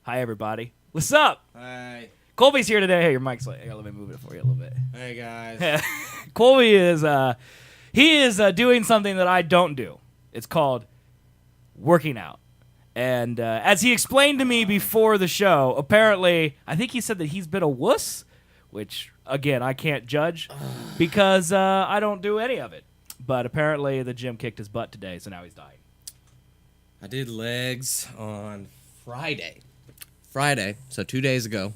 Hi, everybody. What's up? Hi. Colby's here today. Hey, your mic's like, here, let me move it for you a little bit. Hey, guys. Colby is, doing something that I don't do. It's called working out. And as he explained to me before the show, apparently, I think he said that he's been a wuss, which, again, I can't judge because I don't do any of it. But apparently the gym kicked his butt today, so now he's dying. I did legs on Friday, so 2 days ago.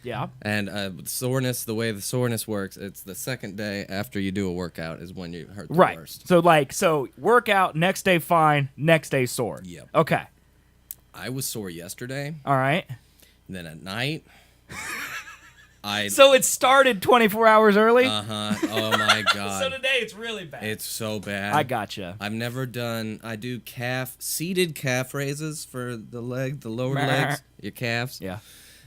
Yeah. And soreness, the way the soreness works, it's the second day after you do a workout is when you hurt the Right. worst. So workout, next day fine, next day sore. Yep. Okay. I was sore yesterday. All right. And then at night, So it started 24 hours early? Oh, my God. So today it's really bad. It's so bad. I gotcha. I've never done, I do seated calf raises for the lower legs, your calves. Yeah.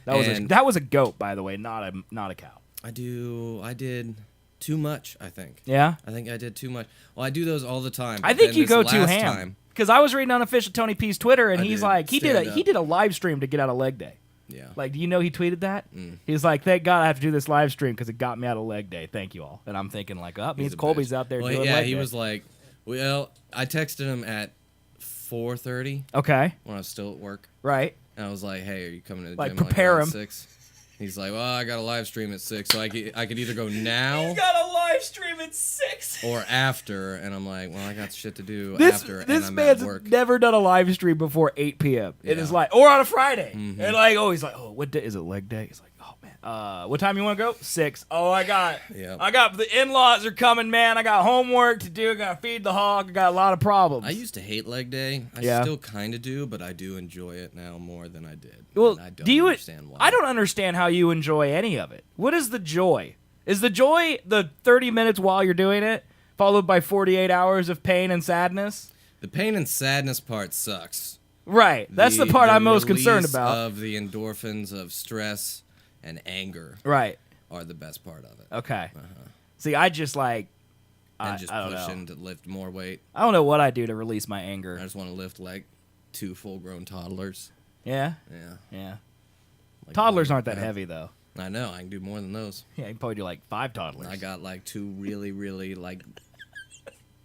That was a goat, by the way, not a cow. I did too much, I think. Yeah? I think I did too much. Well, I do those all the time. I think you go too ham. Because I was reading unofficial Tony P's Twitter, and he's like, he did a live stream to get out of leg day. Yeah. Like, do you know he tweeted that? He's like, thank God I have to do this live stream because it got me out of leg day. Thank you all. And I'm thinking like, means Colby's out there doing leg day. Yeah, he was like, well, I texted him at 4:30. Okay. When I was still at work. Right. And I was like, hey, are you coming to the like, gym? Prepare around him. 6? He's like, well, I got a live stream at 6, so I could either go now. He's got a live stream at 6. Or after, and I'm like, well, I got shit to do after, and This I'm at work. man's never done a live stream before 8 p.m. Yeah. It is like, or on a Friday. And like, he's like, what day is it? Leg day? He's like, oh man, what time you want to go? 6. Oh, I got the in-laws are coming, man. I got homework to do. I got to feed the hog. I got a lot of problems. I used to hate leg day. I still kind of do, but I do enjoy it now more than I did. Well, I don't understand why. I don't understand how you enjoy any of it. What is the joy? Is the joy the 30 minutes while you're doing it, followed by 48 hours of pain and sadness? The pain and sadness part sucks. Right. That's the part I'm most concerned about. Of the endorphins of stress and anger. Right. Are the best part of it. Okay. See, I just like... And just pushing to lift more weight. I don't know what I do to release my anger. I just want to lift like 2 full-grown toddlers. Yeah? Yeah. Like Toddlers aren't that heavy, though. I know. I can do more than those. Yeah, you can probably do like 5 toddlers. I got like 2 really, really like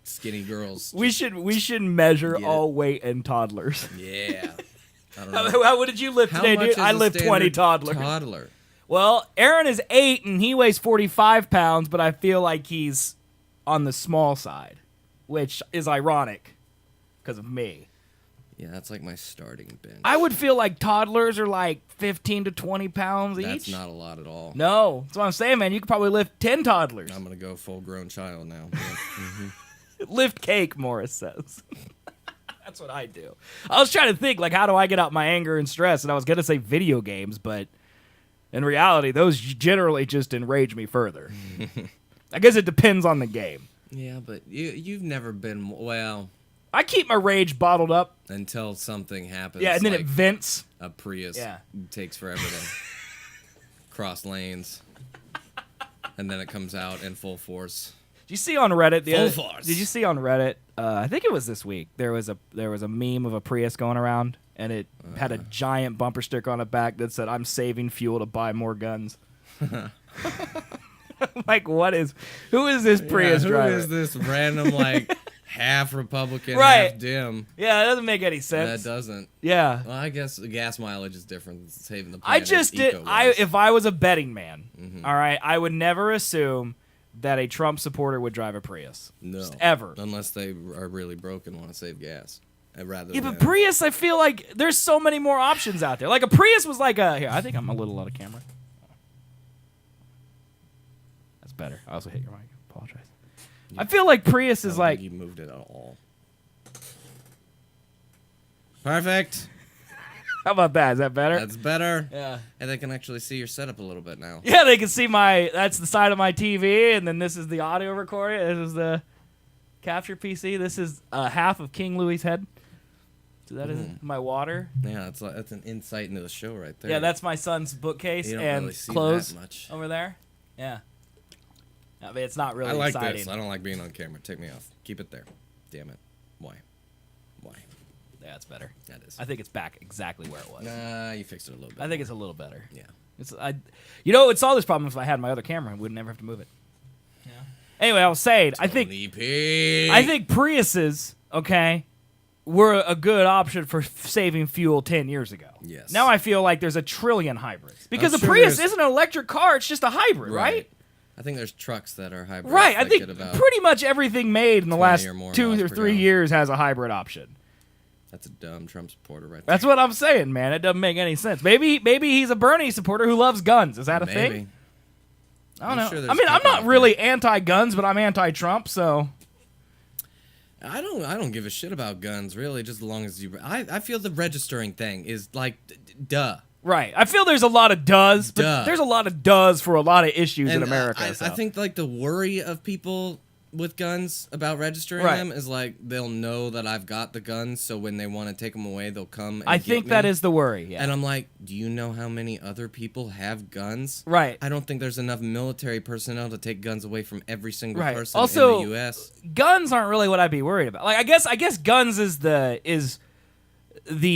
skinny girls. We should measure all weight in toddlers. Yeah. I don't know. What did you lift today, dude? I lift 20 toddlers. Toddler. Well, Aaron is 8 and he weighs 45 pounds, but I feel like he's on the small side, which is ironic because of me. Yeah, that's like my starting bench. I would feel like toddlers are like 15 to 20 pounds each. That's not a lot at all. No, that's what I'm saying, man. You could probably lift 10 toddlers. I'm going to go full-grown child now. Lift cake, Morris says. That's what I do. I was trying to think, like, how do I get out my anger and stress? And I was going to say video games, but in reality, those generally just enrage me further. I guess it depends on the game. Yeah, but you've never been, well... I keep my rage bottled up. Until something happens. Yeah, and then like it vents. A Prius takes forever to cross lanes. And then it comes out in full force. Did you see on Reddit? Full force. Did you see on Reddit? I think it was this week. There was a meme of a Prius going around, and it had a giant bumper sticker on the back that said, "I'm saving fuel to buy more guns." Like, who is this Prius driver? Who is this random, like, half Republican, right. half Dem? Yeah, that doesn't make any sense. That doesn't. Yeah. Well, I guess the gas mileage is different. It's saving the planet. If I was a betting man, all right, I would never assume that a Trump supporter would drive a Prius. No. Just ever. Unless they are really broke and want to save gas. But Prius, I feel like there's so many more options out there. Like a Prius was like here, I think I'm a little out of camera. That's better. I also hit your mic. Apologize. Yeah. I feel like Prius is like... you moved it at all. Perfect. How about that? Is that better? That's better. Yeah. And they can actually see your setup a little bit now. Yeah, they can see that's the side of my TV, and then this is the audio recording. This is the capture PC. This is half of King Louis's head. So that is my water. Yeah, that's an insight into the show right there. Yeah, that's my son's bookcase you don't and really see clothes that much. over there. Yeah. I mean, it's not really I like exciting. this. I don't like being on camera. Take me off. Keep it there. Damn it. Why? Yeah, it's better. That is. I think it's back exactly where it was. Nah, you fixed it a little bit. I think it's a little better. Yeah. It's all this problem if I had my other camera. I would never have to move it. Yeah. Anyway, I was saying, I think Priuses, okay, were a good option for saving fuel 10 years ago. Yes. Now I feel like there's a trillion hybrids. Because the Prius isn't an electric car, it's just a hybrid, right? I think there's trucks that are hybrid. Right, I think pretty much everything made in the last 2 or 3 years has a hybrid option. That's a dumb Trump supporter right there. That's what I'm saying, man. It doesn't make any sense. Maybe he's a Bernie supporter who loves guns. Is that a thing? I don't know. Sure I mean, I'm not really anti-guns, but I'm anti-Trump, so... I don't give a shit about guns, really, just as long as you... I feel the registering thing is like, duh. Right. I feel there's a lot of does, but there's a lot of does for a lot of issues in America. I think, like, the worry of people with guns about registering them is, like, they'll know that I've got the guns, so when they want to take them away, they'll come and I think that is the worry, yeah. And I'm like, do you know how many other people have guns? Right. I don't think there's enough military personnel to take guns away from every single person also, in the U.S. Guns aren't really what I'd be worried about. Like, I guess guns is the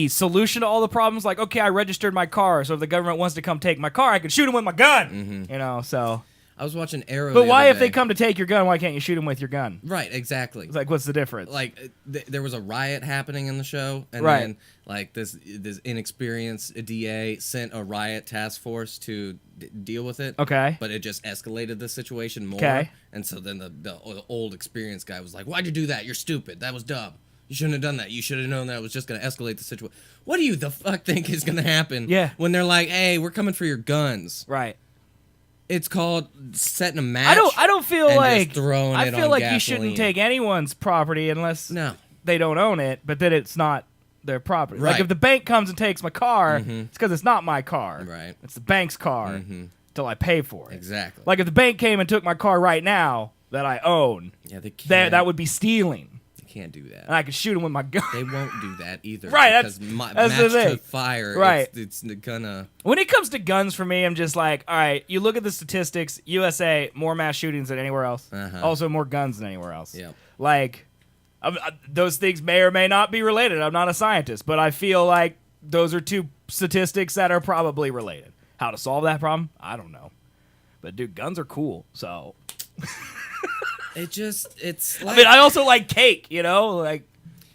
solution to all the problems. Like, okay, I registered my car, so if the government wants to come take my car, I can shoot them with my gun. You know, so... I was watching Arrow. But why, if they come to take your gun, why can't you shoot them with your gun? Right, exactly. It's like, what's the difference? Like, there was a riot happening in the show, and then like this inexperienced DA sent a riot task force to deal with it. Okay. But it just escalated the situation more. Okay. And so then the old experienced guy was like, "Why'd you do that? You're stupid. That was dumb. You shouldn't have done that. You should have known that it was just going to escalate the situation." What do you the fuck think is going to happen? Yeah. When they're like, "Hey, we're coming for your guns." Right. It's called setting a match. I don't feel like just throwing I it feel on like gasoline. you shouldn't take anyone's property unless they don't own it, but then it's not their property. Right. Like if the bank comes and takes my car, it's because it's not my car. Right. It's the bank's car until I pay for it. Exactly. Like if the bank came and took my car right now that I own, they can't. that would be stealing. Can't do that. And I could shoot them with my gun. They won't do that either. Right, that's match the thing. To fire. Right. It's gonna. When it comes to guns, for me, I'm just like, all right. You look at the statistics. USA, more mass shootings than anywhere else. Also, more guns than anywhere else. Yep. Like, those things may or may not be related. I'm not a scientist, but I feel like those are two statistics that are probably related. How to solve that problem? I don't know. But dude, guns are cool. So. It's like, I mean, I also like cake, you know? Like,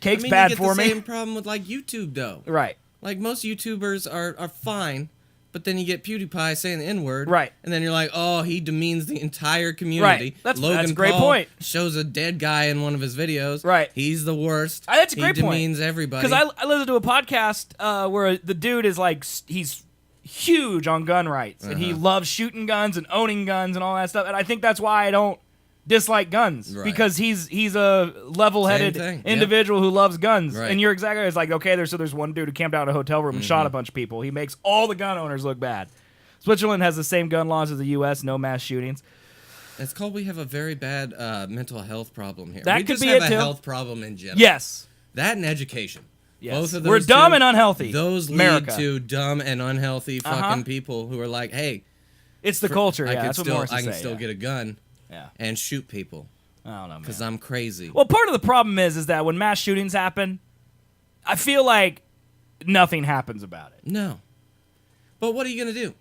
cake's bad for me. You get the same problem with, like, YouTube, though. Right. Like, most YouTubers are fine, but then you get PewDiePie saying the N-word. Right. And then you're like, oh, he demeans the entire community. Right. Logan that's a great Paul point. Shows a dead guy in one of his videos. Right. He's the worst. That's a great point. He demeans everybody. Because I listened to a podcast where the dude is like, he's huge on gun rights, and he loves shooting guns and owning guns and all that stuff, and I think that's why I don't dislike guns, because he's a level-headed individual who loves guns, and you're exactly right. It's like, okay, there's one dude who camped out in a hotel room and shot a bunch of people. He makes all the gun owners look bad. Switzerland has the same gun laws as the U.S., no mass shootings. It's called we have a very bad mental health problem here. That we could just be have it a too. Health problem in general. Yes. That and education. Yes. Both of those We're dumb two, and unhealthy. Those America. lead to dumb and unhealthy fucking people who are like, hey, it's the culture. Yeah, that's what Morrison I can say, still get a gun yeah. and shoot people. I don't know, man. Because I'm crazy. Well, part of the problem is that when mass shootings happen, I feel like nothing happens about it. No. But what are you going to do?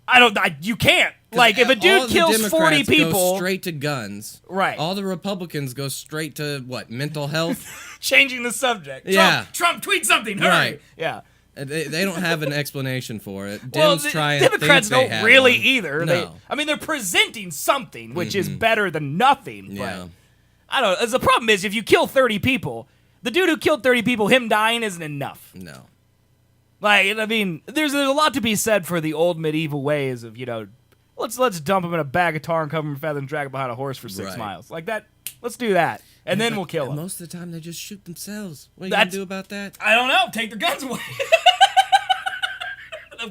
You can't. Like, if a dude kills 40 people... go straight to guns. Right. All the Republicans go straight to, what, mental health? Changing the subject. Yeah. Trump, tweet something. Hurry. Right. Yeah. They don't have an explanation for it. Well, Democrats don't really one. either. No. They're presenting something, which is better than nothing. Yeah. But I don't know. The problem is, if you kill 30 people, the dude who killed 30 people, him dying isn't enough. No. Like, I mean, there's a lot to be said for the old medieval ways of, let's dump him in a bag of tar and cover him in feathers and drag him behind a horse for 6 miles. Like that, let's do that. And then we'll kill him. Most of the time, they just shoot themselves. What are you going to do about that? I don't know. Take their guns away.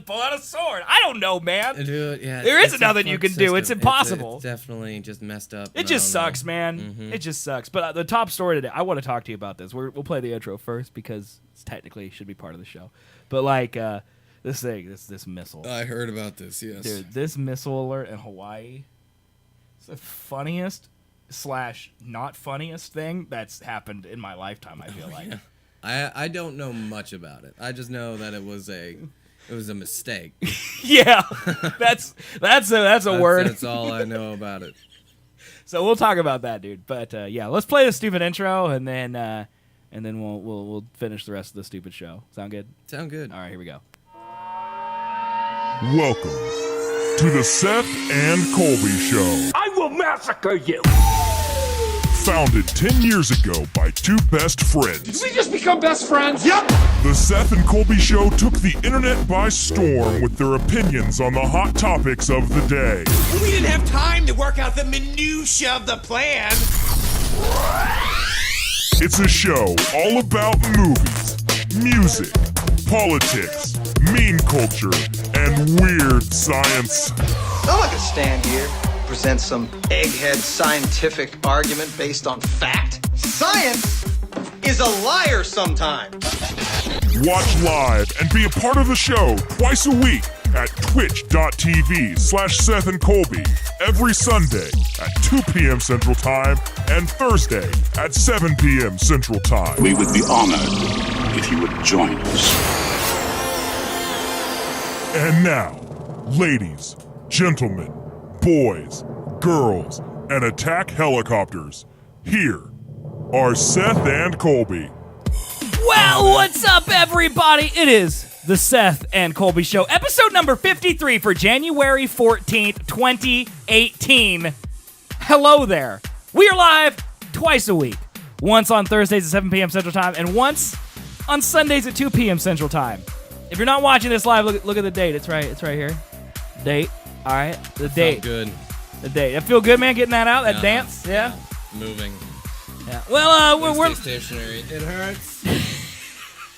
Pull out a sword. I don't know, man. There isn't nothing you can do. It's impossible. It's definitely just messed up. It just sucks, man. It just sucks. But the top story today, I want to talk to you about this. We'll play the intro first because it's technically should be part of the show. But like this missile. I heard about this. Yes, dude. This missile alert in Hawaii. It's the funniest / not funniest thing that's happened in my lifetime. I feel like. Yeah. I don't know much about it. I just know that it was a mistake. Yeah, that's a word. That's all I know about it. So we'll talk about that, dude. But yeah, let's play the stupid intro, and then we'll finish the rest of the stupid show. Sound good? Sound good. All right, here we go. Welcome to the Seth and Colby Show. I will massacre you! Founded 10 years ago by two best friends. Did we just become best friends? Yep! The Seth and Colby Show took the internet by storm with their opinions on the hot topics of the day. We didn't have time to work out the minutia of the plan. It's a show all about movies, music, politics, meme culture, and weird science. I'm not gonna stand here, present some egghead scientific argument based on fact. Science is a liar sometimes. Watch live and be a part of the show twice a week at twitch.tv/Seth and Colby every Sunday at 2 p.m. Central Time and Thursday at 7 p.m. Central Time. We would be honored if you would join us. And now, ladies, gentlemen, boys, girls, and attack helicopters, here are Seth and Colby. Well, what's up, everybody? It is the Seth and Colby Show, episode number 53 for January 14th, 2018. Hello there. We are live twice a week. Once on Thursdays at 7 p.m. Central Time, and once on Sundays at 2 p.m. Central Time. If you're not watching this live, look at the date. It's right here. Date. All right. The date. Felt good. The date. That feel good, man, getting that out? That dance? Yeah? Moving. Yeah. Well, we're stationary. It hurts.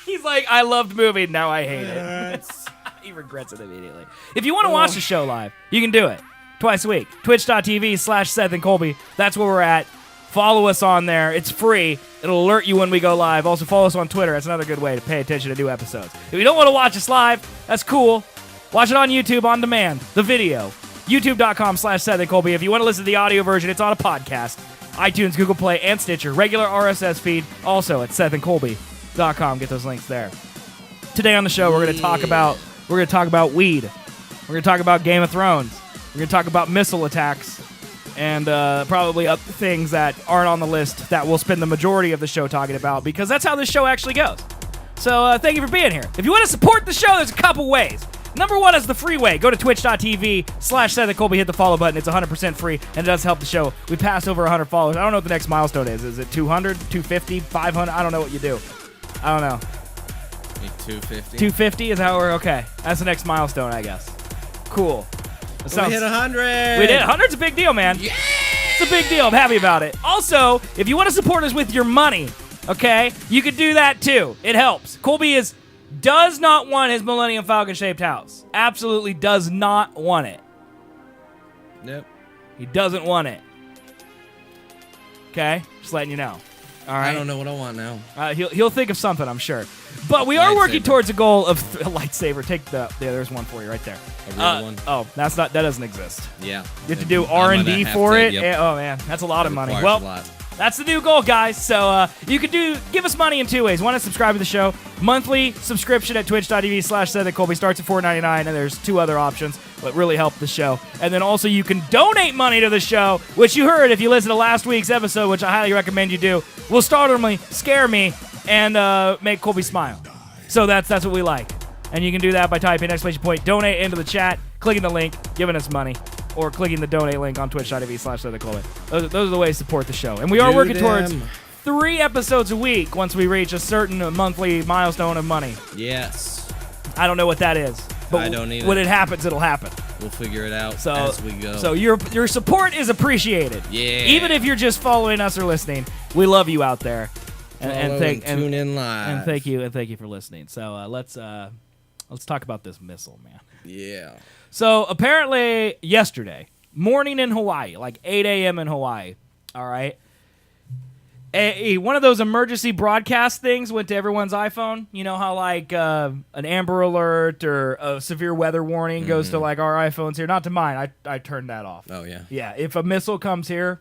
He's like, I loved moving, now I hate it. hurts. He regrets it immediately. If you want to watch the show live, you can do it twice a week. Twitch.tv/Seth and Colby. That's where we're at. Follow us on there. It's free. It'll alert you when we go live. Also, follow us on Twitter. That's another good way to pay attention to new episodes. If you don't want to watch us live, that's cool. Watch it on YouTube on demand. The video. YouTube.com/Seth and Colby. If you want to listen to the audio version, it's on a podcast. iTunes, Google Play, and Stitcher. Regular RSS feed. Also at SethandColby.com. Get those links there. Today on the show, we're going to talk about weed. We're going to talk about Game of Thrones. We're going to talk about missile attacks. And probably other things that aren't on the list that we'll spend the majority of the show talking about, because that's how this show actually goes. So thank you for being here. If you want to support the show, there's a couple ways. Number one is the free way. Go to twitch.tv/Seth and Colby. Hit the follow button. It's 100% free, and it does help the show. We passed over 100 followers. I don't know what the next milestone is. Is it 200, 250, 500? I don't know what you do. I don't know. 250. 250 is how we're okay. That's the next milestone, I guess. Cool. We hit 100. We did. 100's a big deal, man. Yeah! It's a big deal. I'm happy about it. Also, if you want to support us with your money, okay, you could do that too. It helps. Colby does not want his Millennium Falcon shaped house. Absolutely does not want it. Nope. He doesn't want it. Okay, just letting you know. All right. I don't know what I want now. He'll think of something, I'm sure. But we are working towards a goal of a lightsaber. Take there's one for you right there. A real one? Oh, that doesn't exist. Yeah. You have to do R&D for it. Yep. Oh man, that's a lot of money. Well, that's the new goal, guys. So you could give us money in two ways. One is subscribe to the show. Monthly subscription at twitch.tv/Seth and Colby starts at $4.99, and there's two other options that really help the show. And then also you can donate money to the show, which you heard if you listened to last week's episode, which I highly recommend you do. Will startlingly scare me and make Colby smile. So that's what we like. And you can do that by typing !donate into the chat, clicking the link, giving us money, or clicking the donate link on twitch.tv/Seth and Colby. Those are the ways to support the show. And we are working towards 3 episodes a week once we reach a certain monthly milestone of money. Yes. I don't know what that is. But I don't either. When it happens, it'll happen. We'll figure it out So, as we go. So your support is appreciated. Yeah. Even if you're just following us or listening, we love you out there. And tune in live. And thank you for listening. So let's talk about this missile, man. Yeah. So apparently yesterday morning in Hawaii, like 8 a.m. in Hawaii. All right. One of those emergency broadcast things went to everyone's iPhone. You know how like an Amber Alert or a severe weather warning goes to like our iPhones here. Not to mine. I turned that off. Oh yeah. Yeah. If a missile comes here,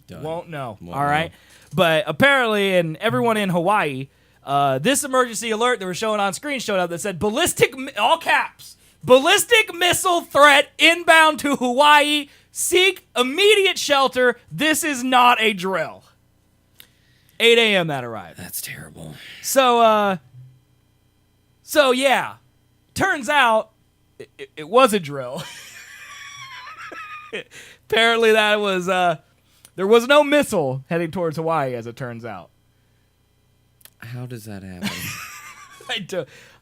Done. won't know. Won't all right. know. But apparently, and everyone in Hawaii, This emergency alert that was showing on screen showed up that said all caps, ballistic missile threat inbound to Hawaii. Seek immediate shelter. This is not a drill. 8 a.m. that arrived. That's terrible. So yeah, turns out it was a drill. Apparently that was, there was no missile heading towards Hawaii, as it turns out. How does that happen?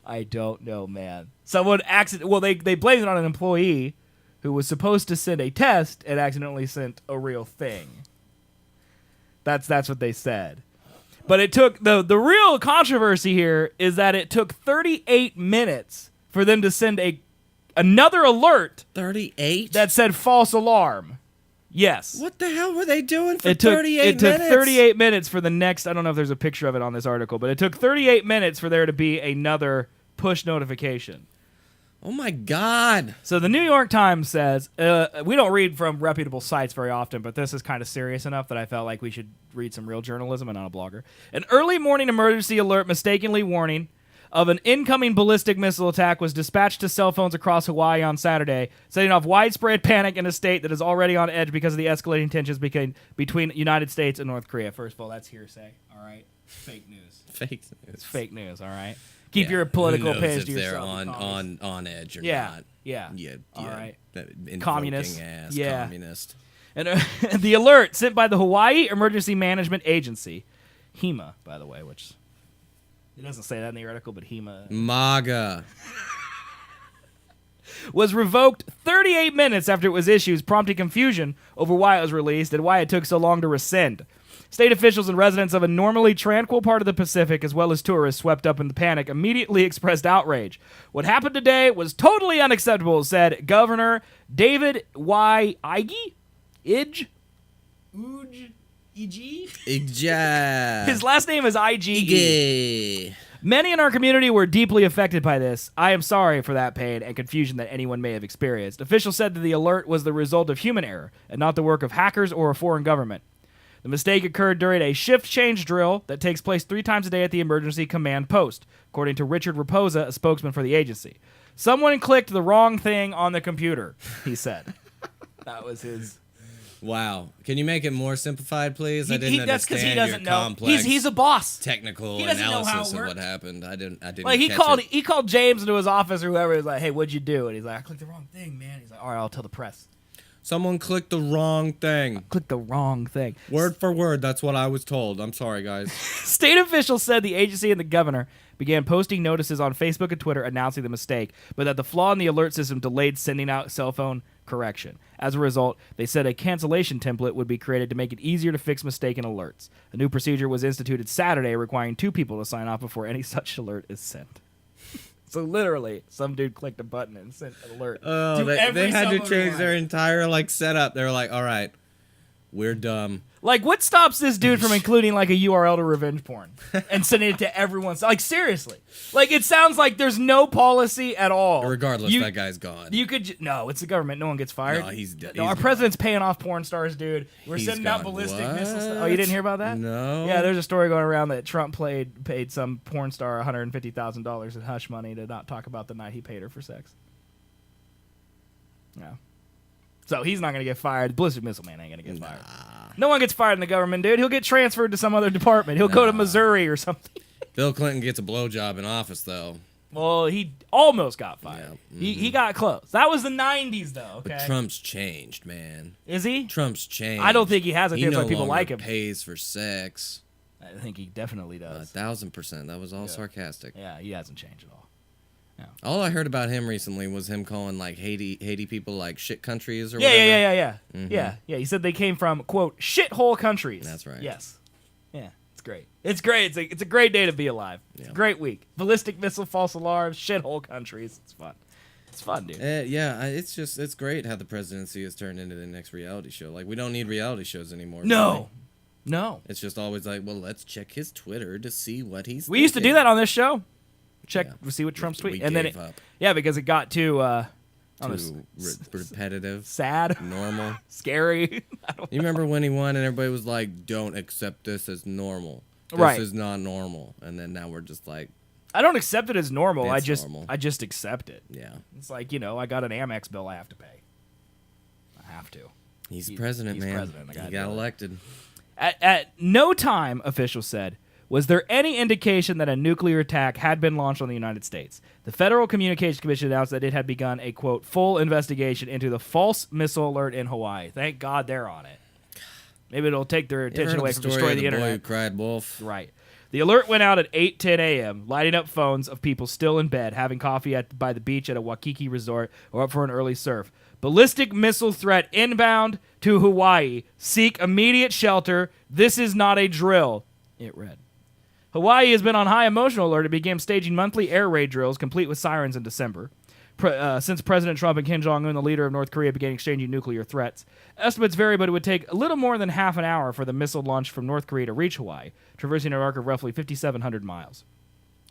I don't know, man. Someone they blamed it on an employee who was supposed to send a test and accidentally sent a real thing. That's what they said. But it took the real controversy here is that it took 38 minutes for them to send another alert 38? that said false alarm. Yes. What the hell were they doing for It took 38 minutes? 38 minutes for the next, I don't know if there's a picture of it on this article, but it took 38 minutes for there to be another push notification. Oh my God. So the New York Times says, we don't read from reputable sites very often, but this is kind of serious enough that I felt like we should read some real journalism and not a blogger. An early morning emergency alert mistakenly warning of an incoming ballistic missile attack was dispatched to cell phones across Hawaii on Saturday, setting off widespread panic in a state that is already on edge because of the escalating tensions between United States and North Korea. First of all, that's hearsay, all right? Fake news. Fake news. It's fake news, all right? Keep your political Who knows opinions if to they're yourself. on edge or Yeah, not. yeah. Yeah. All right. Invoking Communist. ass Yeah. communist. And the alert sent by the Hawaii Emergency Management Agency, HEMA, by the way, which it doesn't say that in the article, but HEMA MAGA. was revoked 38 minutes after it was issued, prompting confusion over why it was released and why it took so long to rescind. State officials and residents of a normally tranquil part of the Pacific, as well as tourists swept up in the panic, immediately expressed outrage. What happened today was totally unacceptable, said Governor David Y. Ige? His last name is Ige. Many in our community were deeply affected by this. I am sorry for that pain and confusion that anyone may have experienced. Officials said that the alert was the result of human error and not the work of hackers or a foreign government. The mistake occurred during a shift change drill that takes place 3 times a day at the emergency command post, according to Richard Raposa, a spokesman for the agency. Someone clicked the wrong thing on the computer, he said. That was his... Wow. Can you make it more simplified, please? I didn't That's because understand he doesn't your know. complex He's a boss. technical He doesn't know how analysis it of works. what happened. I didn't Like catch it. he called James into his office or whoever. He's like, "Hey, what'd you do?" And he's like, "I clicked the wrong thing, man." He's like, "All right, I'll tell the press." Someone clicked the wrong thing. Clicked the wrong thing. Word for word, that's what I was told. I'm sorry, guys. State officials said the agency and the governor began posting notices on Facebook and Twitter announcing the mistake, but that the flaw in the alert system delayed sending out cell phone correction. As a result, they said a cancellation template would be created to make it easier to fix mistaken alerts. A new procedure was instituted Saturday, requiring 2 people to sign off before any such alert is sent. So literally, some dude clicked a button and sent an alert. Oh, they had to change their entire setup. They were like, all right, we're dumb. Like, what stops this dude from including like a URL to revenge porn and sending it to everyone? Like, seriously. Like, it sounds like there's no policy at all. Regardless, that guy's gone. You could no, it's the government. No one gets fired. No, he's No, our gone. president's paying off porn stars, dude. We're He's sending out gone. ballistic What? missiles. Oh, you didn't hear about that? No. Yeah, there's a story going around that Trump paid some porn star $150,000 in hush money to not talk about the night he paid her for sex. Yeah. So he's not going to get fired. The ballistic missile man ain't going to get fired. No one gets fired in the government, dude. He'll get transferred to some other department. He'll go to Missouri or something. Bill Clinton gets a blowjob in office, though. Well, he almost got fired. Yeah. He got close. That was the 90s, though, okay? But Trump's changed, man. Is he? Trump's changed. I don't think he has. I think He that's no why people longer like him. pays for sex. I think he definitely does. 1,000%. That was all sarcastic. Yeah, he hasn't changed at all. All I heard about him recently was him calling Haiti people shit countries or Yeah, whatever. Yeah. He said they came from, quote, shithole countries. That's right. Yes. Yeah, it's great. It's great. It's a great day to be alive. It's a great week. Ballistic missile, false alarms, shithole countries. It's fun. It's fun, dude. It's great how the presidency has turned into the next reality show. We don't need reality shows anymore. No. Really. It's just always let's check his Twitter to see what he's We used to do that on this show. Check to see what Trump's We tweet. And then gave up. Yeah, because it got too repetitive, sad, normal, scary. You remember when he won and everybody was like, "Don't accept this as normal." Right. is not normal. And then now we're just like, I don't accept it as normal. It's normal. I just accept it. yeah, It's like, I got an Amex bill I have to pay. I have to. he's president, he's man. president. I gotta He got do it. elected. At no time, officials said, was there any indication that a nuclear attack had been launched on the United States. The Federal Communications Commission announced that it had begun a, quote, full investigation into the false missile alert in Hawaii. Thank God they're on it. Maybe it'll take their attention away from destroying the boy internet. who cried wolf. Right. The alert went out at 8:10 a.m., lighting up phones of people still in bed, having coffee by the beach at a Waikiki resort, or up for an early surf. Ballistic missile threat inbound to Hawaii. Seek immediate shelter. This is not a drill, it read. Hawaii has been on high emotional alert. It began staging monthly air raid drills, complete with sirens, in December. Since President Trump and Kim Jong-un, the leader of North Korea, began exchanging nuclear threats. Estimates vary, but it would take a little more than half an hour for the missile launch from North Korea to reach Hawaii, traversing an arc of roughly 5,700 miles.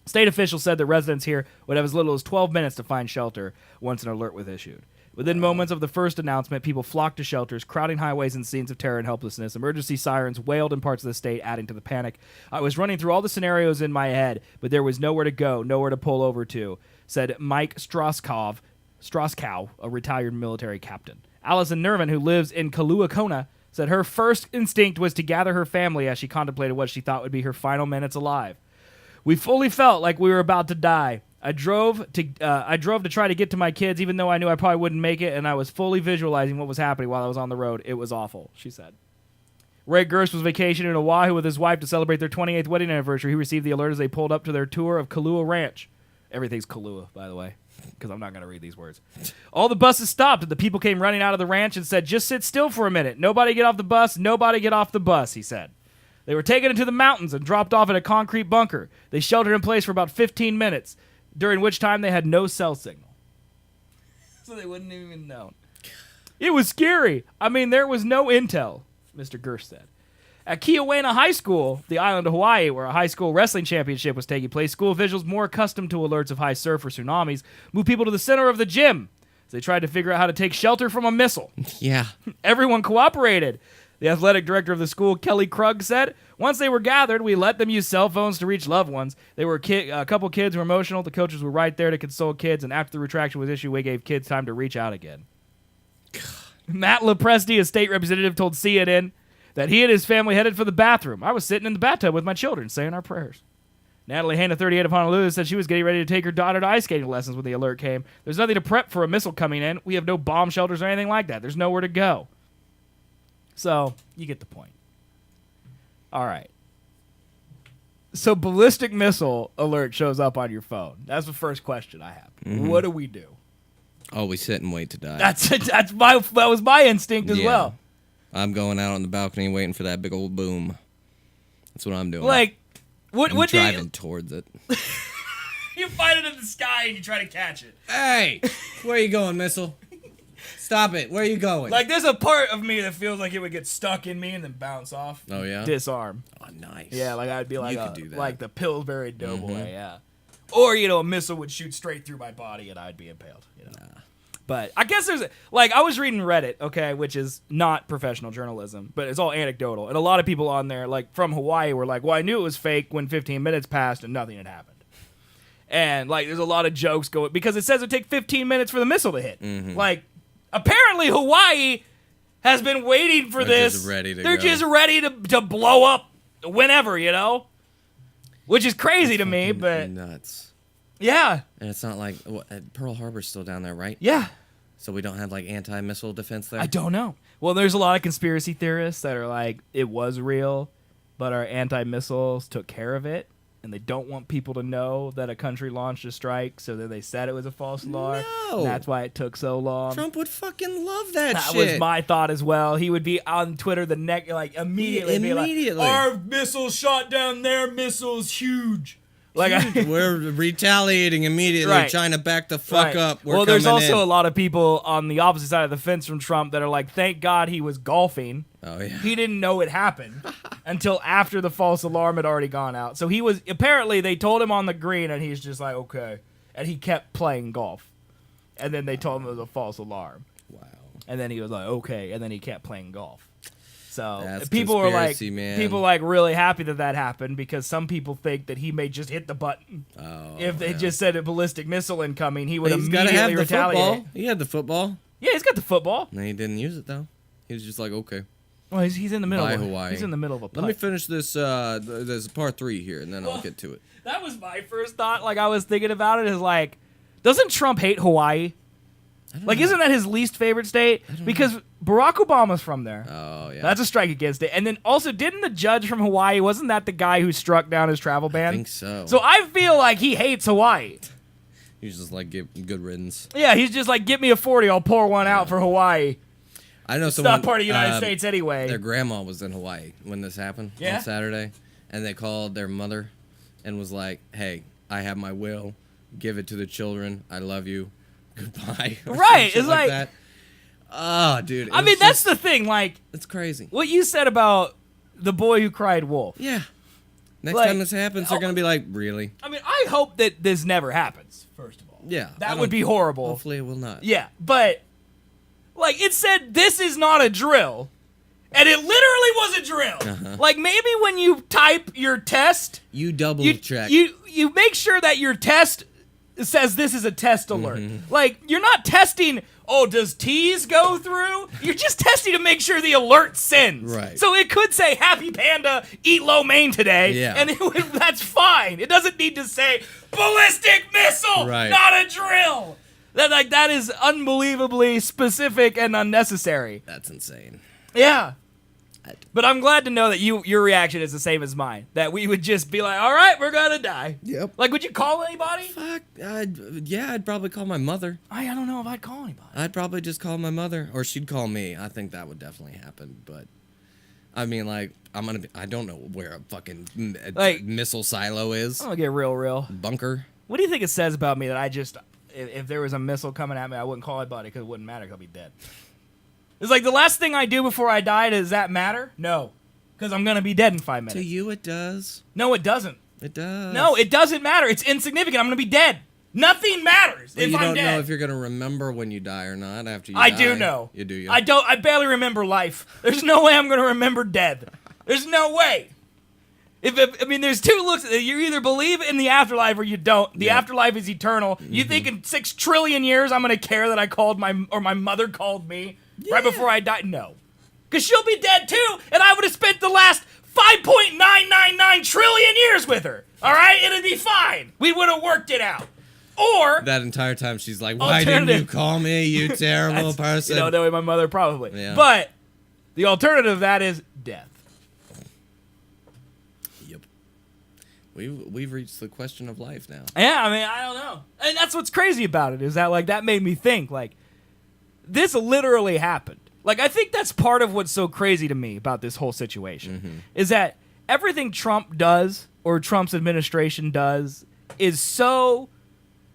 State officials said that residents here would have as little as 12 minutes to find shelter once an alert was issued. Within moments of the first announcement, people flocked to shelters, crowding highways in scenes of terror and helplessness. Emergency sirens wailed in parts of the state, adding to the panic. I was running through all the scenarios in my head, but there was nowhere to go, nowhere to pull over to, said Mike Strauskow, a retired military captain. Allison Nervin, who lives in Kaluakona, said her first instinct was to gather her family as she contemplated what she thought would be her final minutes alive. We fully felt like we were about to die. I drove to try to get to my kids, even though I knew I probably wouldn't make it, and I was fully visualizing what was happening while I was on the road. It was awful, she said. Ray Gerst was vacationing in Oahu with his wife to celebrate their 28th wedding anniversary. He received the alert as they pulled up to their tour of Kailua Ranch. Everything's Kailua, by the way, because I'm not going to read these words. All the buses stopped, and the people came running out of the ranch and said, just sit still for a minute. Nobody get off the bus. Nobody get off the bus, he said. They were taken into the mountains and dropped off in a concrete bunker. They sheltered in place for about 15 minutes, during which time they had no cell signal. So they wouldn't even know. It was scary. I mean, there was no intel, Mr. Gerst said. At Keowena High School, the island of Hawaii, where a high school wrestling championship was taking place, school officials, more accustomed to alerts of high surf or tsunamis, moved people to the center of the gym as they tried to figure out how to take shelter from a missile. Yeah. Everyone cooperated. The athletic director of the school, Kelly Krug, said, once they were gathered, we let them use cell phones to reach loved ones. They were a couple kids were emotional. The coaches were right there to console kids, and after the retraction was issued, we gave kids time to reach out again. Matt Lopresti, a state representative, told CNN that he and his family headed for the bathroom. I was sitting in the bathtub with my children, saying our prayers. Natalie Hanna, 38 of Honolulu, said she was getting ready to take her daughter to ice skating lessons when the alert came. There's nothing to prep for a missile coming in. We have no bomb shelters or anything like that. There's nowhere to go. So, you get the point. All right. So, ballistic missile alert shows up on your phone. That's the first question I have. Mm-hmm. What do we do? Oh, we sit and wait to die. That was my instinct as well. I'm going out on the balcony waiting for that big old boom. That's what I'm doing. Like, I'm driving towards it. You find it in the sky and you try to catch it. Hey, where are you going, missile? Stop it. Where are you going? Like, there's a part of me that feels like it would get stuck in me and then bounce off. Oh, yeah? Disarm. Oh, nice. Yeah, like I'd be like You could do that. like the Pillsbury Doughboy, yeah. Or, a missile would shoot straight through my body and I'd be impaled, Nah. But I guess I was reading Reddit, okay, which is not professional journalism, but it's all anecdotal. And a lot of people on there, like, from Hawaii were like, well, I knew it was fake when 15 minutes passed and nothing had happened. And, like, there's a lot of jokes going, because it says it would take 15 minutes for the missile to hit. Mm-hmm. Like, apparently Hawaii has been waiting for this. They're just ready to blow up whenever, Which is crazy to me, but nuts. Yeah. And it's not like Pearl Harbor's still down there, right? Yeah. So we don't have like anti-missile defense there? I don't know. Well, there's a lot of conspiracy theorists that are like, it was real, but our anti-missiles took care of it. And they don't want people to know that a country launched a strike, so then they said it was a false alarm. No. And that's why it took so long. Trump would fucking love that That shit. was my thought as well. He would be on Twitter immediately. Be like, our missiles shot down their missiles huge. We're retaliating immediately, Right. trying to back the fuck up. Well, there's also a lot of people on the opposite side of the fence from Trump that are like, thank God he was golfing. Oh, yeah. He didn't know it happened until after the false alarm had already gone out. So he was, apparently they told him on the green and he's just like, okay. And he kept playing golf. And then they told him it was a false alarm. Wow. And then he was like, okay. And then he kept playing golf. So That's people were like, conspiracy, man. people like really happy that happened because some people think that he may just hit the button. If they just said a ballistic missile incoming, he would He's gotta immediately have the retaliate. football. He had the football. Yeah, he's got the football. No, he didn't use it though. He was just like, okay. Well, he's in the middle. Bye, of Hawaii. He's in the middle of a putt. Let me finish this. There's part 3 here, and then I'll get to it. That was my first thought. Like I was thinking about it, is like, doesn't Trump hate Hawaii? Like, isn't that his least favorite state? Because Barack Obama's from there. Oh yeah. That's a strike against it. And then also, didn't the judge from Hawaii, wasn't that the guy who struck down his travel ban? I think so. So I feel like he hates Hawaii. He's just like, give good riddance. Yeah, he's just like, get me a 40, I'll pour one out for Hawaii. I know It's someone. not part of the United States anyway. Their grandma was in Hawaii when this happened Yeah? on Saturday, and they called their mother and was like, "Hey, I have my will. Give it to the children. I love you. Goodbye." Or some Right, shit it's like- that. Oh, dude. I mean, that's the thing. Like, it's crazy. what you said about the boy who cried wolf. Yeah. Next Like, time this happens, they're gonna be like, "Really?" I mean, I hope that this never happens, first of all. Yeah. That would be horrible. Hopefully, it will not. Yeah, but like it said, this is not a drill, and it literally was a drill. Like maybe when you type your test, You double you check. you make sure that your test says this is a test alert. Like you're not testing. Oh, does T's go through? You're just testing to make sure the alert sends. Right. So it could say Happy Panda eat lo mein today, Yeah. and that's fine. It doesn't need to say ballistic missile, Right. not a drill. That is unbelievably specific and unnecessary. That's insane. Yeah. But I'm glad to know that your reaction is the same as mine. That we would just be like, all right, we're gonna die. Yep. Like, would you call anybody? Fuck. I'd probably call my mother. I don't know if I'd call anybody. I'd probably just call my mother, or she'd call me. I think that would definitely happen. But I mean, like, I don't know where a fucking Like- missile silo is. I'm gonna get real. Bunker. What do you think it says about me that I just, if there was a missile coming at me, I wouldn't call anybody because it wouldn't matter because I'll be dead? It's like the last thing I do before I die, does that matter? No. Because I'm going to be dead in 5 minutes. To you, it does. No, it doesn't. It does. No, it doesn't matter. It's insignificant. I'm going to be dead. Nothing matters But if you I'm don't dead. know if you're gonna remember when you die or not after you I die. do know. You do. You. I barely remember life. There's no way I'm going to remember death. There's no way. I mean, there's two looks. You either believe in the afterlife or you don't. The afterlife is eternal. You think in 6 trillion years I'm going to care that I called my mother called me right before I died? No. Because she'll be dead too, and I would have spent the last 5.999 trillion years with her. All right? It'd be fine. We would have worked it out. Or That entire time she's like, "Why didn't you Alternative. call me, you terrible person?" you know, that way my mother probably. Yeah. But the alternative to that is death. Yep. We've reached the question of life now. Yeah, I mean, I don't know. And that's what's crazy about it, is that, like, that made me think, like, this literally happened. Like, I think that's part of what's so crazy to me about this whole situation, is that everything Trump does, or Trump's administration does, is so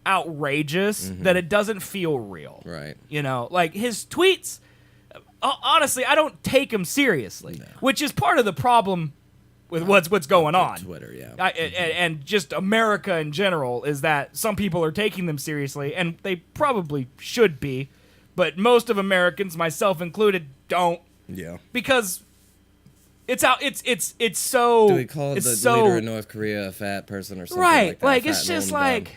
outrageous that it doesn't feel real. Right. You know, like, his tweets, honestly, I don't take him seriously, which is part of the problem with what's going on. Twitter, yeah. And just America in general is that some people are taking them seriously, and they probably should be, but most of Americans, myself included, don't, Yeah. because it's so. Do we call it's the so, leader of North Korea a fat person or something right? like that? Like Fat it's and just old like dumb.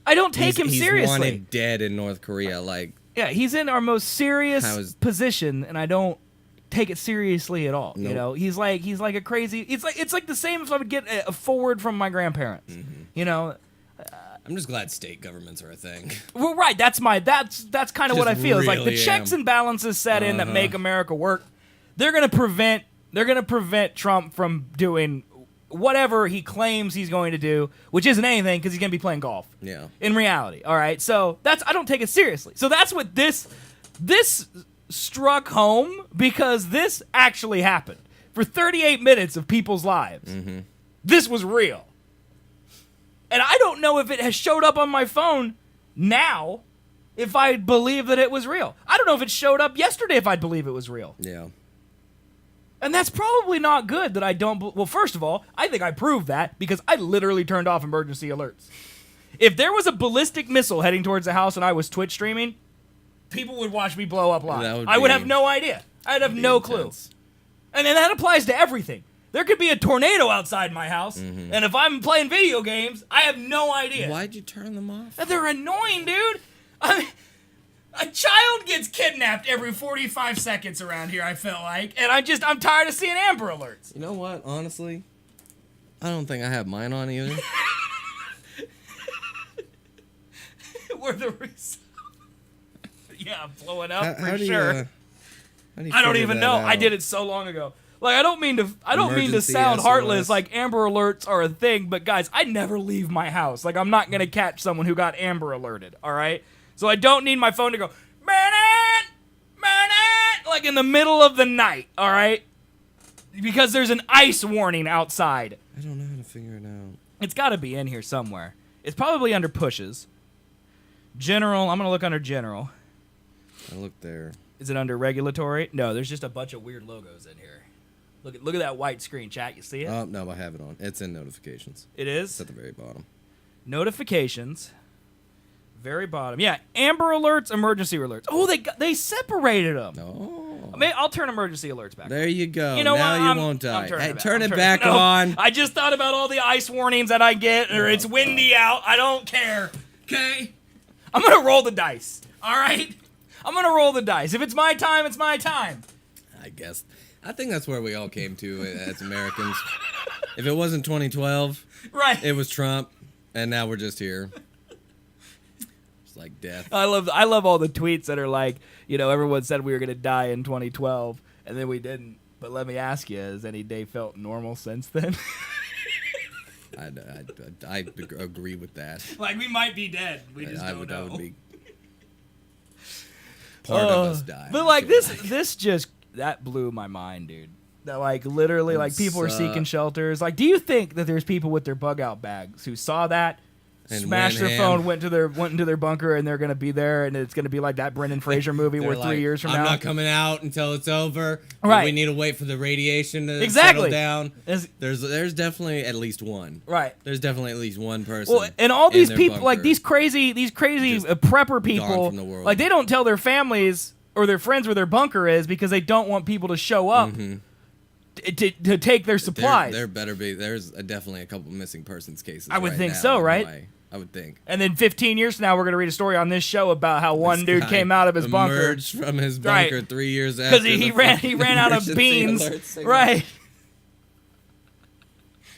I don't take him he's seriously. wanted dead in North Korea. Like, Yeah, he's in our most serious How is- position, and I don't take it seriously at all. You Nope. know, he's like a crazy. It's like the same if I would get a forward from my grandparents. You know, I'm just glad state governments are a thing. well, right? That's kind of what I Just feel. It's like the really checks am. and balances set in that make America work. They're gonna prevent Trump from doing whatever he claims he's going to do, which isn't anything because he's gonna be playing golf. Yeah. In reality, all right. So I don't take it seriously. So that's what this struck home, because this actually happened for 38 minutes of people's lives. This was real. And I don't know if it has showed up on my phone now if I believe that it was real. I don't know if it showed up yesterday if I'd believe it was real. Yeah. And that's probably not good that I don't... Well, first of all, I think I proved that because I literally turned off emergency alerts. If there was a ballistic missile heading towards the house and I was Twitch streaming, people would watch me blow up live. That would I would be- have no idea. I'd have no clue. Intense. And then that applies to everything. There could be a tornado outside my house, and if I'm playing video games, I have no idea. Why'd you turn them off? They're annoying, dude. I mean, a child gets kidnapped every 45 seconds around here, I feel like, and I'm tired of seeing Amber Alerts. You know what? Honestly, I don't think I have mine on either. Where the yeah, I'm blowing up How for do you, sure. how do you I don't figure even that know. out? I did it so long ago. Like I don't mean to Emergency sound heartless. SOS. Like Amber Alerts are a thing, but guys, I never leave my house. Like I'm not gonna catch someone who got Amber Alerted. All right, so I don't need my phone to go like in the middle of the night. All right, because there's an ice warning outside. I don't know how to figure it out. It's got to be in here somewhere. It's probably under pushes. General. I'm gonna look under general. I looked there. Is it under regulatory? No, there's just a bunch of weird logos in here. Look at that white screen, chat. You see it? Oh, no, I have it on. It's in notifications. It It's is? at the very bottom. Notifications. Very bottom. Yeah, Amber Alerts, emergency alerts. Oh, they separated them. Oh. Maybe I'll turn emergency alerts back. There you go. You know now what? you I'm- won't die. I'm turning Hey, it back. turn I'm it turning- back No, on. I just thought about all the ice warnings that I get, or it's windy out. I don't care. Okay? I'm going to roll the dice. All right? I'm going to roll the dice. If it's my time, it's my time. I guess. I think that's where we all came to as Americans. If it wasn't 2012, Right. it was Trump, and now we're just here. It's like death. I love all the tweets that are like, everyone said we were going to die in 2012, and then we didn't. But let me ask you, has any day felt normal since then? I agree with that. Like, we might be dead. We just I don't would know. be. Part of us died. But, like, this just, that blew my mind, dude. That, like, literally, like, people are seeking shelters. Like, do you think that there's people with their bug-out bags who saw that, And smashed went their ham. phone, went into their bunker, and they're going to be there, and it's going to be like that Brendan Fraser movie They're where like, 3 years from I'm now. not coming out until it's over. Right. We need to wait for the radiation to Exactly. settle down. Is- There's definitely at least one. Right. There's definitely at least one person. Well, and all in these their people, like bunker. these crazy Just prepper people, from the world. like they don't tell their families or their friends where their bunker is because they don't want people to show up to take their supplies. There better be. There's definitely a couple missing persons cases. I would right think now so, in right? Hawaii. I would think. And then 15 years from now, we're going to read a story on this show about how one This dude guy came out of his bunker emerged from his bunker Right. 3 years after because he the ran fucking out of emergency beans. alert signal. Right.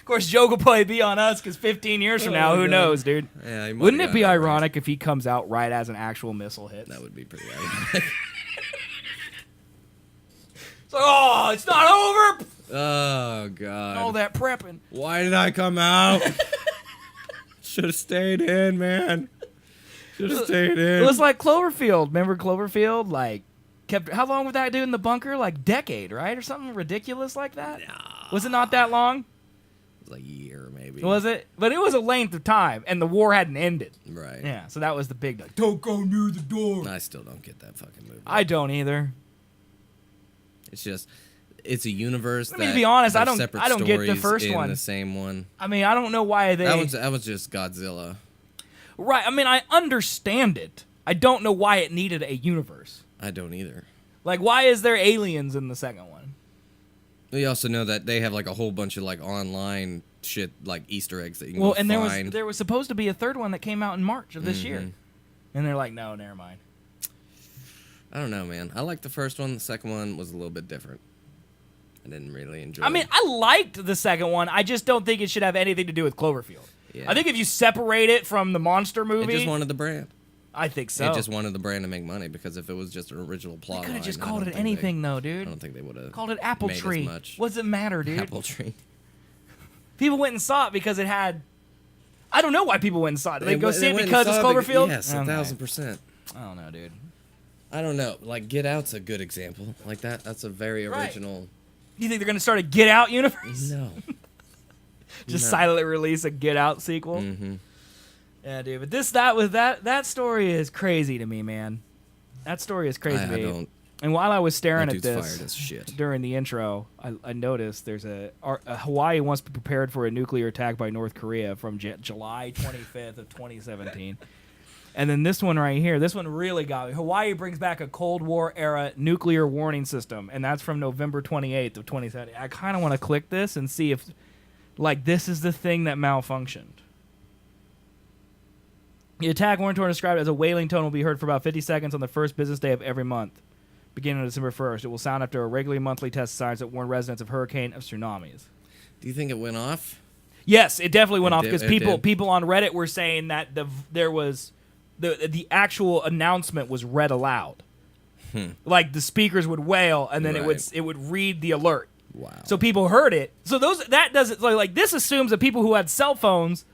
Of course, Joe will probably be on us because 15 years from now, Oh, who God. knows, dude? Yeah, he might Wouldn't have it be gotten ironic if he comes out right as an actual missile hits? That would be pretty ironic. It's like, oh, it's not over. Oh God. All that prepping. Why did I come out? Should have stayed in, man. Should have stayed in. It was like Cloverfield. Remember Cloverfield? Like, how long would that dude in the bunker? Like, decade, right? Or something ridiculous like that? Was it not that long? It was like a year, maybe. Was it? But it was a length of time, and the war hadn't ended. Right. Yeah, so that was the big, like, don't go near the door. I still don't get that fucking movie. I don't either. It's just, it's a universe. I mean, that to be honest, I have don't- separate I don't get the stories first in one. The same one. I mean, I don't know why they... That was just Godzilla. Right, I mean, I understand it. I don't know why it needed a universe. I don't either. Like, why is there aliens in the second one? We also know that they have like a whole bunch of like online shit, like Easter eggs that you can Well, go and find. there was supposed to be a third one that came out in March of this year. Mm-hmm. And they're like, no, never mind. I don't know, man. I liked the first one. The second one was a little bit different. I didn't really enjoy I mean, it. I liked the second one. I just don't think it should have anything to do with Cloverfield. Yeah. I think if you separate it from the monster It movie, just wanted the brand. I think so. It just wanted the brand to make money, because if it was just an original plot Could have line, just I called don't it think anything, though, I dude. don't think they would have Called it Apple made Tree. as much. What does it matter, dude? Apple Tree. People went and saw it because it had... I don't know why people went and saw it. Did they go see it went and because it's saw it Cloverfield? Yes, Okay. 1,000%. I don't know, dude. I don't know. Like, Get Out's a good example. Like that. That's a very Right. original. You think they're going to start a Get Out universe? No. Just No. silently release a Get Out sequel? Mm-hmm. Yeah, dude. But that story is crazy to me, man. That story is crazy to I me. don't. And while I was staring That at dude's this fired as shit. during the intro, I noticed there's Hawaii wants to be prepared for a nuclear attack by North Korea from July 25th of 2017. And then this one right here, this one really got me. Hawaii brings back a Cold War era nuclear warning system, and that's from November 28th of 2017. I kind of want to click this and see if, like, this is the thing that malfunctioned. The attack warning torn described as a wailing tone will be heard for about 50 seconds on the first business day of every month, beginning on December 1st. It will sound after a regularly monthly test of signs that warn residents of hurricane of tsunamis. Do you think it went off? Yes, it definitely went off did- because it did. people on Reddit were saying that the actual announcement was read aloud. Like the speakers would wail and then Right. it would read the alert. Wow. So people heard it. So that doesn't like this assumes that people who had cell phones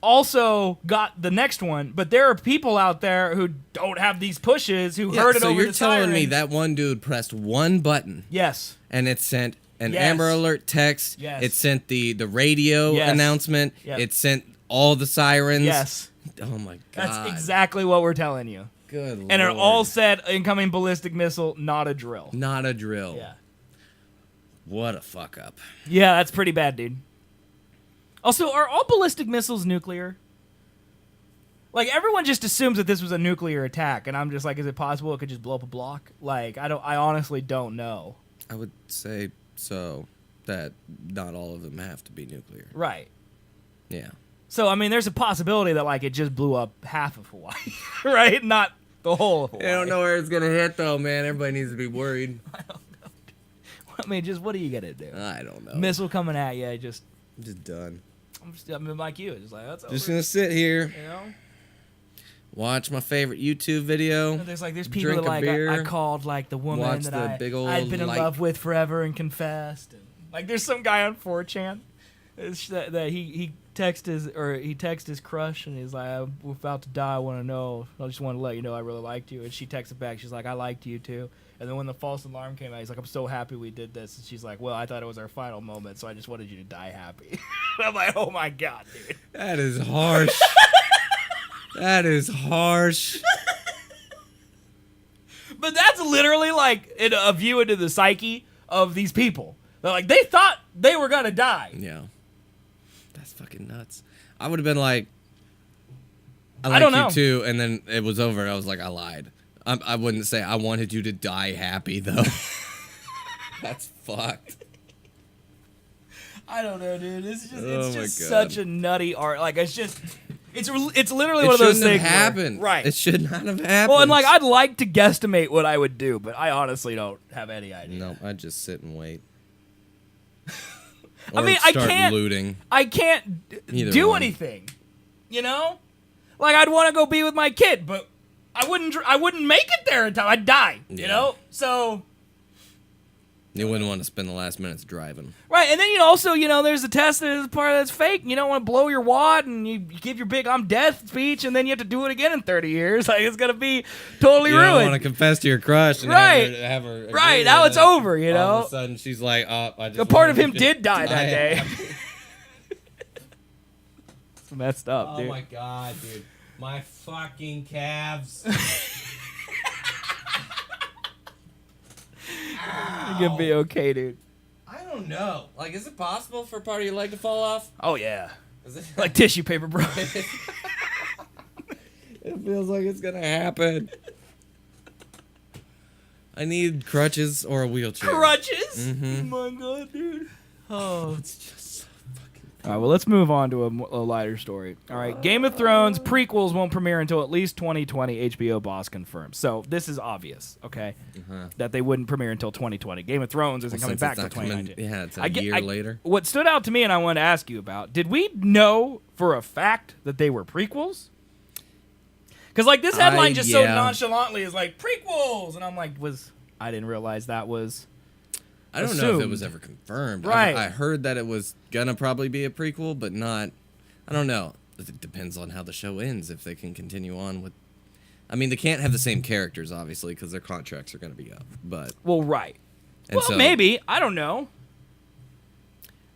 also got the next one, but there are people out there who don't have these pushes who heard it so over you're the telling me siren. that one dude pressed one button Yes. and it sent an Yes. Amber Alert text. Yes. It sent the radio Yes. announcement. Yep. It sent all the sirens. Yes. Oh my god. That's exactly what we're telling you. Good And it Lord. all said incoming ballistic missile, not a drill. Not a drill. Yeah. What a fuck up. Yeah, that's pretty bad, dude. Also, are all ballistic missiles nuclear? Like, everyone just assumes that this was a nuclear attack, and I'm just like, is it possible it could just blow up a block? Like, I honestly don't know. I would say so that not all of them have to be nuclear. Right. Yeah. So, I mean, there's a possibility that, like, it just blew up half of Hawaii, right? Not the whole of Hawaii. I don't know where it's gonna hit though, man. Everybody needs to be worried. I mean, just what are you going to do? I don't know. Missile coming at you, just, I'm just done. I mean, like you, just like, that's over. Just gonna sit here, You know? watch my favorite YouTube video. There's people drink that a like beer, I called like the woman watch that the big old I'd been in light. love with forever and confessed. And, like there's some guy on 4chan that he texted his crush and he's like, I'm about to die. I want to know. I just want to let you know I really liked you. And she texted back. She's like, I liked you too. And then when the false alarm came out, he's like, I'm so happy we did this. And she's like, well, I thought it was our final moment, so I just wanted you to die happy. I'm like, oh my god, dude. That is harsh. That is harsh. But that's literally like a view into the psyche of these people. They're like, they thought they were gonna die. Yeah. That's fucking nuts. I would have been like, I I like don't you know. too, and then it was over. I was like, I lied. I wouldn't say I wanted you to die happy though. That's fucked. I don't know, dude. It's just Oh it's my just God. such a nutty art. Like it's literally It one of those shouldn't things. have where- happened. right? It should not have happened. Well, and like I'd like to guesstimate what I would do, but I honestly don't have any idea. No, I'd just sit and wait. I Or mean, I start can't- looting. I can't Either do one. anything. You know, like I'd want to go be with my kid, but I wouldn't make it there in time. I'd die. You Yeah. know, so. You wouldn't want to spend the last minutes driving. Right, and then also, there's a test that is part that's fake. You don't want to blow your wad, and you give your big "I'm death" speech, and then you have to do it again in 30 years. Like it's gonna be totally You don't ruined. want to confess to your crush and Right. have her agree Right, with now it. it's over, you All know? of a sudden, she's like, "Oh, I just." A part of wanted him to did die that day. happy." It's messed up, Oh dude. my god, dude! My fucking calves. You're gonna be okay, dude. I don't know. Like, is it possible for part of your leg to fall off? Oh yeah, Is it? like tissue paper, bro. It feels like it's gonna happen. I need crutches or a wheelchair. Crutches. Oh my god, dude. Oh, it's just so fucking. All right, well, let's move on to a lighter story. All right, Game of Thrones prequels won't premiere until at least 2020. HBO boss confirmed. So this is obvious, okay, that they wouldn't premiere until 2020. Game of Thrones isn't coming Since back it's until not coming- 2019. yeah, it's a year later. What stood out to me, and I wanted to ask you about: did we know for a fact that they were prequels? Because like this headline just so yeah. nonchalantly is like prequels, and I'm like, I didn't realize that was. I don't know if it assumed. was ever confirmed. Right. I heard that it was gonna probably be a prequel, but not. I don't know. It depends on how the show ends. If they can continue on with. I mean, they can't have the same characters, obviously, because their contracts are gonna be up. But Well, right. and Well, so, maybe. I don't know.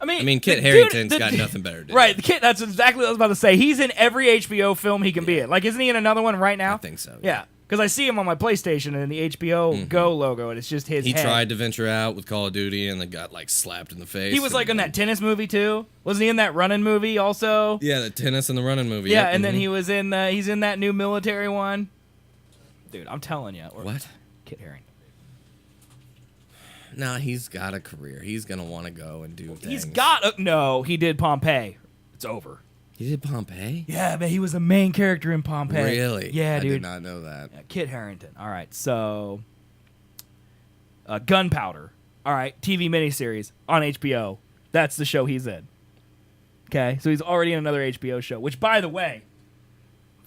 I mean, Kit the Harington's dude- got nothing better to do. Right, the kid. That's exactly what I was about to say. He's in every HBO film he can be in. Like, isn't he in another one right now? I think so. Yeah. Because I see him on my PlayStation and the HBO Go logo, and it's just his He head. tried to venture out with Call of Duty and then got like slapped in the face. He was like in that tennis movie too. Wasn't he in that running movie also? Yeah, the tennis and the running movie. Yeah, Yep, and then he's in that new military one. Dude, I'm telling you. What? Kit Harington. Nah, he's got a career. He's gonna want to go and do things. He's got no. He did Pompeii. It's over. He did Pompeii? Yeah, but he was the main character in Pompeii. Really? Yeah, I dude. did not know that. Yeah, Kit Harington. All right, so Gunpowder. All right, TV miniseries on HBO. That's the show he's in. Okay, so he's already in another HBO show, which, by the way,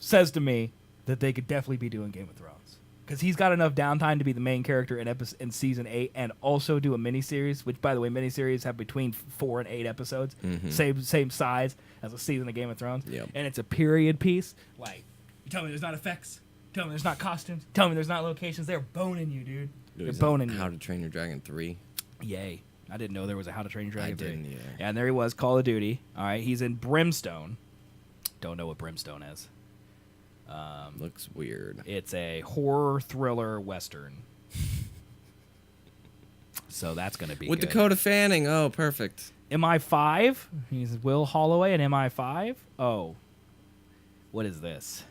says to me that they could definitely be doing Game of Thrones. Because he's got enough downtime to be the main character in season 8 and also do a miniseries, which, by the way, miniseries have between 4 and 8 episodes, same size as a season of Game of Thrones. Yep. And it's a period piece. Like, you tell me there's not effects. Tell me there's not costumes. Tell me there's not locations. They're boning you, dude. They're boning you. How to Train Your Dragon 3. Yay. I didn't know there was a How to Train Your Dragon 3. didn't either. Yeah, and there he was, Call of Duty. All right, he's in Brimstone. Don't know what Brimstone is. Looks weird. It's a horror thriller western. So that's going to be With good. Dakota Fanning. Oh, perfect. MI5. He's Will Holloway in MI5. Oh. What is this?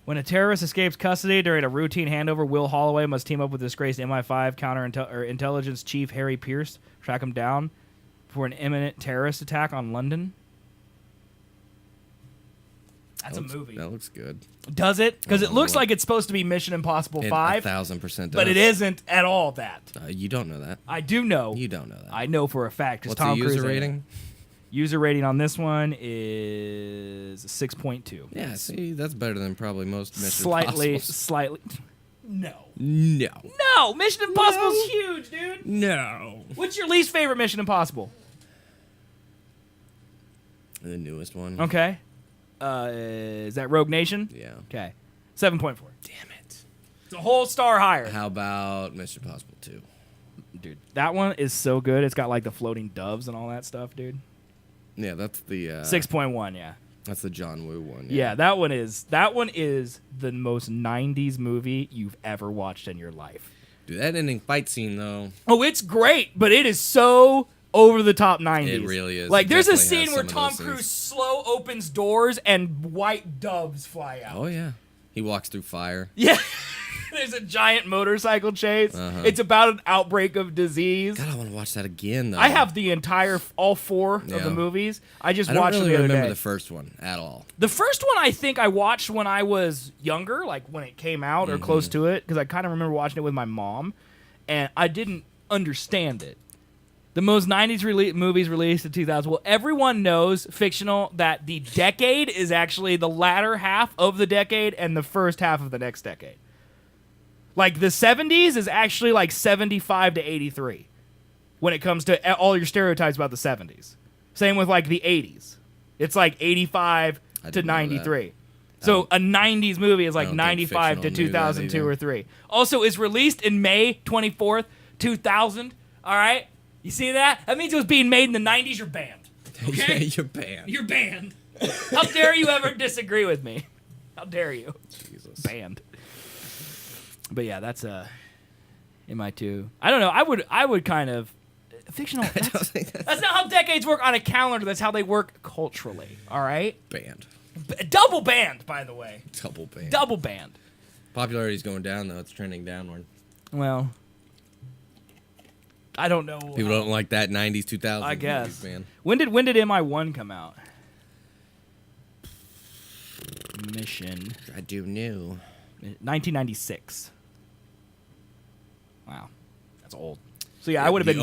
When a terrorist escapes custody during a routine handover, Will Holloway must team up with disgraced MI5 counterintelligence chief Harry Pierce to track him down for an imminent terrorist attack on London. That's a movie. That looks good. Does it? Because it looks what? like it's supposed to be Mission Impossible It 5. 1,000% does. But it isn't at all that. You don't know that. I do know. You don't know that. I know for a fact. 'Cause What's Tom the Cruise user in it. rating? User rating on this one is 6.2. Yeah, see, that's better than probably most Mission Slightly. Impossibles. No. No. No! Mission Impossible's huge, dude! No. What's your least favorite Mission Impossible? The newest one. Okay. Is that Rogue Nation? Yeah. Okay. 7.4. Damn it. It's a whole star higher. How about Mission Impossible 2? Dude, that one is so good. It's got like the floating doves and all that stuff, dude. Yeah, that's the 6.1, yeah. That's the John Woo one. Yeah, that one is the most 90s movie you've ever watched in your life. Dude, that ending fight scene though. Oh, it's great, but it is so over the top 90s. It really is. Like, It there's a definitely has scene where some of Tom those Cruise things. slow opens doors and white doves fly out. Oh yeah. He walks through fire. Yeah. There's a giant motorcycle chase. It's about an outbreak of disease. God, I want to watch that again though. I have the entire, all 4 of Yeah. the movies. I just I don't watched really them the other remember day. the first one at all. The first one I think I watched when I was younger, like when it came out or close to it, because I kind of remember watching it with my mom, and I didn't understand it. The most 90s movies released in 2000. Well, everyone knows, fictional, that the decade is actually the latter half of the decade and the first half of the next decade. Like, the 70s is actually like 75 to 83 when it comes to all your stereotypes about the 70s. Same with, like, the 80s. It's like 85 to didn't know that. 93. So a 90s movie is like I don't think 95 to fictional knew that 2002 either. or 3. Also, it's released in May 24th, 2000. All right? You see that? That means it was being made in the 90s. You're banned. Yeah, Okay? you're banned. You're banned. How dare you ever disagree with me? How dare you? Jesus. Banned. But yeah, that's MI2. I don't know. I would kind of fictional. That's not how decades work on a calendar. That's how they work culturally. All right. Banned. Double banned, by the way. Double banned. Double banned. Popularity's going down though. It's trending downward. Well, I don't know. People don't like that 90s 2000s. I guess. movies, man. When did MI1 come out? Mission I do know. 1996. Wow, that's old. So yeah, I would have been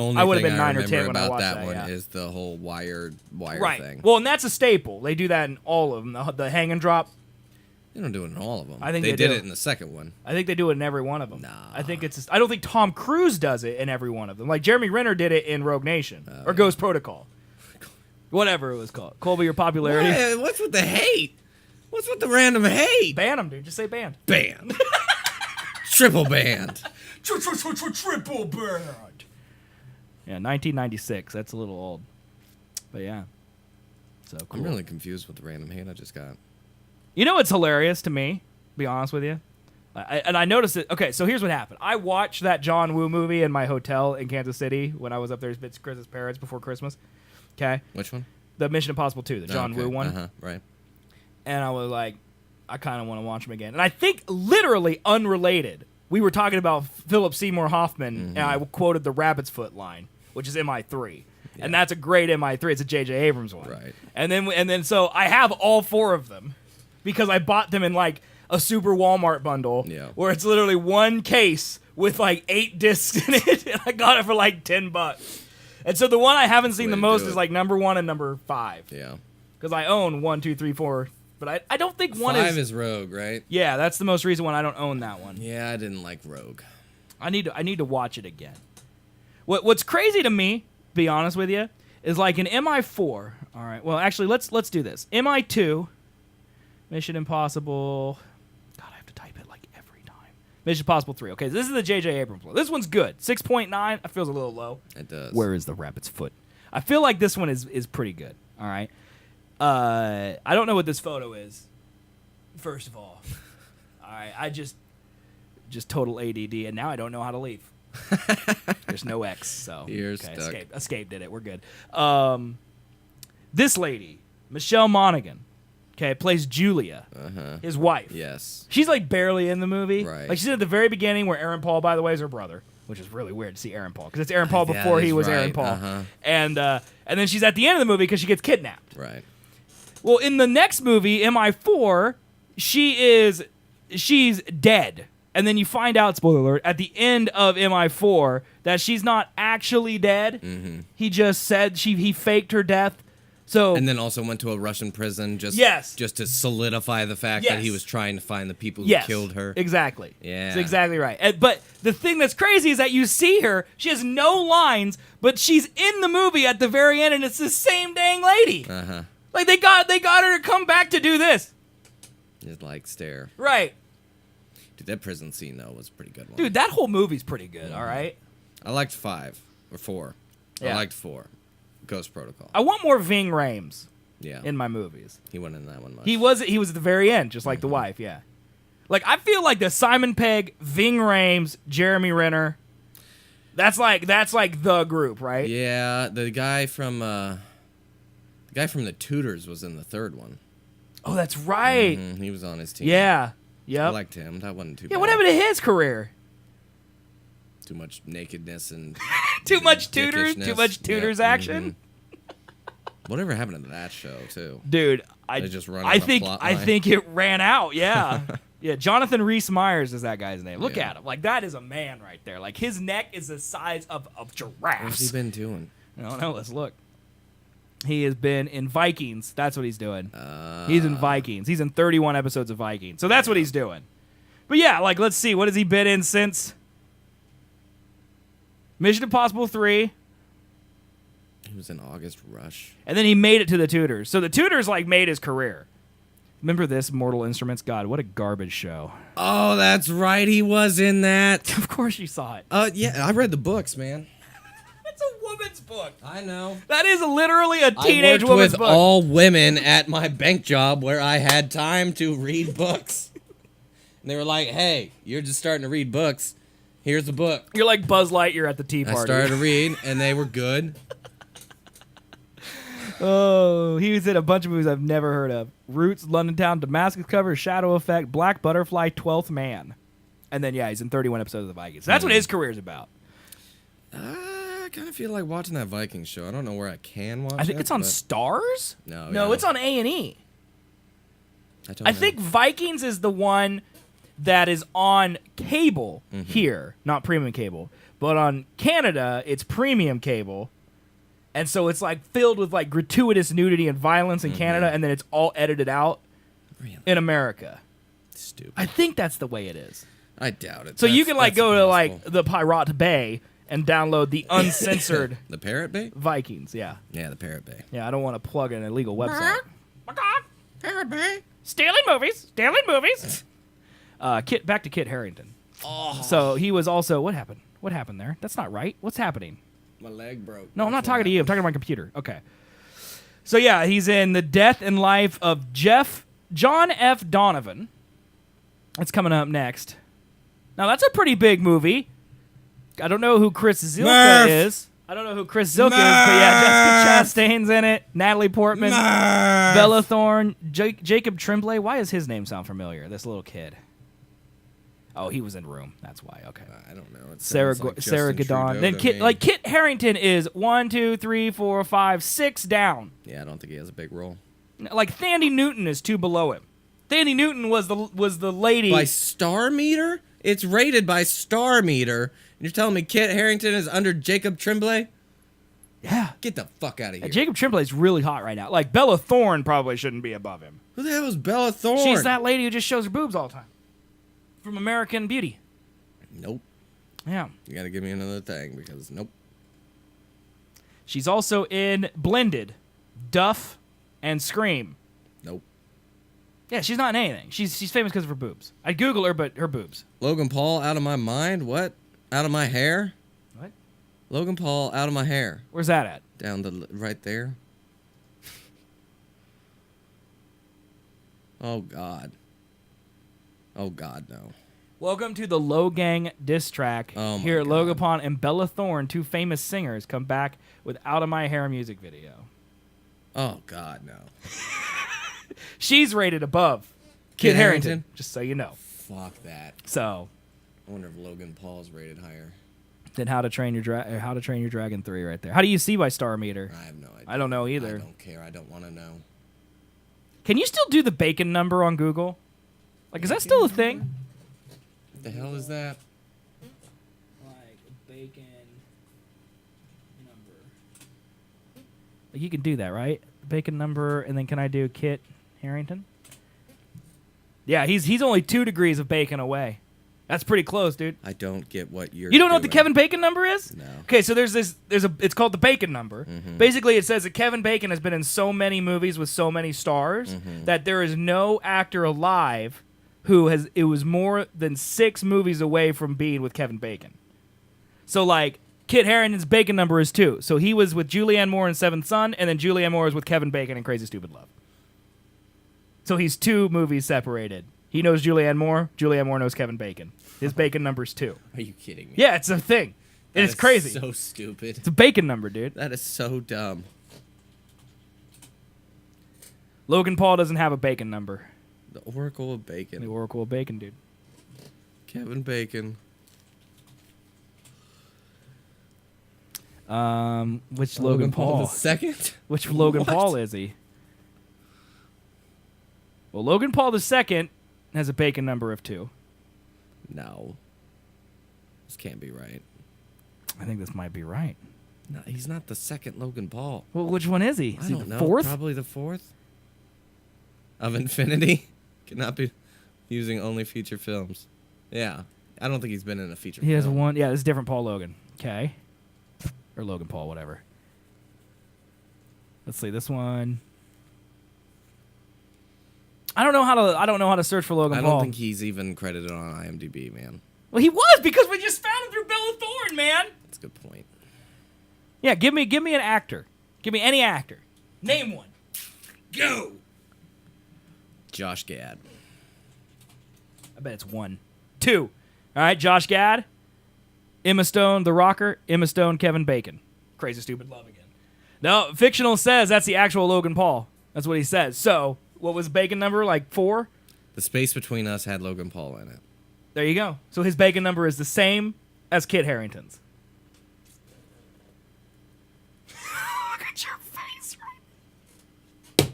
9 or 10 when I watched that one yeah. is the whole wire Right. thing. Well, and that's a staple. They do that in all of them. The hang and drop. They don't do it in all of them. I think they they did do. it in the second one. I think they do it in every one of them. Nah. I think it's. I don't think Tom Cruise does it in every one of them. Like Jeremy Renner did it in Rogue Nation or Ghost Protocol, whatever it was called. Colby, your popularity. Hey, what's with the hate? What's with the random hate? Ban them, dude. Just say banned. Banned. Triple banned. Triple banned. Yeah, 1996. That's a little old, but yeah. So cool. I'm really confused with the random hate I just got. You know what's hilarious to me Be honest with you. And I noticed it. Okay, so here's what happened. I watched that John Woo movie in my hotel in Kansas City when I was up there with Chris's parents before Christmas. Okay? Which one? The Mission Impossible 2, the John Woo one. Uh-huh, right. And I was like, I kind of want to watch them again. And I think literally unrelated, we were talking about Philip Seymour Hoffman, and I quoted the Rabbit's Foot line, which is MI3. Yeah. And that's a great MI3. It's a J.J. Abrams one. Right. And then so I have all 4 of them because I bought them in like a super Walmart bundle where it's literally one case with like 8 discs in it, and I got it for like $10. And so the one I haven't seen the most is like number 1 and number 5. Yeah. Because I own 1, 2, 3, 4, but I don't think 1 5 is Rogue, right? Yeah, that's the most recent one. I don't own that one. Yeah, I didn't like Rogue. I need to watch it again. What's crazy to me, be honest with you, is like in MI4. All right. Well, actually, let's do this. MI2, Mission Impossible. God, I have to type it like every time. Mission Impossible 3. Okay, so this is the J.J. Abrams one. This one's good. 6.9. It feels a little low. It does. Where is the rabbit's foot? I feel like this one is pretty good. All right. I don't know what this photo is. First of all, right, I just total ADD, and now I don't know how to leave. There's no X, so you're stuck. Escape did it. We're good. This lady, Michelle Monaghan, plays Julia, his wife. Yes. She's like barely in the movie. Right. Like she's at the very beginning, where Aaron Paul, by the way, is her brother, which is really weird to see Aaron Paul because it's Aaron Paul before he was Aaron Paul. And then she's at the end of the movie because she gets kidnapped. Right. Well, in the next movie, MI4, she's dead. And then you find out, spoiler alert, at the end of MI4 that she's not actually dead. Mm-hmm. He just said he faked her death. So and then also went to a Russian prison just to solidify the fact that he was trying to find the people who killed her. Exactly. Yeah. That's exactly right. But the thing that's crazy is that you see her, she has no lines, but she's in the movie at the very end, and it's the same dang lady. Uh-huh. Like they got her to come back to do this. Just like stare. Right. Dude, that prison scene though was a pretty good one. Dude, that whole movie's pretty good, all right? I liked 5 or 4. Yeah. I liked 4. Ghost Protocol. I want more Ving Rhames in my movies. He wasn't in that one much. He was at the very end, just like the wife, yeah. Like I feel like the Simon Pegg, Ving Rhames, Jeremy Renner, that's like the group, right? Yeah, the guy from the Tudors was in the third one. Oh, that's right. He was on his team. Yeah. Yep. I liked him. That wasn't too bad. Yeah, what happened to his career? Too much nakedness and too much Tudors action. Whatever happened to that show too? Dude, I think it ran out. Yeah. Yeah, Jonathan Rhys Meyers is that guy's name. Look at him. Like that is a man right there. Like his neck is the size of giraffes. What's he been doing? I don't know. Let's look. He has been in Vikings. That's what he's doing. He's in Vikings. He's in 31 episodes of Vikings. So that's what he's doing. But yeah, like let's see. What has he been in since Mission Impossible 3? He was in August Rush. And then he made it to the Tudors. So the Tudors like made his career. Remember this, Mortal Instruments? God, what a garbage show. Oh, that's right. He was in that. Of course you saw it. Yeah, I read the books, man. It's a woman's book. I know. That is literally a teenage woman's book. I worked with all women at my bank job where I had time to read books. And they were like, hey, you're just starting to read books. Here's a book. You're like Buzz Lightyear at the tea party. I started to read, and they were good. Oh, he was in a bunch of movies I've never heard of. Roots, London Town, Damascus Cover, Shadow Effect, Black Butterfly, 12th Man. And then, he's in 31 episodes of The Vikings. That's what his career is about. I kind of feel like watching that Vikings show. I don't know where I can watch it. I think it's on Stars? No, it's on A&E. I think Vikings is the one that is on cable here, not premium cable. But on Canada, it's premium cable. And so it's like filled with like gratuitous nudity and violence in Canada, and then it's all edited out in America. Stupid. I think that's the way it is. I doubt it. So you can like go to like the Pirate Bay and download the uncensored the Parrot Bay Vikings. Yeah. Yeah, the Parrot Bay. Yeah, I don't want to plug an illegal website. Parrot Bay. Stealing movies. Back to Kit Harington. Oh. So he was also what happened? What happened there? That's not right. What's happening? My leg broke. No, I'm not talking to you. I'm talking to my computer. Okay. So, he's in The Death and Life of John F. Donovan. That's coming up next. Now, that's a pretty big movie. I don't know who Chris Zilka is. But yeah, Jessica Chastain's in it. Natalie Portman. Bella Thorne. Jacob Tremblay. Why does his name sound familiar? This little kid. Oh, he was in Room. That's why. Okay. I don't know. It Sarah sounds like Sarah Justin Gadon. Trudeau Then to me. Kit Harington is 1, 2, 3, 4, 5, 6 down. Yeah, I don't think he has a big role. Like Thandie Newton is 2 below him. Thandie Newton was the lady. By Star Meter? It's rated by Star Meter. And you're telling me Kit Harington is under Jacob Tremblay? Yeah. Get the fuck out of here. Jacob Tremblay's really hot right now. Like Bella Thorne probably shouldn't be above him. Who the hell is Bella Thorne? She's that lady who just shows her boobs all the time. From American Beauty. Nope. Yeah. You gotta give me another thing because nope. She's also in Blended, Duff, and Scream. Nope. Yeah, she's not in anything. She's famous because of her boobs. I'd Google her, but her boobs. Logan Paul, Out of My Mind? What? Out of My Hair? What? Logan Paul, Out of My Hair. Where's that at? Down the right there. Oh God. Oh God, no. Welcome to the Low Gang diss track. Oh, my Here at God. Logan Paul and Bella Thorne, 2 famous singers, come back with Out of My Hair music video. Oh God, no. She's rated above Kit Harington, just so you know. Fuck that. So, I wonder if Logan Paul's rated higher. then How to Train Your Dragon 3 right there. How do you see by Star Meter? I have no idea. I don't know either. I don't care. I don't want to know. Can you still do the bacon number on Google? Like, is that still a thing? What the hell is that? Like bacon number. Like you can do that, right? Bacon number, and then can I do Kit Harington? Yeah, he's only 2 degrees of bacon away. That's pretty close, dude. I don't get what you're You don't know what the doing. Kevin Bacon number is? No. Okay, so it's called the Bacon number. Basically, it says that Kevin Bacon has been in so many movies with so many stars that there is no actor alive who it was more than 6 movies away from being with Kevin Bacon. So like Kit Harington's Bacon number is 2. So he was with Julianne Moore in Seventh Son, and then Julianne Moore is with Kevin Bacon in Crazy Stupid Love. So he's 2 movies separated. He knows Julianne Moore knows Kevin Bacon. His Bacon number's 2. Are you kidding me? Yeah, it's a thing. And it's That is crazy. So stupid. It's a Bacon number, dude. That is so dumb. Logan Paul doesn't have a Bacon number. The Oracle of Bacon. The Oracle of Bacon, dude. Kevin Bacon. Which Logan Paul? the second? Which Logan What? Paul is he? Well, Logan Paul the second has a Bacon number of 2. No. This can't be right. I think this might be right. No, he's not the second Logan Paul. Well, which one is he? Is I he don't the know. 4th? Probably the 4th. Of Infinity. Cannot be using only feature films. Yeah. I don't think he's been in a feature film. He has one. Yeah, this is different Paul Logan. Okay. Or Logan Paul, whatever. Let's see this one. I don't know how to search for Logan I Paul. don't think he's even credited on IMDb, man. Well, he was because we just found him through Bella Thorne, man. That's a good point. Yeah, give me an actor. Give me any actor. Name one. Go. Josh Gad. I bet it's 1. 2. All right, Josh Gad, Emma Stone, The Rocker, Emma Stone, Kevin Bacon. Crazy Stupid Love again. No, fictional says that's the actual Logan Paul. That's what he says. So, what was Bacon number, like 4? The Space Between Us had Logan Paul in it. There you go. So his Bacon number is the same as Kit Harington's. Look at your face right.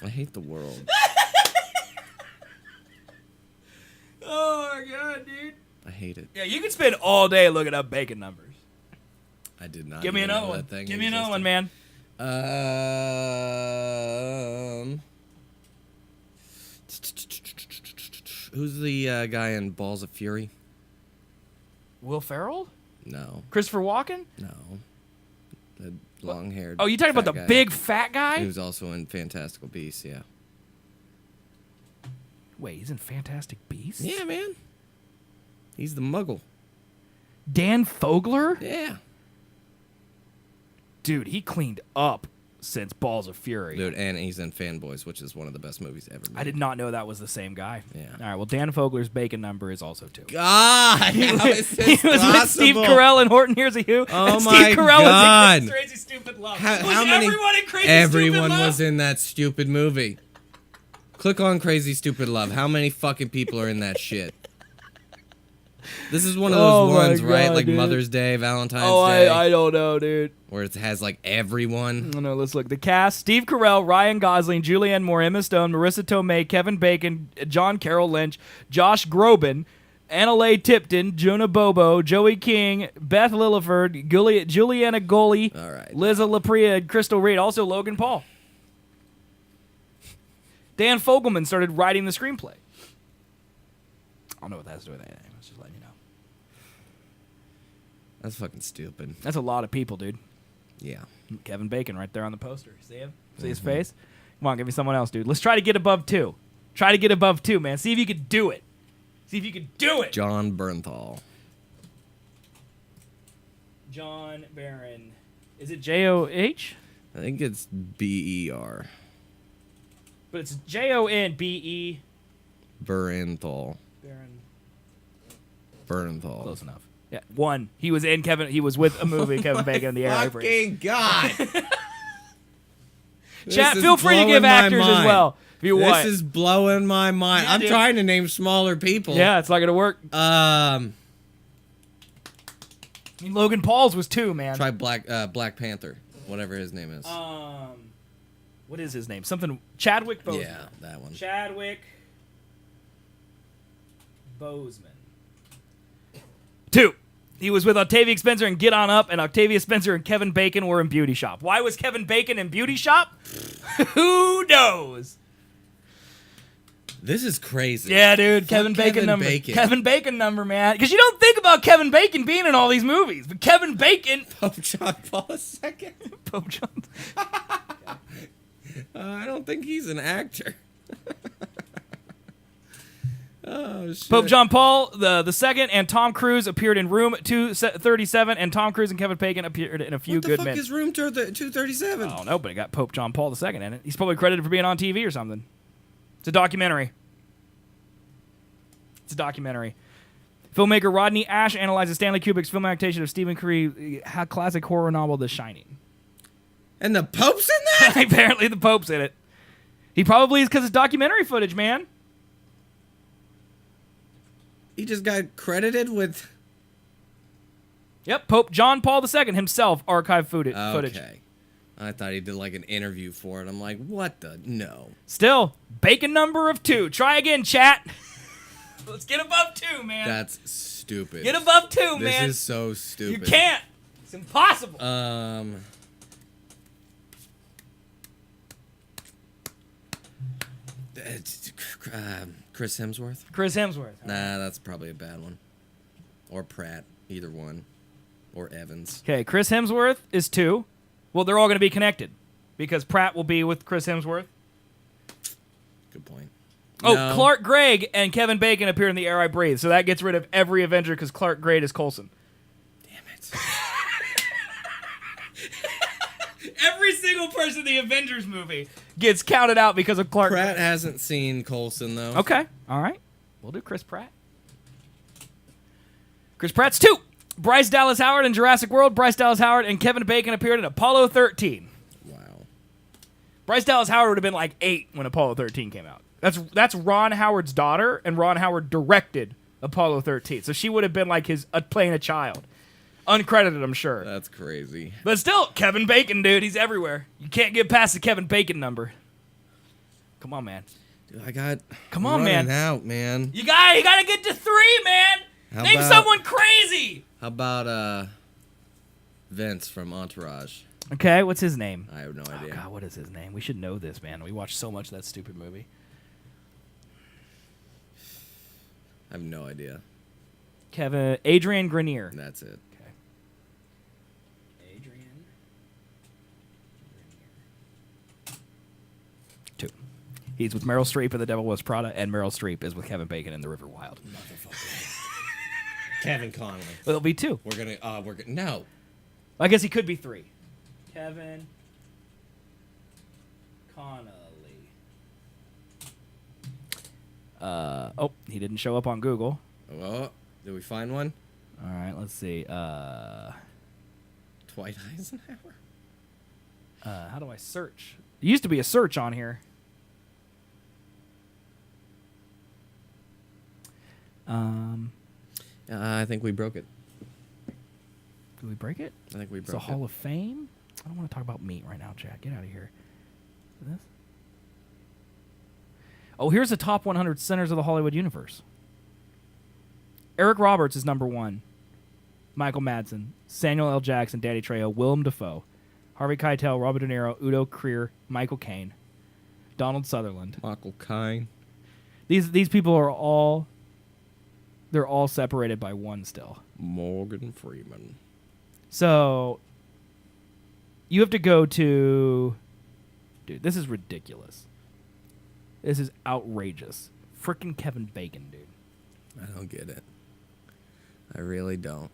I hate the world. Oh my god, dude. I hate it. Yeah, you can spend all day looking up Bacon numbers. I did not. Give me even another know one. that thing Give me another one, existed. man. Who's the guy in Balls of Fury? Will Ferrell? No, Christopher Walken? no. The long-haired. Oh, you talking about the fat guy. big fat guy? He was also in Fantastical Beasts. Yeah. Wait, he's in Fantastic Beasts? Yeah, man. He's the Muggle. Dan Fogler? Yeah. Dude, he cleaned up since Balls of Fury. Dude, and he's in Fanboys, which is one of the best movies ever made. I did not know that was the same guy. Yeah. All right. Well, Dan Fogler's bacon number is also 2. God, how is He this was with Steve possible? Carell in Horton Hears a Who. Oh and my Steve Carell God. was in Crazy Stupid Love. How was many? everyone in Crazy Everyone Stupid Love? was in that stupid movie. Click on Crazy Stupid Love. How many fucking people are in that shit? This is one of those ones, right? Like dude. Mother's Day, Valentine's Oh, Day, I don't know, dude. where it has like everyone. Oh, no, let's look. The cast: Steve Carell, Ryan Gosling, Julianne Moore, Emma Stone, Marissa Tomei, Kevin Bacon, John Carroll Lynch, Josh Groban, Annalay Tipton, Jonah Bobo, Joey King, Beth Lilliford, Juliana Goli, All right. Liza Lapria, and Crystal Reed. Also Logan Paul. Dan Fogelman started writing the screenplay. I don't know what that has to do with anything. Let's just letting you know. That's fucking stupid. That's a lot of people, dude. Yeah. Kevin Bacon right there on the poster. See him? See his face? Come on, give me someone else, dude. Let's try to get above 2. Try to get above 2, man. See if you could do it. See if you could do it. John Bernthal. John Barron. Is it J-O-H? I think it's B-E-R. But it's J-O-N-B-E. Bernthal. Barron. Bernthal. Close enough. Yeah, 1. He was with a movie, Kevin Bacon, in the air. Fucking God. Chat, This feel is free to blowing give my actors as mind. well. If you want. This is blowing my mind. Yeah, I'm dude. trying to name smaller people. Yeah, it's not going to work. Um, I mean, Logan Paul's was 2, man. try Black Panther, whatever his name is. What is his name? Something Chadwick Boseman. Yeah, that one. Chadwick Boseman. 2. He was with Octavia Spencer in Get On Up, and Octavia Spencer and Kevin Bacon were in Beauty Shop. Why was Kevin Bacon in Beauty Shop? Who knows? This is crazy. Yeah, dude. Fuck Kevin Bacon number. Bacon. Kevin Bacon number, man. Because you don't think about Kevin Bacon being in all these movies, but Kevin Bacon. Pope John Paul II. Pope John. I don't think he's an actor. Oh, shit. Pope John Paul the second and Tom Cruise appeared in Room 237, and Tom Cruise and Kevin Bacon appeared in A Few What the Good fuck Men. is Room 237? I don't know, but it got Pope John Paul II in it. He's probably credited for being on TV or something. It's a documentary. Filmmaker Rodney Ash analyzes Stanley Kubrick's film adaptation of Stephen Curry's classic horror novel, The Shining. And the Pope's in that? Apparently the Pope's in it. He probably is because it's documentary footage, man. He just got credited with... Yep, Pope John Paul II himself archived footage. Okay. I thought he did like an interview for it. I'm like, what the? No. Still, Bacon number of 2. Try again, chat. Let's get above 2, man. That's stupid. Get above 2, man. This is so stupid. You can't. It's impossible. Chris Hemsworth? Chris Hemsworth. Nah, that's probably a bad one. Or Pratt, either one. Or Evans. Okay, Chris Hemsworth is 2. Well, they're all going to be connected because Pratt will be with Chris Hemsworth. Good point. Oh, No. Clark Gregg and Kevin Bacon appear in The Air I Breathe, so that gets rid of every Avenger because Clark Gregg is Coulson. Damn it. Every single person in the Avengers movie gets counted out because of Clark Pratt Gregg. hasn't seen Coulson, though. Okay, all right. We'll do Chris Pratt. Chris Pratt's 2. Bryce Dallas Howard in Jurassic World. Bryce Dallas Howard and Kevin Bacon appeared in Apollo 13. Wow. Bryce Dallas Howard would have been like 8 when Apollo 13 came out. That's Ron Howard's daughter, and Ron Howard directed Apollo 13. So she would have been like playing a child. Uncredited, I'm sure. That's crazy. But still, Kevin Bacon, dude. He's everywhere. You can't get past the Kevin Bacon number. Come on, man. Dude, Come on, man. out, man. You gotta get to 3, man. How Name about- someone crazy. How about Vince from Entourage? Okay, what's his name? I have no idea. Oh, God, what is his name? We should know this, man. We watched so much of that stupid movie. I have no idea. Adrian Grenier. That's it. Okay. Adrian Grenier. 2. He's with Meryl Streep in The Devil Wears Prada, and Meryl Streep is with Kevin Bacon in The River Wild. Kevin Conley. Well, it'll be 2. We're gonna no. I guess he could be 3. Kevin Connolly. Oh, he didn't show up on Google. Oh, did we find one? All right, let's see. Dwight Eisenhower? How do I search? There used to be a search on here. I think we broke it. Did we break it? I think we It's broke a it. Hall of Fame? I don't want to talk about meat right now, Jack. Get out of here. This? Oh, here's the top 100 centers of the Hollywood universe. Eric Roberts is number 1. Michael Madsen, Samuel L. Jackson, Danny Trejo, Willem Dafoe, Harvey Keitel, Robert De Niro, Udo Kier, Michael Caine, Donald Sutherland. Michael Caine. These people are all separated by one still. Morgan Freeman. So you have to go to, dude, this is ridiculous. This is outrageous. Frickin' Kevin Bacon, dude. I don't get it. I really don't.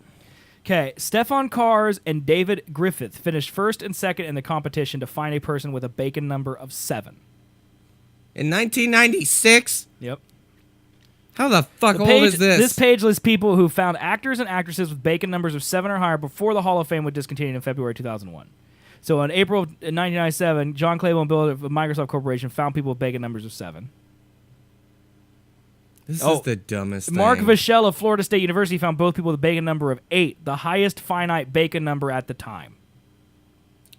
Okay, Stefan Kars and David Griffith finished first and second in the competition to find a person with a Bacon number of 7. In 1996? Yep. How the fuck old is this? This page lists people who found actors and actresses with Bacon numbers of 7 or higher before the Hall of Fame was discontinued in February 2001. So in April of 1997, John Claiborne Bill of Microsoft Corporation found people with Bacon numbers of 7. This is the dumbest Mark thing. Vachel of Florida State University found both people with a Bacon number of 8, the highest finite Bacon number at the time.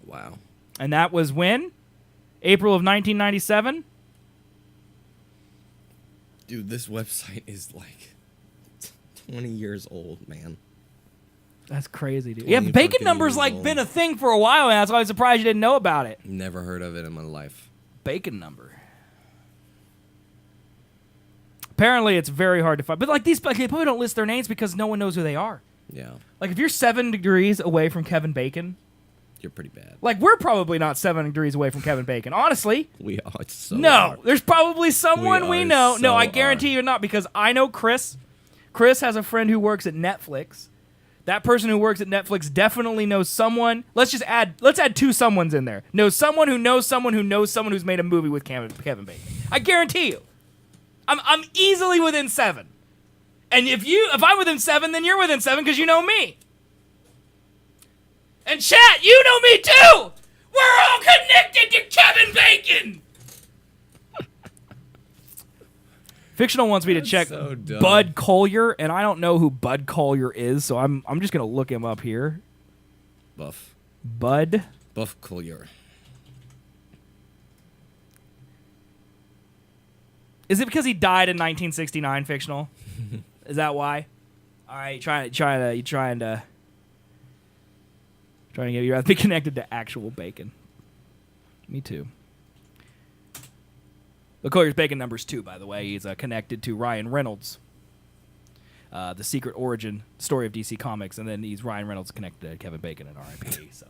Wow. And that was when? April of 1997? Dude, this website is like 20 years old, man. That's crazy, dude. Yeah, 20 Bacon fucking numbers years like old. been a thing for a while, and that's why I'm surprised you didn't know about it. Never heard of it in my life. Bacon number. Apparently, it's very hard to find. But like these, like, they probably don't list their names because no one knows who they are. Yeah, Like if you're 7 degrees away from Kevin Bacon, you're pretty bad. like we're probably not 7 degrees away from Kevin Bacon. Honestly, We are so no. are. There's probably someone we are know. No, so I guarantee you're not because I know Chris. Chris has a friend who works at Netflix. That person who works at Netflix definitely knows someone. Let's add 2 someones in there. Knows someone who knows someone who knows someone who's made a movie with Kevin Bacon. I guarantee you. I'm easily within 7. And if I'm within 7, then you're within 7 because you know me. And chat, you know me too. We're all connected to Kevin Bacon. Fictional wants me to check so dumb. Bud Collyer, and I don't know who Bud Collyer is, so I'm just gonna look him up here. Buff Collier. Is it because he died in 1969? Fictional? Is that why? All right, trying to get you to be connected to actual Bacon. Me too. Collier's Bacon number's 2, by the way. He's connected to Ryan Reynolds, the secret origin story of DC Comics, and then he's Ryan Reynolds connected to Kevin Bacon and R.I.P. So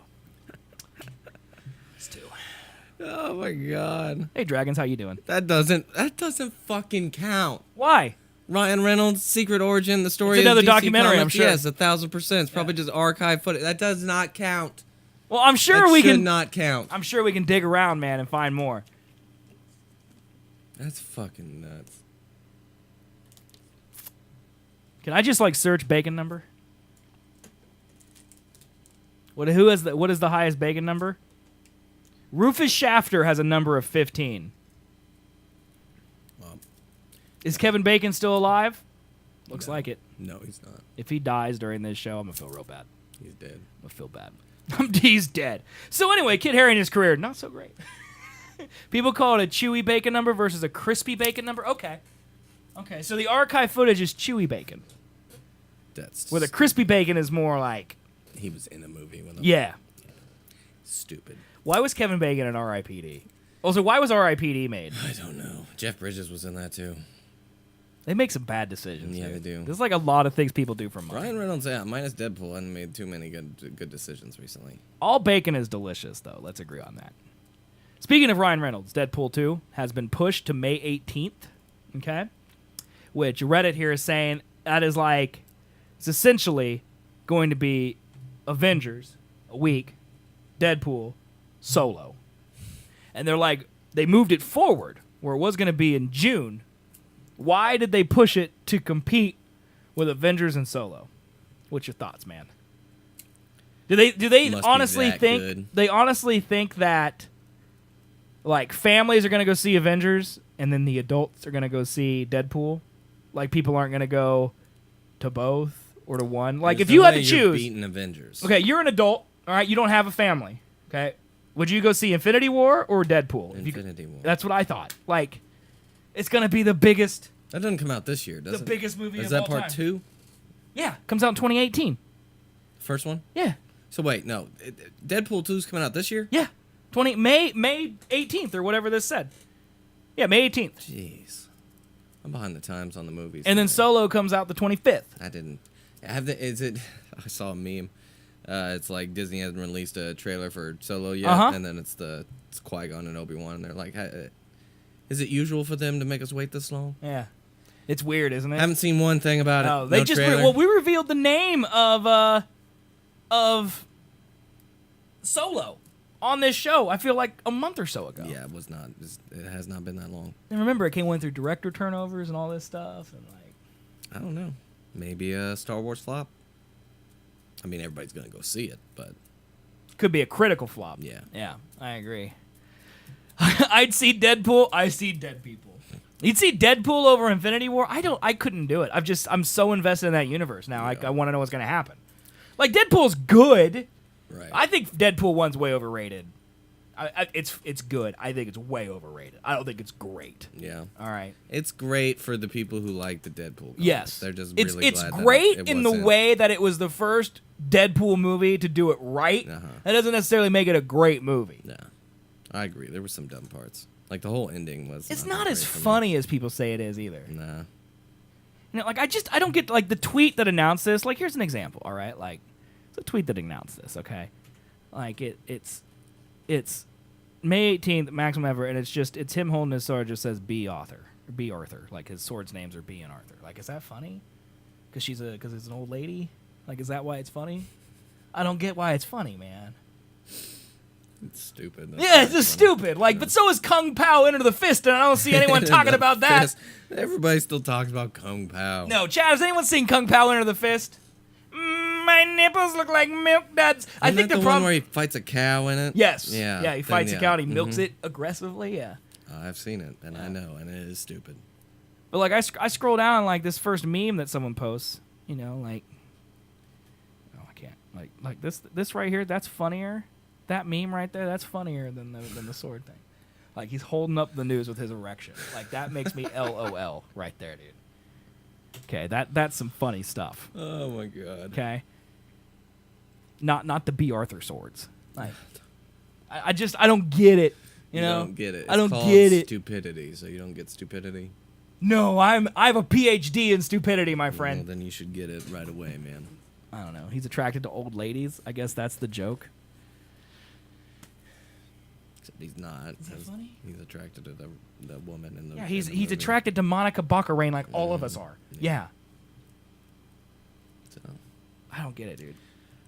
it's 2. Oh my god. Hey, Dragons, how you doing? That doesn't fucking count. Why? Ryan Reynolds, Secret Origin, the story It's another of DC documentary, Comics. I'm sure. Yes, 1,000%. It's probably just archive footage. That does not count. Well, I'm sure That we should can. not count. I'm sure we can dig around, man, and find more. That's fucking nuts. Can I just search Bacon number? What is the highest Bacon number? Rufus Shafter has a number of 15. Well, Is Kevin Bacon still alive? Looks like it. no, he's not. If he dies during this show, I'm gonna feel real bad. He's dead. I'm gonna feel bad. He's dead. So anyway, Kid Haring in his career, not so great. People call it a chewy Bacon number versus a crispy Bacon number. Okay. So the archive footage is chewy Bacon, That's where the crispy Bacon is more like, he was in a movie with him. yeah. Stupid. Why was Kevin Bacon an R.I.P.D.? Also, why was R.I.P.D. made? I don't know. Jeff Bridges was in that too. They make some bad decisions. Yeah, dude. they do. There's a lot of things people do for money. Ryan Reynolds, yeah, minus Deadpool, hasn't made too many good decisions recently. All bacon is delicious, though. Let's agree on that. Speaking of Ryan Reynolds, Deadpool 2 has been pushed to May 18th, okay? Which Reddit here is saying that is it's essentially going to be Avengers, a week, Deadpool, Solo. And they're they moved it forward where it was going to be in June. Why did they push it to compete with Avengers and Solo? What's your thoughts, man? Do they Must be honestly that think good. they honestly think that like families are going to go see Avengers and then the adults are going to go see Deadpool? Like people aren't going to go to both or to one? Like There's if you no had to way you're choose. beating Avengers. Okay, you're an adult, all right? You don't have a family, okay? Would you go see Infinity War or Deadpool? Infinity War. That's what I thought. Like it's going to be the biggest That doesn't come out this year, does it? the biggest movie Is of that all part time. 2? Yeah, comes out in 2018. First one? Yeah. So wait, no. Deadpool 2's coming out this year? Yeah. May 18th or whatever this said. Yeah, May 18th. Jeez. I'm behind the times on the movies. And then man. Solo comes out the 25th. I didn't. I saw a meme. It's like Disney hasn't released a trailer for Solo yet, and then it's Qui-Gon and Obi-Wan, and they're like, is it usual for them to make us wait this long? Yeah. It's weird, isn't it? I haven't seen one thing about it. Oh, they no just trailer. we revealed the name of Solo on this show. I feel like a month or so ago. Yeah, it was not. It has not been that long. And remember, it went through director turnovers and all this stuff, and like I don't know. Maybe a Star Wars flop. I mean, everybody's gonna go see it, but could be a critical flop. Yeah. Yeah, I agree. I'd see Deadpool. I see dead people. You'd see Deadpool over Infinity War. I couldn't do it. I'm so invested in that universe now. Yeah. I want to know what's gonna happen. Like Deadpool's good. right. I think Deadpool 1's way overrated. It's good. I think it's way overrated. I don't think it's great. Yeah. All right. It's great for the people who like the Deadpool comics. Yes. They're just it's really glad great that it in the wasn't- way that it was the first Deadpool movie to do it right. Uh-huh. That doesn't necessarily make it a great movie. Yeah. I agree. There were some dumb parts. Like the whole ending was. It's that not great as for me. funny as people say it is either. Nah. You know, like I don't get like the tweet that announced this. Like here's an example, all right? Like it's a tweet that announced this, okay? Like it's May 18th, maximum ever, and it's him holding his sword. Just says B Arthur. Like his sword's names are B and Arthur. Like is that funny? Because it's an old lady. Like is that why it's funny? I don't get why it's funny, man. It's stupid. That's Yeah, it's not just funny. stupid. Like, but so is Kung Pao Enter the Fist, and I don't see anyone talking The about that. Fist. Everybody still talks about Kung Pao. No, Chad, has anyone seen Kung Pao Enter the Fist? My nipples look like milk duds. I Isn't think that the the problem. one where he fights a cow in it? Yes. Yeah. Yeah, he then, fights a cow and he milks mhm. it aggressively. Yeah. I've seen it, and I know, and it is stupid. But like, I scroll down like this first meme that someone posts. You know, like, oh, I can't. Like this right here. That's funnier. That meme right there. That's funnier than the sword thing. Like he's holding up the news with his erection. Like that makes me LOL right there, dude. Okay, that's some funny stuff. Oh my god. Okay. Not the B. Arthur swords. Like, I don't get it. You know, don't get it. I don't It's called get it. Stupidity. So you don't get stupidity. No, I have a PhD in stupidity, my Well, friend. then you should get it right away, man. I don't know. He's attracted to old ladies. I guess that's the joke. Except he's not. Is that 'cause funny? He's attracted to the woman in the. Yeah, in he's the movie. attracted to Monica Baccarin like all of us are. Yeah. So. I don't get it, dude.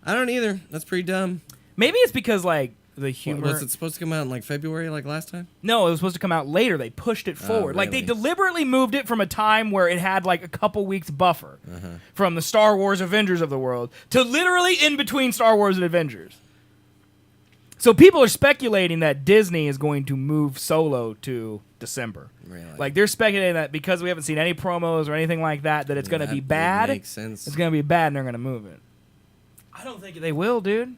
I don't either. That's pretty dumb. Maybe it's because like the humor. Was it supposed to come out in like February, like last time? No, it was supposed to come out later. They pushed it forward. Like they really? deliberately moved it from a time where it had like a couple weeks buffer from the Star Wars Avengers of the world to literally in between Star Wars and Avengers. So people are speculating that Disney is going to move Solo to December. Really? Like they're speculating that because we haven't seen any promos or anything like that it's going to be bad. Makes sense. It's going to be bad and they're going to move it. I don't think they will, dude.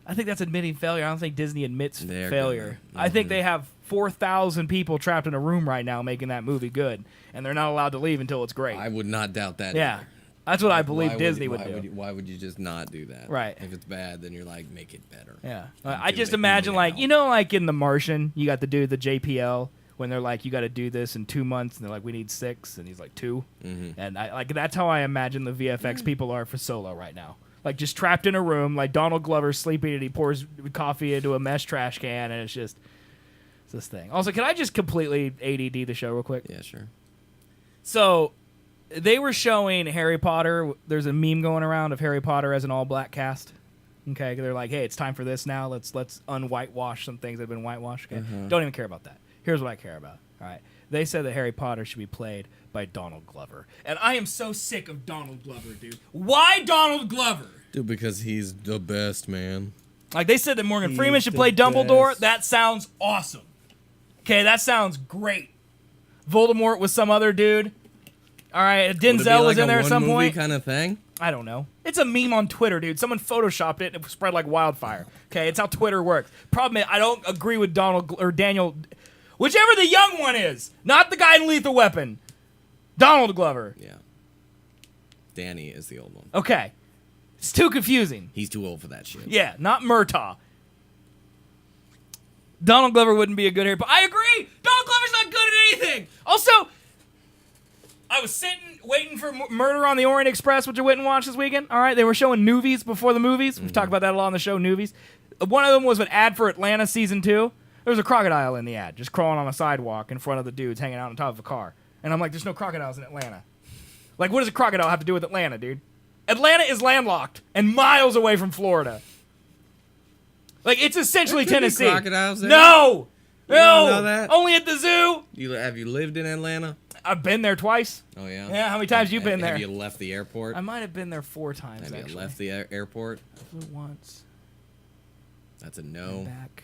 I think that's admitting failure. I don't think Disney admits They're failure. gonna- I think they have 4,000 people trapped in a room right now making that movie good, and they're not allowed to leave until it's great. I would not doubt that. Yeah. either. That's what I believe Why Disney why would do. why would you just not do that? Right. If it's bad, then you're like, make it better. Yeah. Do I just it imagine, now. like, you know, like in The Martian, you got the dude, the JPL, when they're like, you got to do this in 2 months, and they're like, we need 6, and he's like, 2. Mm-hmm. And that's how I imagine the VFX people are for Solo right now. Like, just trapped in a room, like Donald Glover sleeping, and he pours coffee into a mesh trash can, and it's this thing. Also, can I just completely ADD the show real quick? Yeah, sure. So, they were showing Harry Potter. There's a meme going around of Harry Potter as an all-black cast. Okay, they're like, hey, it's time for this now. Let's unwhitewash some things that have been whitewashed. Okay, don't even care about that. Here's what I care about. All right, they said that Harry Potter should be played by Donald Glover, and I am so sick of Donald Glover, dude. Why Donald Glover? Dude, because he's the best, man. Like they said that Morgan Freeman should play Dumbledore. That sounds awesome. Okay, that sounds great. Voldemort was some other dude. All right, Denzel was in there at some point. Kind of thing. I don't know. It's a meme on Twitter, dude. Someone photoshopped it and it spread like wildfire. Okay, it's how Twitter works. Problem is, I don't agree with Donald or Daniel, whichever the young one is, not the guy in Lethal Weapon. Donald Glover. Yeah. Danny is the old one. Okay, it's too confusing. He's too old for that shit. Yeah, not Murtaugh. Donald Glover wouldn't be a good Harry Potter. I agree. Donald Glover's not good at anything. Also, I was sitting waiting for Murder on the Orient Express, which I went and watched this weekend. All right, they were showing movies before the movies. We've talked about that a lot on the show, movies. One of them was an ad for Atlanta season 2. There was a crocodile in the ad, just crawling on a sidewalk in front of the dudes hanging out on top of a car. And I'm like, there's no crocodiles in Atlanta. Like, what does a crocodile have to do with Atlanta, dude? Atlanta is landlocked and miles away from Florida. Like, it's essentially There could be Tennessee. crocodiles there. No! don't No! know that? Only at the zoo. Have you lived in Atlanta? I've been there twice. Oh, yeah? Yeah, how many times you been there? Have you left the airport? I might have been there 4 times, Have actually. you left the airport? I flew once. That's a no. Back.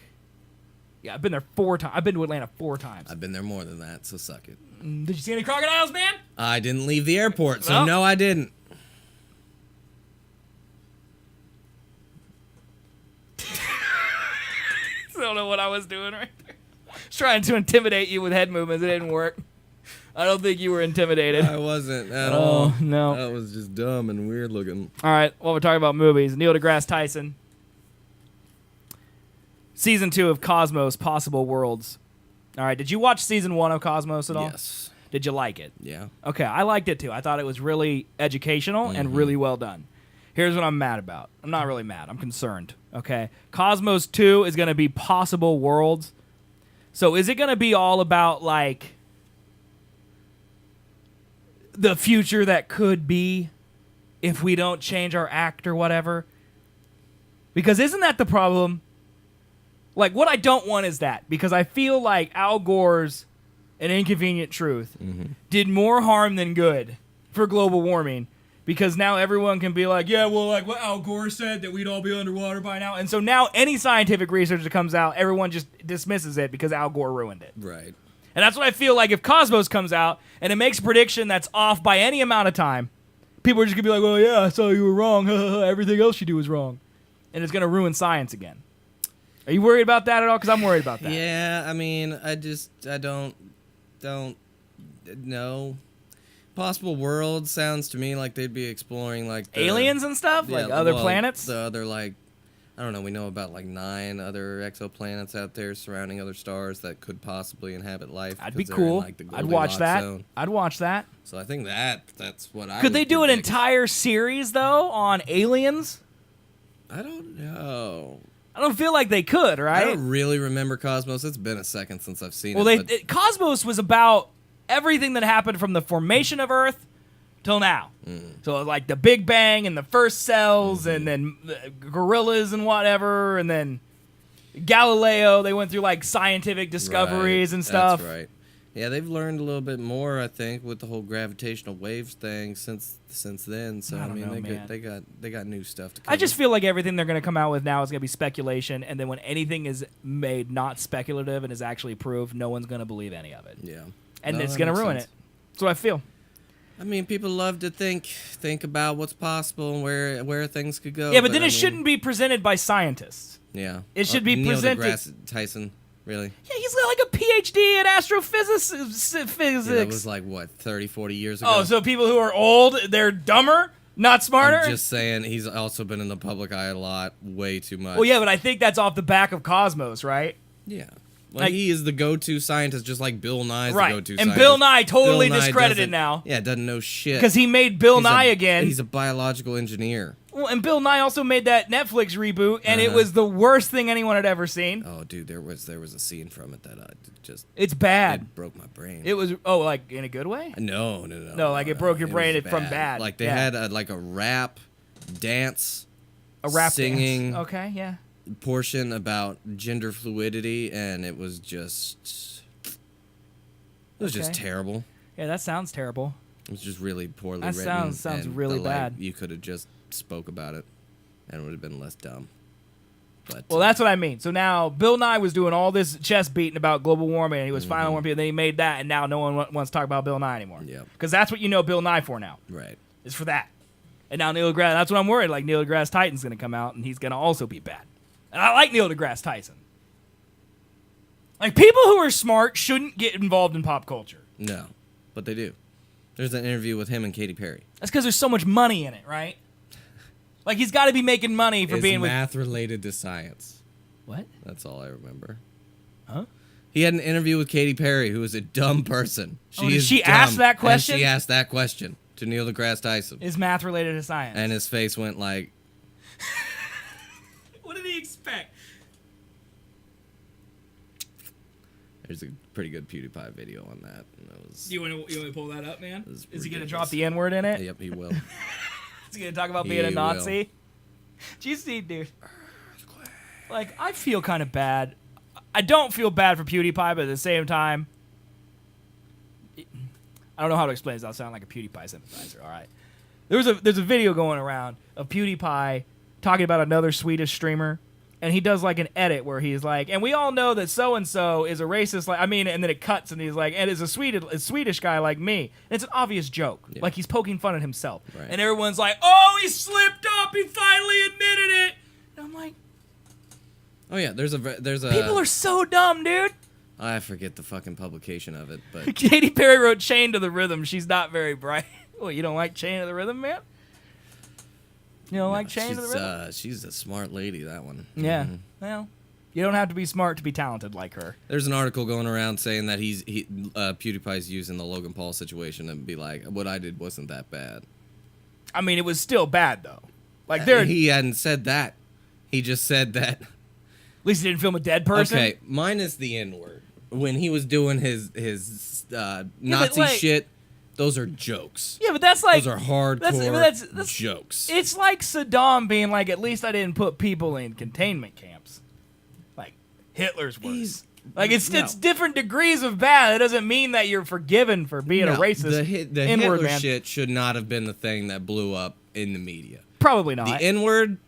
Yeah, I've been there 4 times. I've been to Atlanta 4 times. I've been there more than that, so suck it. Did you see any crocodiles, man? I didn't leave the airport, so Well. no, I didn't. I don't know what I was doing right there. I was trying to intimidate you with head movements. It didn't work. I don't think you were intimidated. I wasn't at all. No. That was just dumb and weird looking. All right, well, we're talking about movies. Neil deGrasse Tyson. Season 2 of Cosmos, Possible Worlds. All right, did you watch Season 1 of Cosmos at all? Yes. Did you like it? Yeah. Okay, I liked it too. I thought it was really educational and really well done. Here's what I'm mad about. I'm not really mad. I'm concerned. Okay, Cosmos 2 is going to be Possible Worlds. So is it going to be all about like the future that could be if we don't change our act or whatever? Because isn't that the problem? Like, what I don't want is that, because I feel like Al Gore's An Inconvenient Truth did more harm than good for global warming, because now everyone can be like, yeah, well, like what Al Gore said, that we'd all be underwater by now. And so now any scientific research that comes out, everyone just dismisses it because Al Gore ruined it. Right. And that's what I feel like if Cosmos comes out and it makes a prediction that's off by any amount of time, people are just going to be like, well, yeah, I saw you were wrong. Everything else you do is wrong. And it's going to ruin science again. Are you worried about that at all? Because I'm worried about that. Yeah, I mean, I don't know. Possible World sounds to me like they'd be exploring like the, Aliens and stuff? Like other planets? The other, like, I don't know, we know about like 9 other exoplanets out there surrounding other stars that could possibly inhabit life. That'd be 'cause they're in, cool. like, the I'd watch Goldilocks that. zone. I'd watch that. So I think that's what I Could they would do an predict. entire series, though, on aliens? I don't know. I don't feel like they could, I right? don't really remember Cosmos. It's been a second since I've seen Well, it. but Cosmos was about everything that happened from the formation of Earth till now. So like the Big Bang and the first cells and then gorillas and whatever, and then Galileo. They went through like scientific discoveries Right, and stuff. That's right. Yeah, they've learned a little bit more, I think, with the whole gravitational waves thing since then. So I I, don't mean, know, man. they got new stuff to come. I just feel like everything they're going to come out with now is going to be speculation, and then when anything is made not speculative and is actually proved, no one's going to believe any of it. Yeah. And No, it's that going to makes ruin sense. it. That's what I feel. I mean, people love to think about what's possible and where things could go. Yeah, but then it shouldn't be presented by scientists. Yeah. It should be Neil presented- deGrasse Tyson, really? Yeah, he's got like a PhD in astrophysics. Yeah, that was like, what, 30, 40 years ago? Oh, so people who are old, they're dumber, not smarter? I'm just saying, he's also been in the public eye a lot, way too much. Well, yeah, but I think that's off the back of Cosmos, right? Yeah. Well, Like- he is the go-to scientist, just like Bill Nye's Right. the go-to And scientist. Bill Nye totally Bill Nye discredited doesn't- now. Yeah, doesn't know shit. Because he made Bill He's Nye a- again. He's a biological engineer. Well, and Bill Nye also made that Netflix reboot, and it Uh-huh. was the worst thing anyone had ever seen. Oh, dude, there was a scene from it that just It's bad. it broke my brain. It was, oh, like in a good way? No. No, like it broke your brain was from bad. Like they Yeah. had like a rap dance A rap singing dance. Okay, yeah. portion about gender fluidity, and it was just terrible. Yeah, that sounds terrible. It was just really poorly That written. sounds and really bad. You could have just spoke about it, and it would have been less dumb. But Well, that's what I mean. So now Bill Nye was doing all this chest beating about global warming, and he was finally warning people. Then he made that, and now no one wants to talk about Bill Nye anymore. Yep. Because that's what you know Bill Nye for now. right. Is for that. And now Neil deGrasse, that's what I'm worried. Like Neil deGrasse Tyson's going to come out, and he's going to also be bad. And I like Neil deGrasse Tyson. Like, people who are smart shouldn't get involved in pop culture. No, but they do. There's an interview with him and Katy Perry. That's because there's so much money in it, right? Like, he's got to be making money for being with... math related to science. What? That's all I remember. Huh? He had an interview with Katy Perry, who is a dumb person. Did she dumb, ask that question? And she asked that question to Neil deGrasse Tyson. Is math related to science? And his face went like... What did he expect? There's a pretty good PewDiePie video on that. And it was, You want to pull that up, man? was Is he going to ridiculous. drop the N-word in it? Yep, he will. Is he going to talk about being a He Nazi? Do you see, dude? Like, I feel kind of bad. I don't feel bad for PewDiePie, but at the same time, I don't know how to explain this. I'll sound like a PewDiePie sympathizer, all right? There's a video going around of PewDiePie talking about another Swedish streamer, and he does like an edit where he's like, and we all know that so-and-so is a racist, and then it cuts, and he's like, and is a Swedish guy like me. And it's an obvious joke. Yeah. Like, he's poking fun at himself. Right. And everyone's like, oh, he slipped up, he finally admitted it. And I'm like, Oh yeah, there's a people are so dumb, dude. I forget the fucking publication of it, but Katy Perry wrote Chain to the Rhythm. She's not very bright. Well, you don't like Chain to the Rhythm, man? You don't like Chain to the Rhythm? she's a smart lady, that one. Yeah. Mhm. Well, you don't have to be smart to be talented like her. There's an article going around saying that PewDiePie's using the Logan Paul situation and be like, what I did wasn't that bad. I mean, it was still bad, though. Like, there. At He hadn't said that. He just said that. least he didn't film a dead person. Okay, minus the N-word. When he was doing his Nazi like- shit, those are jokes. Yeah, but that's like. Those are hardcore that's jokes. It's like Saddam being like, at least I didn't put people in containment camps. Like, Hitler's worse. Like, it's different degrees of bad. It doesn't mean that you're forgiven for being a racist. The N-word Hitler man. shit should not have been the thing that blew up in the media. Probably not. The N-word,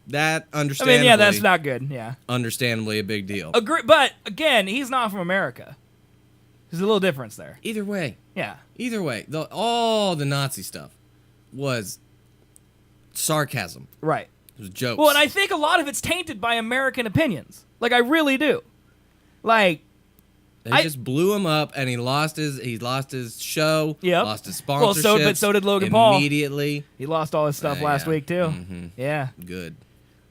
that I understandably, mean, yeah, that's not good. Yeah. understandably a big deal. Agree, but again, he's not from America. There's a little difference there. Either way, Yeah. all the Nazi stuff was sarcasm. Right. It was jokes. Well, and I think a lot of it's tainted by American opinions. Like, I really do. Like, they just blew him up, and he lost his show. Yep. Lost his Well, sponsorship. so did Logan Paul. Immediately. he lost all his stuff last Yeah. week, too. Mhm. Yeah. Good.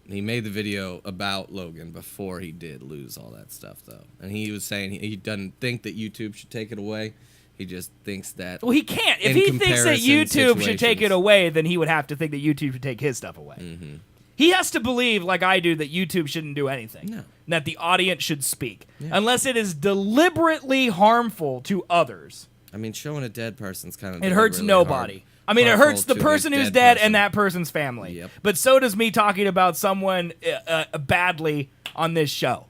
He made the video about Logan before he did lose all that stuff, though. And he was saying he doesn't think that YouTube should take it away. He just thinks that. Well, he can't. If in he thinks that comparison YouTube should take it situations. away, then he would have to think that YouTube should take his stuff away. Mm-hmm. He has to believe, like I do, that YouTube shouldn't do anything. No. And that the audience should speak. Unless it is deliberately harmful to others. I mean, showing a dead person's kind of. It hurts nobody. I mean, it hurts the person who's dead and that person's family. Yep. But so does me talking about someone badly on this show.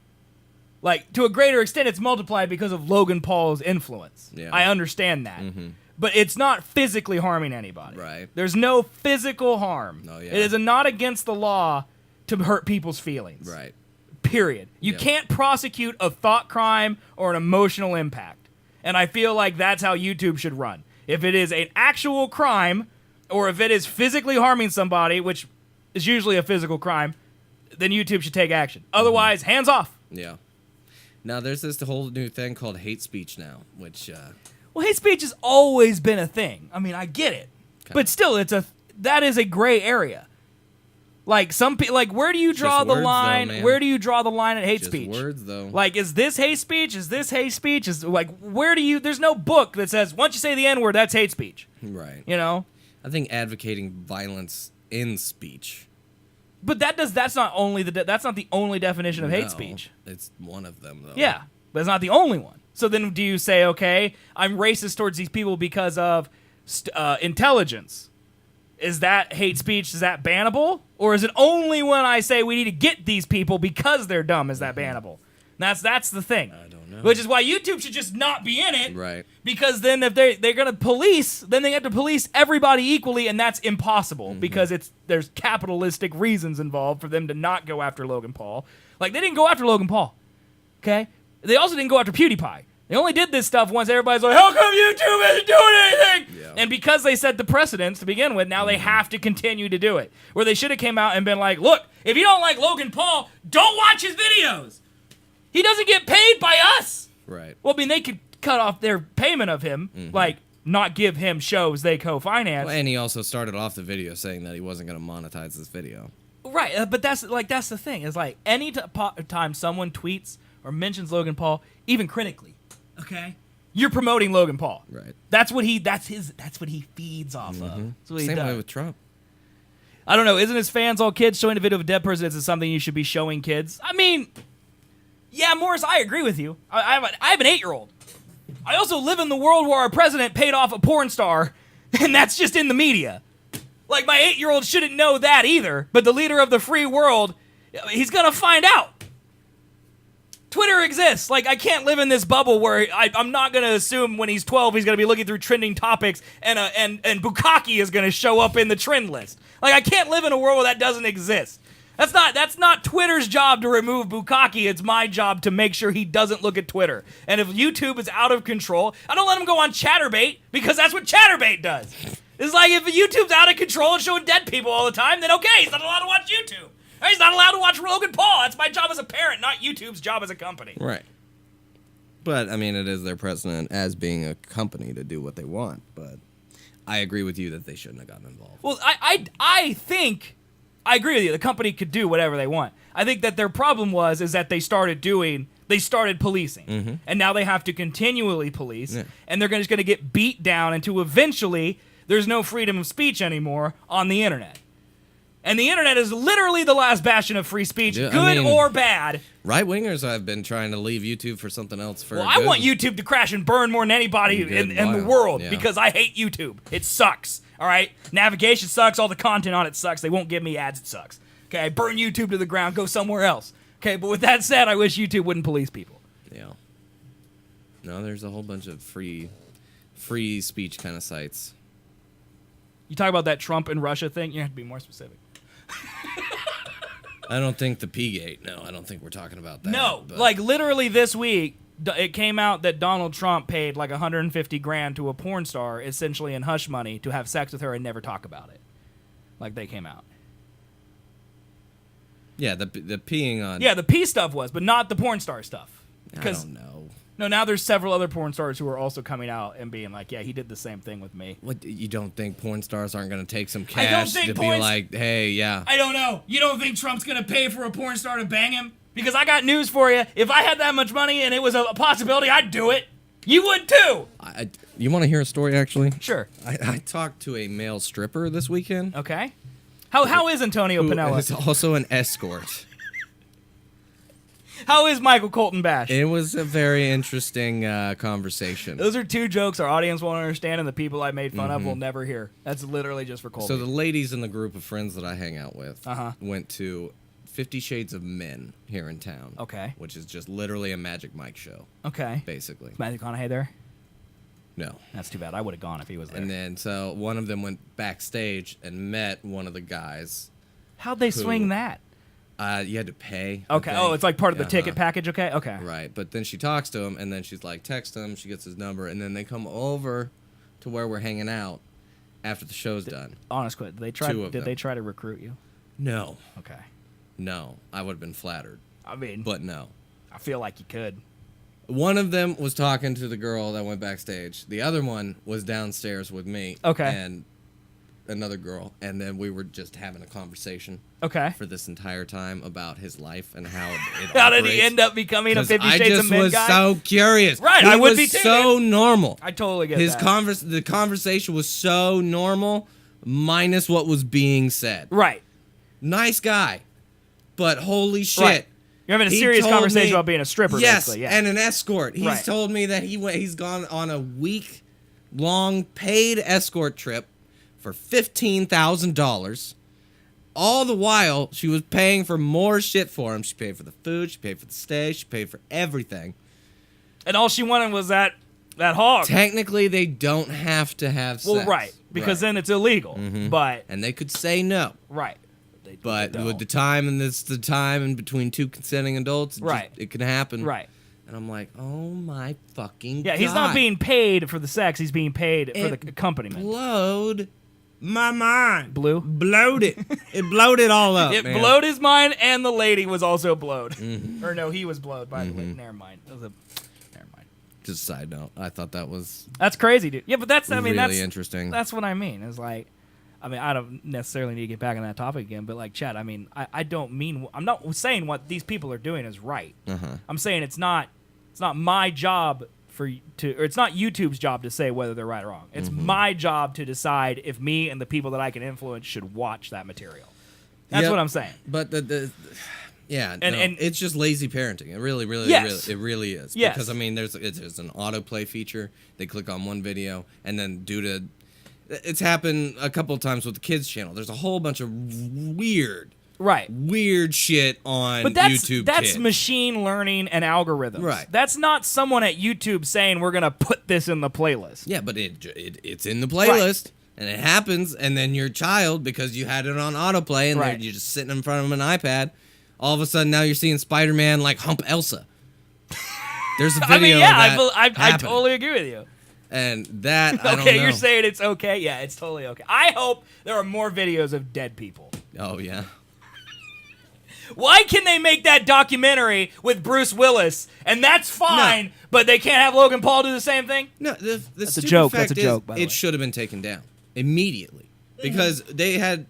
Like, to a greater extent, it's multiplied because of Logan Paul's influence. Yeah. I understand that. Mm-hmm. But it's not physically harming anybody. Right. There's no physical harm. Oh, yeah. It is not against the law to hurt people's feelings. Right. Period. You Yep. can't prosecute a thought crime or an emotional impact. And I feel like that's how YouTube should run. If it is an actual crime, or if it is physically harming somebody, which is usually a physical crime, then YouTube should take action. Otherwise, hands off. Yeah. Now, there's this whole new thing called hate speech now, which... Well, hate speech has always been a thing. I mean, I get it. Okay. But still, that is a gray area. Like, some people, like, where do you draw Just the words, though, line? man. Where do you draw the line at hate just speech? words, though. Like, is this hate speech? Is this hate speech? Is like, where do you? There's no book that says once you say the N-word, that's hate speech. Right. You know. I think advocating violence in speech. But that's not the only definition of hate No, speech. It's one of them, though. Yeah, but it's not the only one. So then, do you say, okay, I'm racist towards these people because of intelligence? Is that hate speech? Is that bannable? Or is it only when I say we need to get these people because they're dumb is that bannable? That's the thing. I don't know. Which is why YouTube should just not be in it. Right. Because then if they're going to police, then they have to police everybody equally, and that's impossible because there's capitalistic reasons involved for them to not go after Logan Paul. Like, they didn't go after Logan Paul. Okay? They also didn't go after PewDiePie. They only did this stuff once everybody's like, how come YouTube isn't doing anything? Yeah. And because they set the precedence to begin with, now they have to continue to do it. Where they should have came out and been like, look, if you don't like Logan Paul, don't watch his videos. He doesn't get paid by us. Right. Well, I mean, they could cut off their payment of him, like not give him shows they co-finance. Well, and he also started off the video saying that he wasn't going to monetize this video. Right, but that's the thing. Is like any time someone tweets or mentions Logan Paul, even critically, okay, you're promoting Logan Paul. Right. That's what he feeds off of. That's what he Same does. way with Trump. I don't know. Isn't his fans all kids? Showing a video of a dead person is something you should be showing kids. I mean, yeah, Morris, I agree with you. I have an 8-year-old. I also live in the world where our president paid off a porn star, and that's just in the media. Like, my 8-year-old shouldn't know that either, but the leader of the free world, he's going to find out. Twitter exists. Like, I can't live in this bubble where I'm not going to assume when he's 12 he's going to be looking through trending topics and Bukkake is going to show up in the trend list. Like, I can't live in a world where that doesn't exist. That's not Twitter's job to remove Bukkake. It's my job to make sure he doesn't look at Twitter. And if YouTube is out of control, I don't let him go on Chatterbait because that's what Chatterbait does. It's like if YouTube's out of control and showing dead people all the time, then okay, he's not allowed to watch YouTube. He's not allowed to watch Logan Paul. That's my job as a parent, not YouTube's job as a company. Right. But, I mean, it is their president as being a company to do what they want. But I agree with you that they shouldn't have gotten involved. Well, I think... I agree with you. The company could do whatever they want. I think that their problem is that they started policing. And now they have to continually police. Yeah. And they're just going to get beat down until eventually there's no freedom of speech anymore on the internet. And the internet is literally the last bastion of free speech, good or bad. Right-wingers have been trying to leave YouTube for something else for I want YouTube to crash and burn more than anybody in the world because I hate YouTube. It sucks. All right? Navigation sucks. All the content on it sucks. They won't give me ads. It sucks. Okay? Burn YouTube to the ground. Go somewhere else. Okay? But with that said, I wish YouTube wouldn't police people. Yeah. No, there's a whole bunch of free speech kind of sites. You talk about that Trump and Russia thing, you have to be more specific. I don't think the P-gate. No, I don't think we're talking about that. No, like literally this week, it came out that Donald Trump paid like $150,000 to a porn star, essentially in hush money, to have sex with her and never talk about it. Like they came out. Yeah, the peeing on. Yeah, the P stuff was, but not the porn star stuff. I don't know. No, now there's several other porn stars who are also coming out and being like, yeah, he did the same thing with me. What, you don't think porn stars aren't going to take some cash to be like, hey, yeah. I don't know. You don't think Trump's going to pay for a porn star to bang him? Because I got news for you. If I had that much money and it was a possibility, I'd do it. You would too. You want to hear a story, actually? Sure. I talked to a male stripper this weekend. Okay. How is Antonio Pinella? He's also an escort. How is Michael Colton Bash? It was a very interesting conversation. Those are two jokes our audience won't understand and the people I made fun of will never hear. That's literally just for Colby. So the ladies in the group of friends that I hang out with went to 50 Shades of Men here in town. Okay. Which is just literally a Magic Mike show. Okay. Basically. Is Matthew McConaughey there? No. That's too bad. I would have gone if he was there. And then so one of them went backstage and met one of the guys. How'd they swing that? You had to pay. Okay. Oh, it's like part of the ticket package. Okay. Okay. Right. But then she talks to him, and then she's like, text him. She gets his number, and then they come over to where we're hanging out after the show's done. Honest question. Did they try to recruit you? No. Okay. No. I would have been flattered. I mean. But no. I feel like you could. One of them was talking to the girl that went backstage. The other one was downstairs with me. Okay. And another girl, and then we were just having a conversation. Okay. For this entire time about his life and how it How did he end up becoming a 50 Shades of Men guy? I just was so curious. Right, I would be too. So normal. I totally get his that. The conversation was so normal, minus what was being said. Right. Nice guy, but holy shit. Right. You're having a serious conversation about being a stripper, yes, basically. Yeah. And an escort. He's told me that he's gone on a week-long paid escort trip for $15,000. All the while, she was paying for more shit for him. She paid for the food, she paid for the stay, she paid for everything. And all she wanted was that hog. Technically, they don't have to have sex. Well, right, because then it's illegal. But and they could say no. right. But They with the time and the time in between two consenting adults, it can happen. Right. And I'm like, oh my fucking Yeah, God. he's not being paid for the sex. He's being paid for the accompaniment. Blowed my mind. Blowed it. It blowed it all up. It man. blowed his mind, and the lady was also blowed. Or no, he was blowed by the way. Never mind. Never mind. Just a side note. I thought that was That's crazy, dude. Yeah, but that's really that's interesting. That's what I mean. It's like, I don't necessarily need to get back on that topic again, but like, Chad, I don't mean, I'm not saying what these people are doing is right. I'm saying it's not my job or it's not YouTube's job to say whether they're right or wrong. It's my job to decide if me and the people that I can influence should watch that material. That's what I'm saying. But and it's just lazy parenting. It really Yes. it really is. Yes. Because there's an autoplay feature. They click on one video, and then it's happened a couple of times with the kids channel. There's a whole bunch of weird shit on YouTube. That's Kids. machine learning and algorithms. Right. That's not someone at YouTube saying we're gonna put this in the playlist. Yeah, but it's in the playlist, and it happens, and then your child, because you had it on autoplay, and you're just sitting in front of an iPad, all of a sudden now you're seeing Spider-Man like hump Elsa. There's a video. I totally agree with you. And that I don't know. Okay, you're saying it's okay? Yeah, it's totally okay. I hope there are more videos of dead people. Oh, yeah. Why can they make that documentary with Bruce Willis, and that's fine, but they can't have Logan Paul do the same thing? No, the That's a stupid joke. fact That's a is, joke, by the way. it should have been taken down immediately. Because a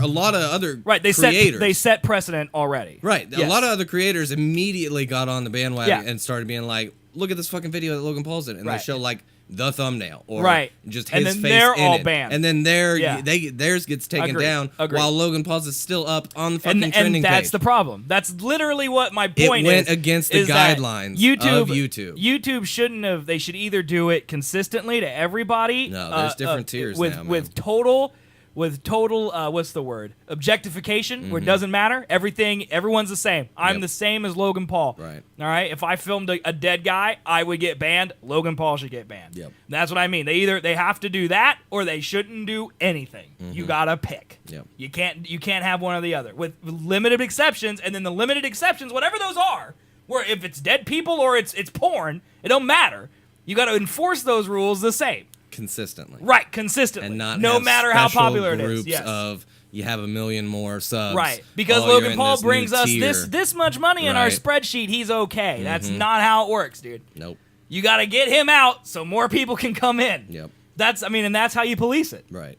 lot of other creators. They set precedent already. Right. Yes. A lot of other creators immediately got on the bandwagon Yeah. and started being like, look at this fucking video that Logan Paul's in. And they show like the thumbnail or just his and then face they're in all it. banned. And then theirs gets taken down while Logan Paul's is still up on the fucking trending and that's page. the problem. That's literally what my point It is. went against the is that guidelines YouTube, of YouTube. YouTube shouldn't have. They should either do it consistently to everybody. No, there's different tiers with, now, man. With total, what's the word? Objectification, where it doesn't matter. Everyone's the same. I'm the same as Logan Paul. Right. All right. If I filmed a dead guy, I would get banned. Logan Paul should get banned. Yep. That's what I mean. They have to do that, or they shouldn't do anything. You gotta pick. Yep. You can't have one or the other, with limited exceptions. And then the limited exceptions, whatever those are, where if it's dead people or it's porn, it don't matter. You got to enforce those rules the same. Consistently. Right, consistently. And not no have matter how special popular it groups is. Yes. of you have 1 million more subs. Right, because you're Logan in Paul this brings new us tier. this much money in our Right. spreadsheet. He's okay. That's not how it works, dude. Nope. You got to get him out so more people can come in. Yep. And that's how you police it. Right.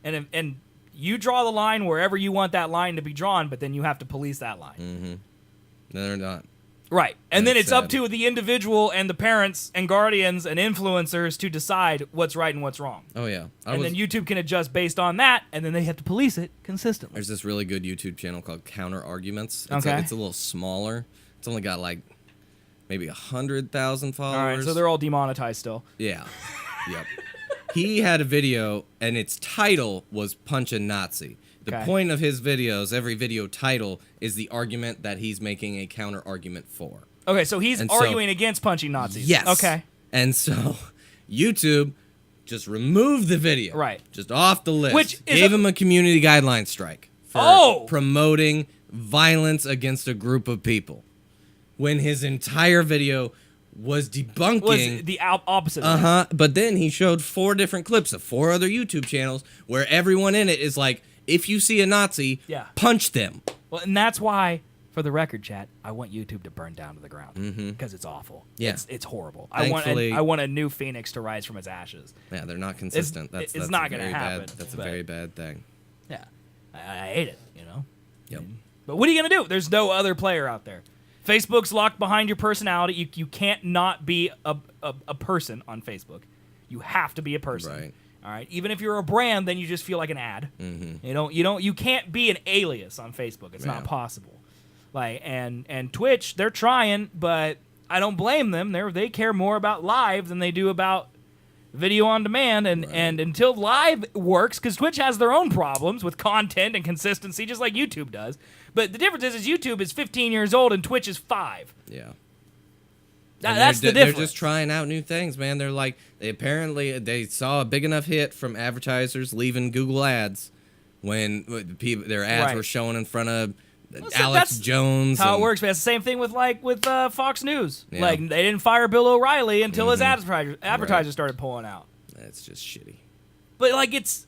And you draw the line wherever you want that line to be drawn, but then you have to police that line. No, they're not. Right. And then That's it's up sad. to the individual and the parents and guardians and influencers to decide what's right and what's wrong. Oh, yeah. And then YouTube can adjust based on that, and then they have to police it consistently. There's this really good YouTube channel called Counter Arguments. Okay. It's a little smaller. It's only got like maybe 100,000 followers. All right, so they're all demonetized still. Yeah. Yep. He had a video, and its title was Punch a Nazi. The Okay. point of his videos, every video title, is the argument that he's making a counter argument for. Okay, so he's And so- arguing against punching Nazis. Yes. Okay. And so YouTube just removed the video. Right. Just off the list. Which is gave him a community guideline strike for Oh! promoting violence against a group of people. When his entire video was debunking Was the opposite. of that. Uh-huh. But then he showed 4 different clips of 4 other YouTube channels where everyone in it is like, if you see a Nazi, Yeah. punch them. Well, and that's why, for the record, chat, I want YouTube to burn down to the ground because it's awful. Yeah. It's horrible. Thankfully- I want a new phoenix to rise from its ashes. Yeah, they're not consistent. it's That's not a gonna very happen, bad. That's a but- very bad thing. Yeah, I hate it. You know. Yep. But what are you gonna do? There's no other player out there. Facebook's locked behind your personality. You can't not be a person on Facebook. You have to be a person. Right. All right. Even if you're a brand, then you just feel like an ad. You can't be an alias on Facebook. It's not Yeah. possible. Like and Twitch, they're trying, but I don't blame them. They care more about live than they do about video on demand, and until live works, because Twitch has their own problems with content and consistency, just like YouTube does. But the difference is YouTube is 15 years old and Twitch is 5. Yeah. That's the difference. They're just trying out new things, man. They're like, they saw a big enough hit from advertisers leaving Google ads when their ads were showing in front of Alex Jones. How it works, man. It's the same thing with Fox News. Yeah. Like, they didn't fire Bill O'Reilly until his advertisers started pulling out. That's just shitty. But like, it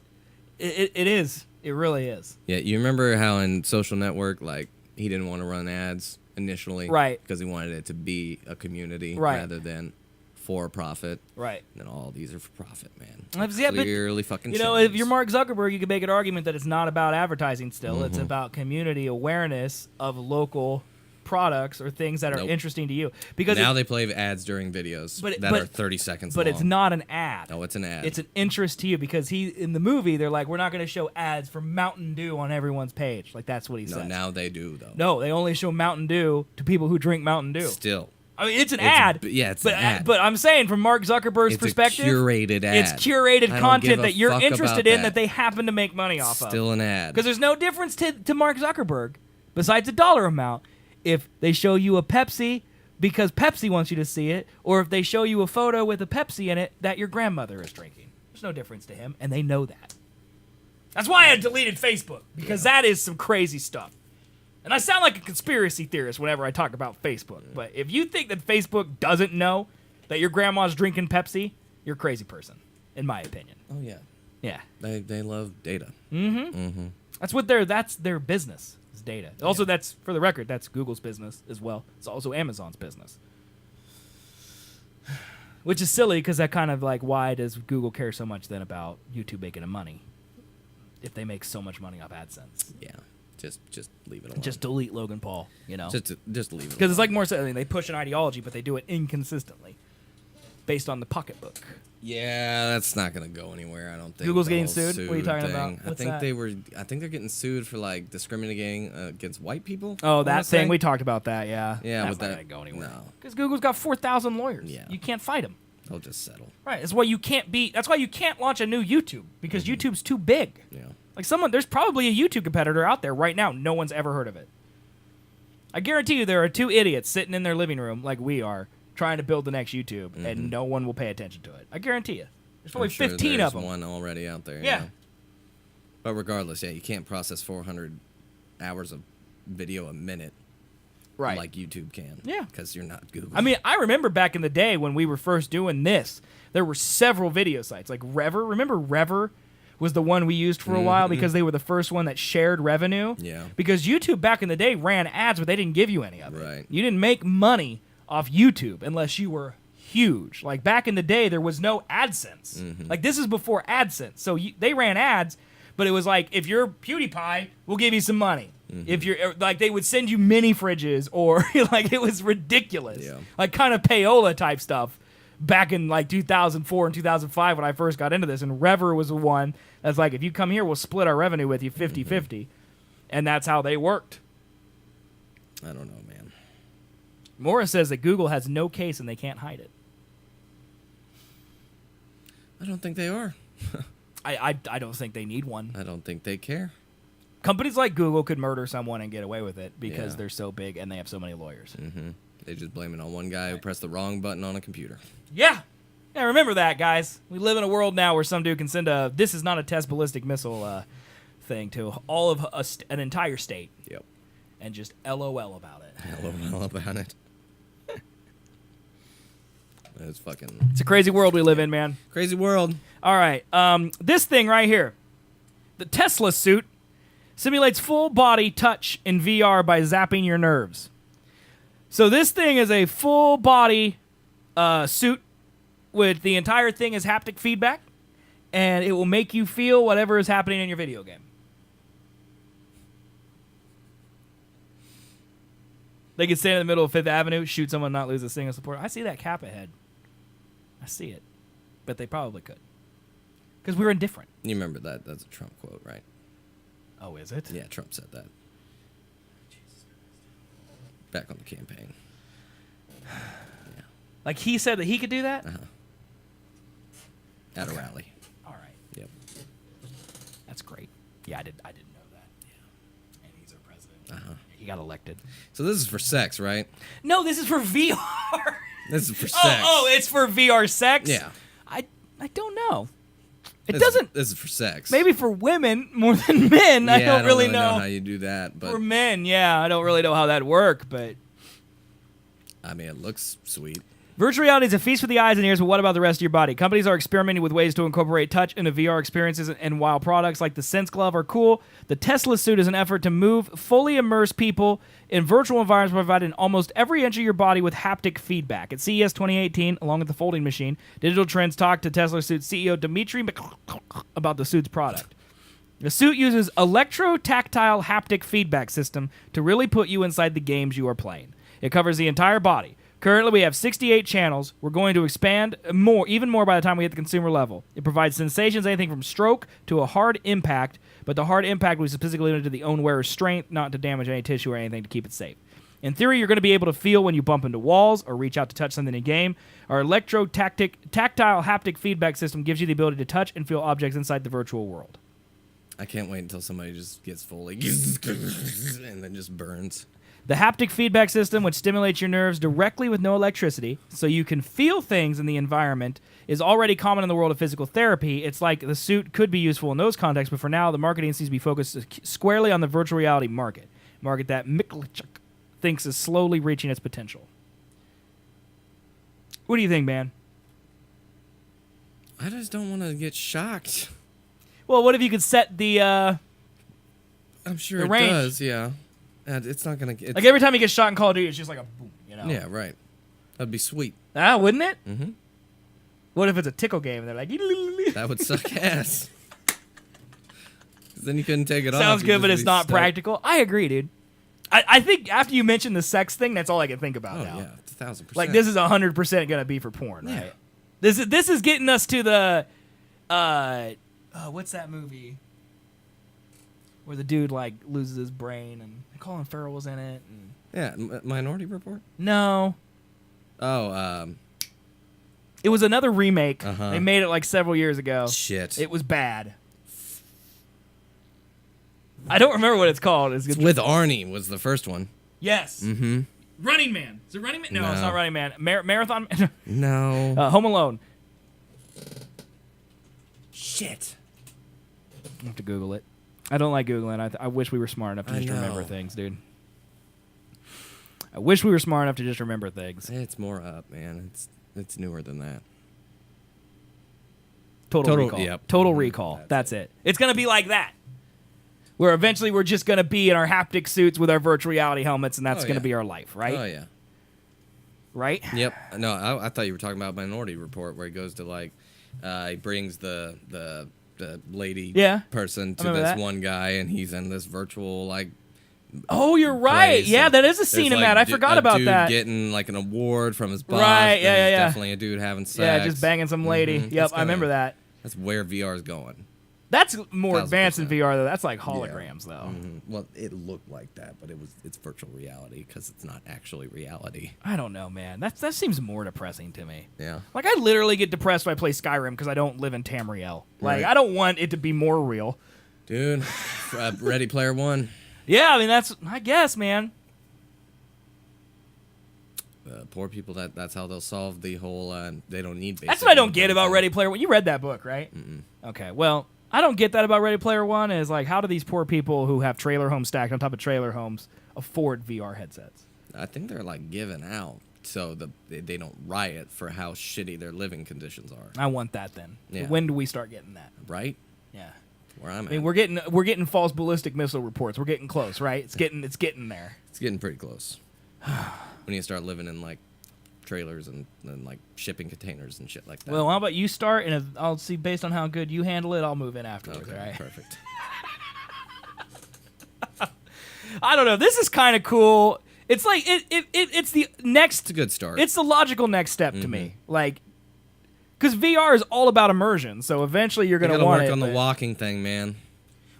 is. It really is. Yeah, you remember how in Social Network, like, he didn't want to run ads initially, right? Because he wanted it to be a community rather than for profit, right? And then all these are for profit, man. Yeah, clearly fucking. You know, if you're Mark Zuckerberg, you can make an argument that it's not about advertising. Still, it's about community awareness of local products or things that are interesting to you. Because now they play ads during videos that are 30 seconds long. But it's not an ad. No, it's an ad. It's an interest to you because in the movie, they're like, we're not going to show ads for Mountain Dew on everyone's page. Like, that's what he said. No, now they do, though. No, they only show Mountain Dew to people who drink Mountain Dew. Still. I mean, it's an ad. It's an ad. But I'm saying, from Mark Zuckerberg's perspective, it's a curated ad. It's curated content that you're fuck interested about in that they happen to make money off of. Still an ad. Because there's no difference to Mark Zuckerberg, besides the dollar amount, if they show you a Pepsi because Pepsi wants you to see it, or if they show you a photo with a Pepsi in it that your grandmother is drinking. There's no difference to him, and they know that. That's why I deleted Facebook, because that is some crazy stuff. And I sound like a conspiracy theorist whenever I talk about Facebook, but if you think that Facebook doesn't know that your grandma's drinking Pepsi, you're a crazy person, in my opinion. Oh, yeah. Yeah. They love data. That's their business. Data. Also, that's, for the record, that's Google's business as well. It's also Amazon's business. Which is silly, because that kind of like, why does Google care so much then about YouTube making money if they make so much money off AdSense? Yeah. Just leave it alone. Just delete Logan Paul, you know? Just leave it alone. Because it's like more so, I mean, they push an ideology, but they do it inconsistently based on the pocketbook. Yeah, that's not gonna go anywhere. I don't think. Google's getting sued? What are you talking about? I think they're getting sued for like discriminating against white people. Oh, that thing we talked about that. Yeah. Yeah, that's not gonna go anywhere. No, because Google's got 4,000 lawyers. Yeah, you can't fight them. They'll just settle. Right. That's why you can't That's why you can't launch a new YouTube, because YouTube's too big. Yeah. Like there's probably a YouTube competitor out there right now. No one's ever heard of it. I guarantee you there are 2 idiots sitting in their living room like we are, trying to build the next YouTube, and no one will pay attention to it. I guarantee you. There's probably 15 of them. There's one already out there. Yeah. But regardless, you can't process 400 hours of video a minute, right? Like YouTube can. Yeah. Because you're not Google. I mean, I remember back in the day when we were first doing this, there were several video sites like Rever. Remember Rever was the one we used for a while because they were the first one that shared revenue. Yeah. Because YouTube back in the day ran ads, but they didn't give you any of it. Right. You didn't make money off YouTube unless you were huge. Like back in the day, there was no AdSense. Like this is before AdSense. So they ran ads, but it was like, if you're PewDiePie, we'll give you some money. If you're like, they would send you mini fridges, or like, it was ridiculous. Yeah. Like kind of payola type stuff back in like 2004 and 2005 when I first got into this. And Rever was the one that's like, if you come here, we'll split our revenue with you 50-50. And that's how they worked. I don't know, man. Morris says that Google has no case and they can't hide it. I don't think they are. I don't think they need one. I don't think they care. Companies like Google could murder someone and get away with it because Yeah. they're so big and they have so many lawyers. They just blame it on one guy who pressed the wrong button on a computer. Yeah. Yeah, remember that, guys. We live in a world now where some dude can send this is not a test ballistic missile thing to all of an entire state. Yep. And just LOL about it. LOL about it. It's fucking It's a crazy world we live in, man. crazy world. All right. This thing right here. The Tesla suit simulates full body touch in VR by zapping your nerves. So this thing is a full body suit with the entire thing is haptic feedback, and it will make you feel whatever is happening in your video game. They could stand in the middle of Fifth Avenue, shoot someone, not lose a single support. I see that cap ahead. I see it. But they probably could. Because we're indifferent. You remember that? That's a Trump quote, right? Oh, is it? Yeah, Trump said that. Back on the campaign. Like he said that he could do that? Uh-huh. at a rally. All right. Yep. That's great. Yeah, I didn't know that. Yeah. And he's our president. He got elected. So this is for sex, right? No, this is for VR. This is for sex. Oh, it's for VR sex? Yeah. I don't know. It doesn't. This is for sex. Maybe for women more than men. Yeah, I don't really know know how you do that, but for men, yeah, I don't really know how that'd work, but I mean, it looks sweet. virtual reality is a feast for the eyes and ears, but what about the rest of your body? Companies are experimenting with ways to incorporate touch into VR experiences, and while products like the Sense Glove are cool, the Tesla suit is an effort to fully immerse people in virtual environments, providing almost every inch of your body with haptic feedback. At CES 2018, along with the folding machine, Digital Trends talked to Tesla suit CEO Dimitri about the suit's product. The suit uses electro-tactile haptic feedback system to really put you inside the games you are playing. It covers the entire body. Currently, we have 68 channels. We're going to expand even more by the time we hit the consumer level. It provides sensations anything from stroke to a hard impact, but the hard impact was specifically limited to the own wearer's strength, not to damage any tissue or anything to keep it safe. In theory, you're going to be able to feel when you bump into walls or reach out to touch something in game. Our electro-tactile haptic feedback system gives you the ability to touch and feel objects inside the virtual world. I can't wait until somebody just gets fully and then just burns. The haptic feedback system, which stimulates your nerves directly with no electricity, so you can feel things in the environment, is already common in the world of physical therapy. It's like the suit could be useful in those contexts, but for now, the marketing seems to be focused squarely on the virtual reality market that Miklichuk thinks is slowly reaching its potential. What do you think, man? I just don't want to get shocked. Well, what if you could set the I'm sure the it range. does, yeah. And it's not going to... Like every time he gets shot in Call of Duty, it's just like a boom, you know? Yeah, right. That'd be sweet. Ah, wouldn't it? Mm-hmm. What if it's a tickle game and they're like... That would suck ass. 'Cause then you couldn't take it off. Sounds You'd good, just but it's be not stuck. practical. I agree, dude. I think after you mentioned the sex thing, that's all I can think about Oh, now. yeah. It's 1,000%. Like, this is 100% going to be for porn, Yeah. right? This is getting us to the... what's that movie? Where the dude, like, loses his brain and Colin Farrell was in it. And... Yeah, Minority Report? No. Oh, It was another remake. Uh-huh. They made it, like, several years ago. shit. It was bad. I don't remember what it's called. It's with Arnie was the first one. Yes. Mm-hmm. Running Man. Is it Running Man? No, No. it's not Running Man. Marathon. No. Home Alone. Shit. I have to Google it. I don't like Googling. I wish we were smart enough to I just remember know. things, dude. I wish we were smart enough to just remember things. It's more up, man. It's newer than that. Total Total- Recall. yep. Total Recall. That's it. It's going to be like that. Where eventually we're just going to be in our haptic suits with our virtual reality helmets, and that's Oh, going to yeah. be our life, right? Oh, yeah. Right? Yep. No, I thought you were talking about Minority Report, where he goes to, like, he brings the lady person to remember this that. one guy, and he's in this virtual, like, Oh, you're right. place, Yeah, and that is a scene there's, in like, that. I forgot about dude that. getting, like, an award from his boss. Right, yeah, and yeah, he's yeah. definitely a dude having sex. Yeah, just banging some lady. Mhm. Yep, It's I remember gonna- that. That's where VR is going. That's more 1000%. advanced than VR, though. That's like holograms, though. Mhm. Well, it looked like that, but it's virtual reality because it's not actually reality. I don't know, man. That seems more depressing to me. Yeah. Like, I literally get depressed when I play Skyrim because I don't live in Tamriel. Like, Right. I don't want it to be more real. Dude, Ready Player One. Yeah, I mean, I guess, man. Poor people, that's how they'll solve the whole, they don't need basic That's what I don't get income about thing. Ready Player One. You read that book, right? Mm-mm. Okay, well, I don't get that about Ready Player One is, like, how do these poor people who have trailer homes stacked on top of trailer homes afford VR headsets? I think they're, like, giving out so they don't riot for how shitty their living conditions are. I want that then. Yeah. When do we start getting that? Right? Yeah. Where I'm I mean, at. we're getting false ballistic missile reports. We're getting close, right? It's getting there. It's getting pretty close. When you start living in, like, trailers and like shipping containers and shit like that. Well, how about you start, and if I'll see based on how good you handle it, I'll move in afterwards. okay, All right. perfect. I don't know. This is kind of cool. It's like it's the next. It's a good start. It's the logical next step to me. Like, because VR is all about immersion. So eventually you're You gonna gotta want work it. on the but- walking thing, man.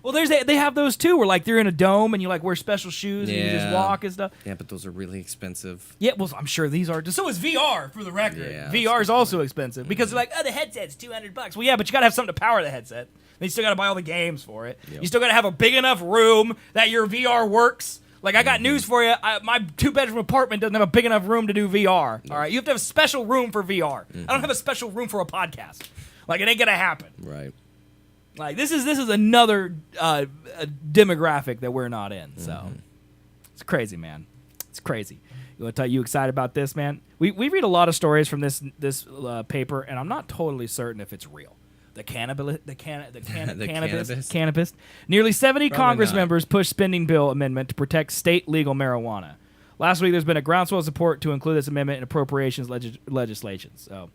Well, they have those too, where like they're in a dome and you like wear special shoes and you just walk and stuff. Yeah, but those are really expensive. Yeah, well, I'm sure these are. So is VR, for the record. Yeah, VR is also expensive because they're like, oh, the headset's $200. Well, yeah, but you gotta have something to power the headset. Then you still gotta buy all the games for it. Yep. You still gotta have a big enough room that your VR works. Like, I got news for you. My 2-bedroom apartment doesn't have a big enough room to do VR. All right, you have to have a special room for VR. I don't have a special room for a podcast. Like, it ain't gonna happen. Right. Like, this is another demographic that we're not in. So it's crazy, man. It's crazy. You excited about this, man? We read a lot of stories from this paper, and I'm not totally certain if it's real. The cannabis. Nearly 70 Congress members pushed spending bill amendment to protect state legal marijuana. Last week, there's been a groundswell of support to include this amendment in appropriations legislation. So,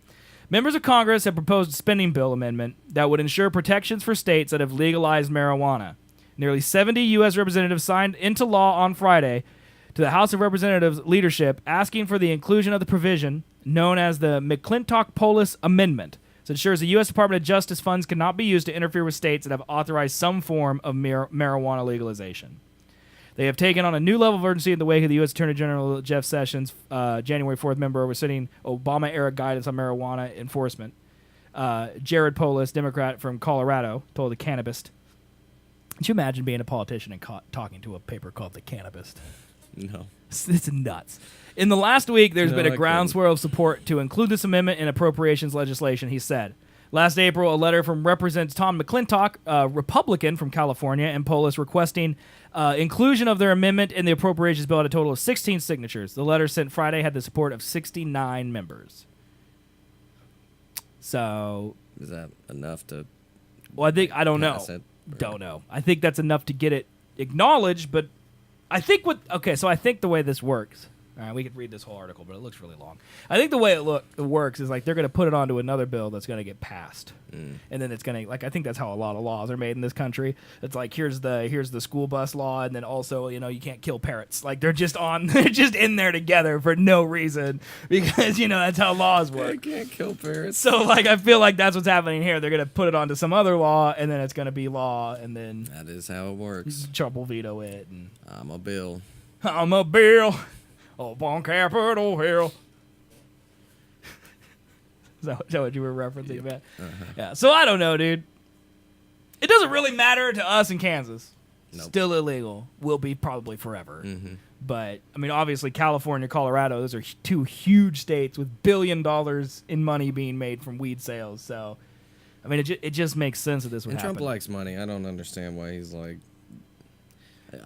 members of Congress have proposed a spending bill amendment that would ensure protections for states that have legalized marijuana. Nearly 70 U.S. representatives signed into law on Friday to the House of Representatives leadership asking for the inclusion of the provision known as the McClintock-Polis Amendment. It ensures the U.S. Department of Justice funds cannot be used to interfere with states that have authorized some form of marijuana legalization. They have taken on a new level of urgency in the wake of the U.S. Attorney General Jeff Sessions, January 4th member overseeing Obama-era guidance on marijuana enforcement. Jared Polis, Democrat from Colorado, told The Cannabist. Could you imagine being a politician and talking to a paper called The Cannabist? No. It's nuts. In the last week, there's been a I groundswell of support to include this amendment in appropriations legislation, he said. Last April, a letter from Representative Tom McClintock, a Republican from California, and Polis requesting inclusion of their amendment in the appropriations bill at a total of 16 signatures. The letter sent Friday had the support of 69 members. So... Is that enough to... Well, I don't know. Don't know. I think that's enough to get it acknowledged, but I think so I think the way this works... All right, we could read this whole article, but it looks really long. I think the way it works is like they're going to put it onto another bill that's going to get passed, and then it's going to I think that's how a lot of laws are made in this country. It's like here's the school bus law, and then also you can't kill parrots. Like they're just in there together for no reason because that's how laws work. I can't kill parrots. So like I feel like that's what's happening here. They're going to put it onto some other law, and then it's going to be law, and then that is how it works. Trump will veto it. And I'm a bill. I'm a bill. Up on Capitol Hill. Is that what you were referencing, man? Yeah. So I don't know, dude. It doesn't really matter to us in Kansas. Nope. Still illegal. Will be probably forever. But I mean, obviously, California, Colorado, those are two huge states with $1 billion in money being made from weed sales. So, I mean, it just makes sense that this would happen. Trump likes money. I don't understand why he's like.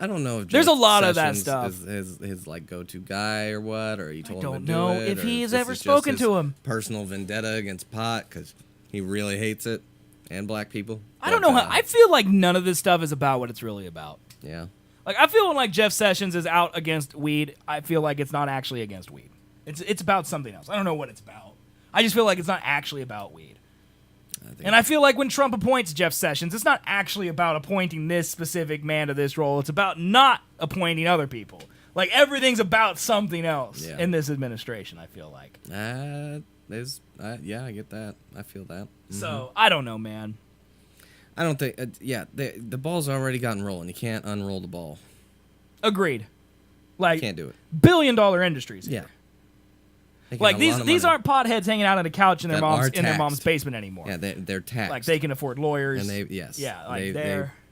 I don't know if there's a lot of that Sessions stuff. Is his like go-to guy or what, or he told him to do it. I don't know if he has ever is spoken just his to him. Personal vendetta against pot because he really hates it and black people. I don't know how. I feel like none of this stuff is about what it's really about. Yeah. Like I feel like Jeff Sessions is out against weed. I feel like it's not actually against weed. It's about something else. I don't know what it's about. I just feel like it's not actually about weed. And I feel like when Trump appoints Jeff Sessions, it's not actually about appointing this specific man to this role. It's about not appointing other people. Like, everything's about something else in this administration, I feel like. Yeah, I get that. I feel that. So, I don't know, man. I don't think... the ball's already gotten rolling. You can't unroll the ball. Agreed. Like, Can't do it. billion-dollar industries here. Yeah. Like these aren't potheads hanging out on a couch in their mom's basement anymore. Yeah, they're taxed. Like they can afford lawyers. And they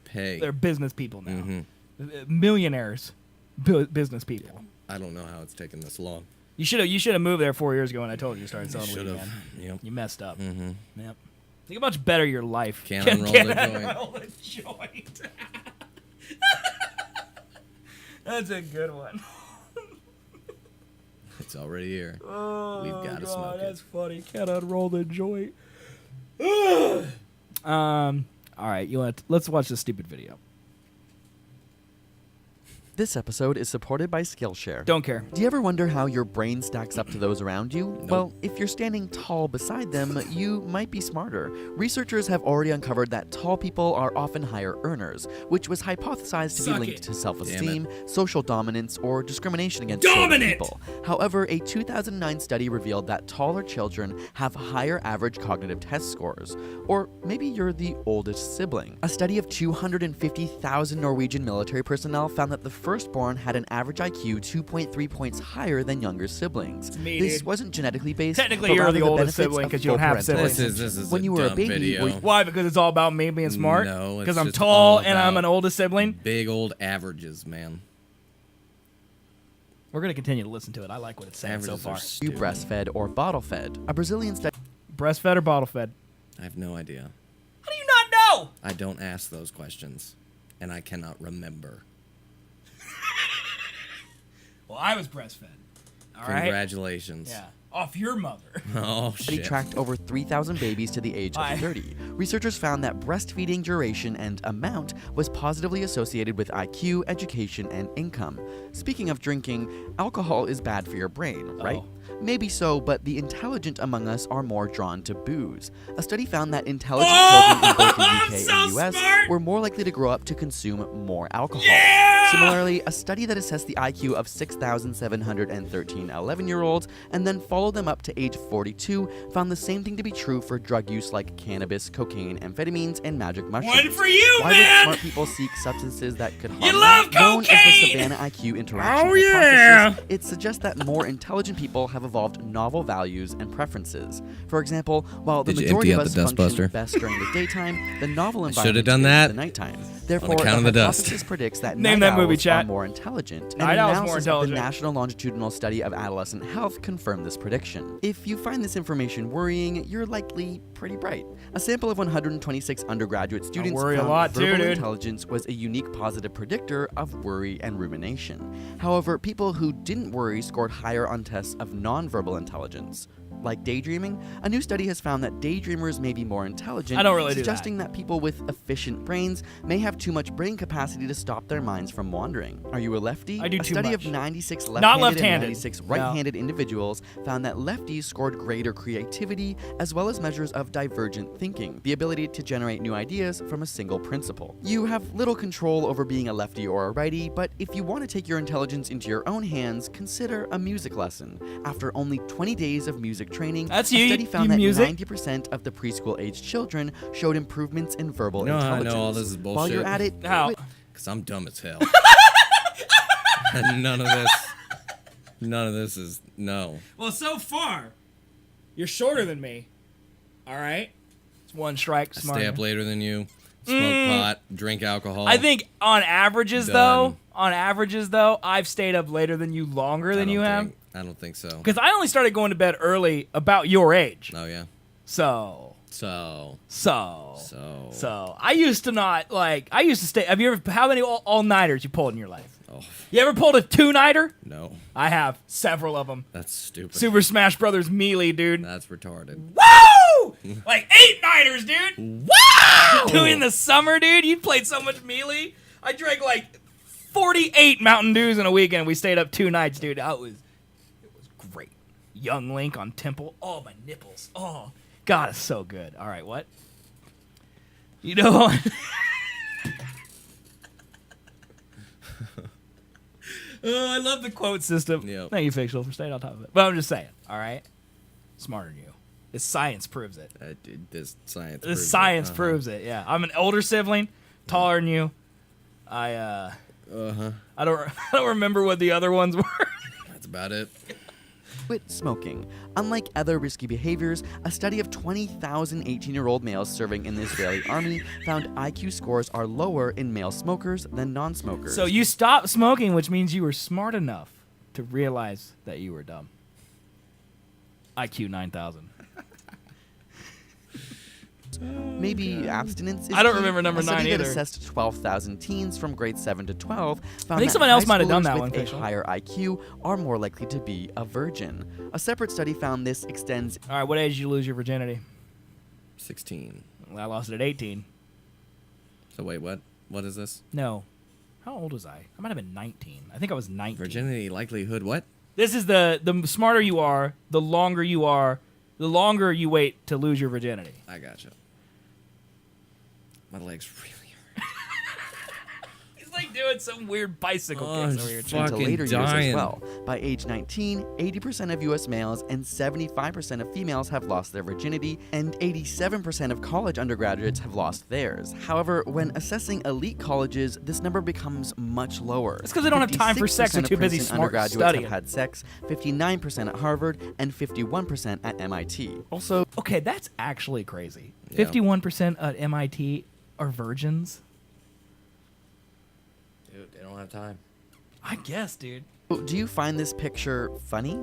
pay. They're business people now. Millionaires, business people. Yeah. I don't know how it's taken this long. You should have moved there 4 years ago when I told you to start selling weed, man. Yep. You messed up. Yep. Think how much better your life. Can't unroll the joint. That's a good one. It's already here. Oh, we've got to smoke it. That's funny. Can't unroll the joint. All right, let's watch this stupid video. This episode is supported by Skillshare. Don't care. Do you ever wonder how your brain stacks up to those around you? Nope. Well, if you're standing tall beside them, you might be smarter. Researchers have already uncovered that tall people are often higher earners, which was hypothesized to Suck be linked it. to self-esteem, social dominance, or discrimination against Dominant! shorter people. However, a 2009 study revealed that taller children have higher average cognitive test scores. Or maybe you're the oldest sibling. A study of 250,000 Norwegian military personnel found that the firstborn had an average IQ 2.3 points higher than younger siblings. me, This dude. wasn't genetically based. Technically, but you're rather the oldest benefits sibling of 'cause you don't full have parental siblings. This is when a you were a dumb baby, video. Why? Because it's all about me being smart? No, it's Because I'm just tall all and I'm an about oldest sibling? Big old averages, man. We're going to continue to listen to it. I like what it's saying Averages so far. are you stupid. breastfed or bottle fed. A Brazilian study Breastfed or bottle fed? I have no idea. How do you not know? I don't ask those questions, and I cannot remember. Well, I was breastfed. All right? Congratulations. Yeah. Off your mother. Oh, study shit. tracked over 3,000 babies to the age Hi. of 30. Researchers found that breastfeeding duration and amount was positively associated with IQ, education, and income. Speaking of drinking, alcohol is bad for your brain, right? Oh. Maybe so, but the intelligent among us are more drawn to booze. A study found that intelligent children in both the UK so and US smart! were more likely to grow up to consume more alcohol. Yeah! Similarly, a study that assessed the IQ of 6,713 11-year-olds and then followed them up to age 42 found the same thing to be true for drug use like cannabis, cocaine, amphetamines, and magic mushrooms. One for you, Why man! would smart people seek substances that could harm You them? love Known as the cocaine! Savannah IQ interaction Oh, yeah! hypothesis, it suggests that more intelligent people have evolved novel values and preferences. For example, while the Did you majority empty of out us the function dustbuster? best during the daytime, the novel I should have environment done is that. the nighttime. Therefore, count of the the dust. hypothesis predicts that Name night that movie, owls chat. are more intelligent. Night an owls more analysis of intelligent. the National Longitudinal Study of Adolescent Health confirmed this prediction. If you find this information worrying, you're likely pretty bright. A sample of 126 undergraduate students worry a found lot too, verbal dude. intelligence was a unique positive predictor of worry and rumination. However, people who didn't worry scored higher on tests of nonverbal intelligence. Like daydreaming, a new study has found that daydreamers may be more intelligent, I don't really do that. suggesting that people with efficient brains may have too much brain capacity to stop their minds from wandering. Are you a lefty? I do a too study much. of 96 Not left-handed left-handed. and 96 right-handed individuals found that lefties scored greater creativity as well as measures of divergent thinking, the ability to generate new ideas from a single principle. You have little control over being a lefty or a righty, but if you want to take your intelligence into your own hands, consider a music lesson. After only 20 days of music training, That's a you, study found you that music. 90% of the preschool-aged children showed improvements in verbal You know how I know intelligence. all this is While you're bullshit? at it, How? quit Because I'm dumb as hell. None of this is, no. Well, so far, you're shorter than me. All right? It's one strike I smarter. stay up later than you, smoke pot, drink alcohol. I think on averages, Done. though, I've stayed up later than you longer than you have. I don't think so. Because I only started going to bed early about your age. Oh, yeah. So So. I used to not, like, I used to stay. Have you ever, how many all-nighters you pulled in your life? Oh, You ever pulled a two-nighter? no. I have. Several of them. That's stupid. Super Smash Brothers Melee, dude. That's retarded. Woo! Like 8-nighters, dude. Wow! Dude, in the summer, dude, you played so much Melee. I drank like 48 Mountain Dews in a weekend. And we stayed up 2 nights, dude. It was great. Young Link on Temple. Oh, my nipples. Oh, God, it's so good. All right, what? You know what? Oh, I love the quote system. Yep. Thank you, Fictional, for staying on top of it. But I'm just saying, all right? Smarter than you. This science proves it. This science. This proves science it. proves it, yeah. I'm an older sibling, taller than you. I don't remember what the other ones were. That's about it. Quit smoking. Unlike other risky behaviors, a study of 20,000 18-year-old males serving in the Israeli army found IQ scores are lower in male smokers than non-smokers. So you stopped smoking, which means you were smart enough to realize that you were dumb. IQ 9,000. Maybe abstinence is I don't key. remember number a study 9 that either. assessed 12,000 teens from grade 7 to 12 found think that someone else high might have done schoolers that with one, a Facial. higher IQ are more likely to be a virgin. A separate study found this extends All right, what age did you lose your virginity? 16. Well, I lost it at 18. So wait, what? What is this? No. How old was I? I might have been 19. I think I was 19. Virginity likelihood what? This is the smarter you are, the longer you wait to lose your virginity. I gotcha. My legs really hurt. He's like doing some weird bicycle Oh, kicks over here. fuck. Into later dying. years as well. By age 19, 80% of U.S. males and 75% of females have lost their virginity, and 87% of college undergraduates have lost theirs. However, when assessing elite colleges, this number becomes much lower. It's 'cause they don't have time for sex. They're 56% too of busy Princeton smart undergraduates studying. have had sex, 59% at Harvard, and 51% at MIT. Also, Okay, that's actually crazy. Yeah. 51% at MIT are virgins. Dude, they don't have time. I guess, dude. do you find this picture funny?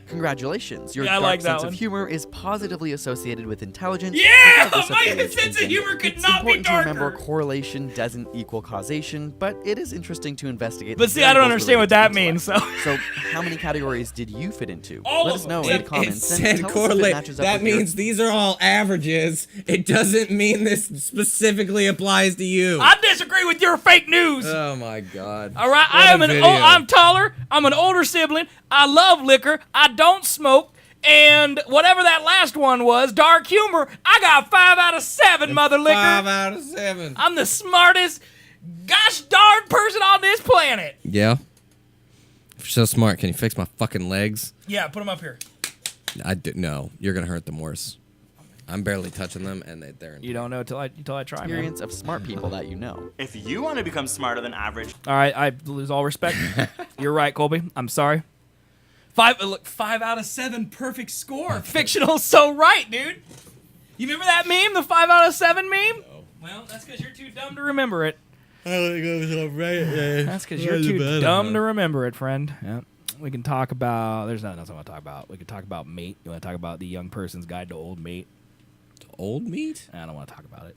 Congratulations, your Yeah, I dark like that sense one. of humor is positively associated with intelligence. Yeah, regardless of my age sense and of humor gender. could It's not be important to remember darker. correlation doesn't equal causation, but it is interesting to investigate. But the see, I don't variables understand what related that to means, intellect. so. So, how many categories did you fit into? All Let of us know them. in the It comments. and said tell us if it correlate. matches up That with your- means these are all averages. It doesn't mean this specifically applies to you. I disagree with your fake news. Oh my god. All right, What a video. I'm taller. I'm an older sibling. I love liquor. I don't smoke. And whatever that last one was, dark humor, I got 5 out of 7, mother liquor. 5 out of 7. I'm the smartest, gosh darn person on this planet. Yeah. If you're so smart, can you fix my fucking legs? Yeah, put them up here. No, you're gonna hurt them worse. I'm barely touching them, and they're. You don't know until I try, man. experience of smart people that you know. If you want to become smarter than average, All right, I lose all respect. You're right, Colby. I'm sorry. 5 out of 7, perfect score. Fictional, so right, dude. You remember that meme, the 5 out of 7 meme? No. Well, that's because you're too dumb to remember it. That's because you're too dumb to remember it, friend. Yeah. We can talk about. There's nothing else I want to talk about. We can talk about mate. You want to talk about the young person's guide to old mate? Old meat? I don't want to talk about it.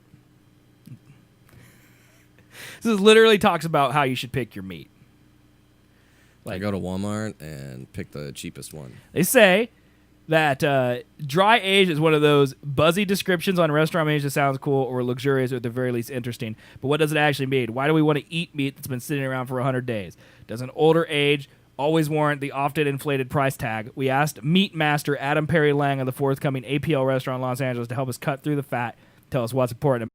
This literally talks about how you should pick your meat. I go to Walmart and pick the cheapest one. They say that dry age is one of those buzzy descriptions on restaurant menus that sounds cool or luxurious or at the very least interesting. But what does it actually mean? Why do we want to eat meat that's been sitting around for 100 days? Does an older age always warrant the often inflated price tag? We asked Meat Master Adam Perry Lang of the forthcoming APL restaurant in Los Angeles to help us cut through the fat, tell us what's important.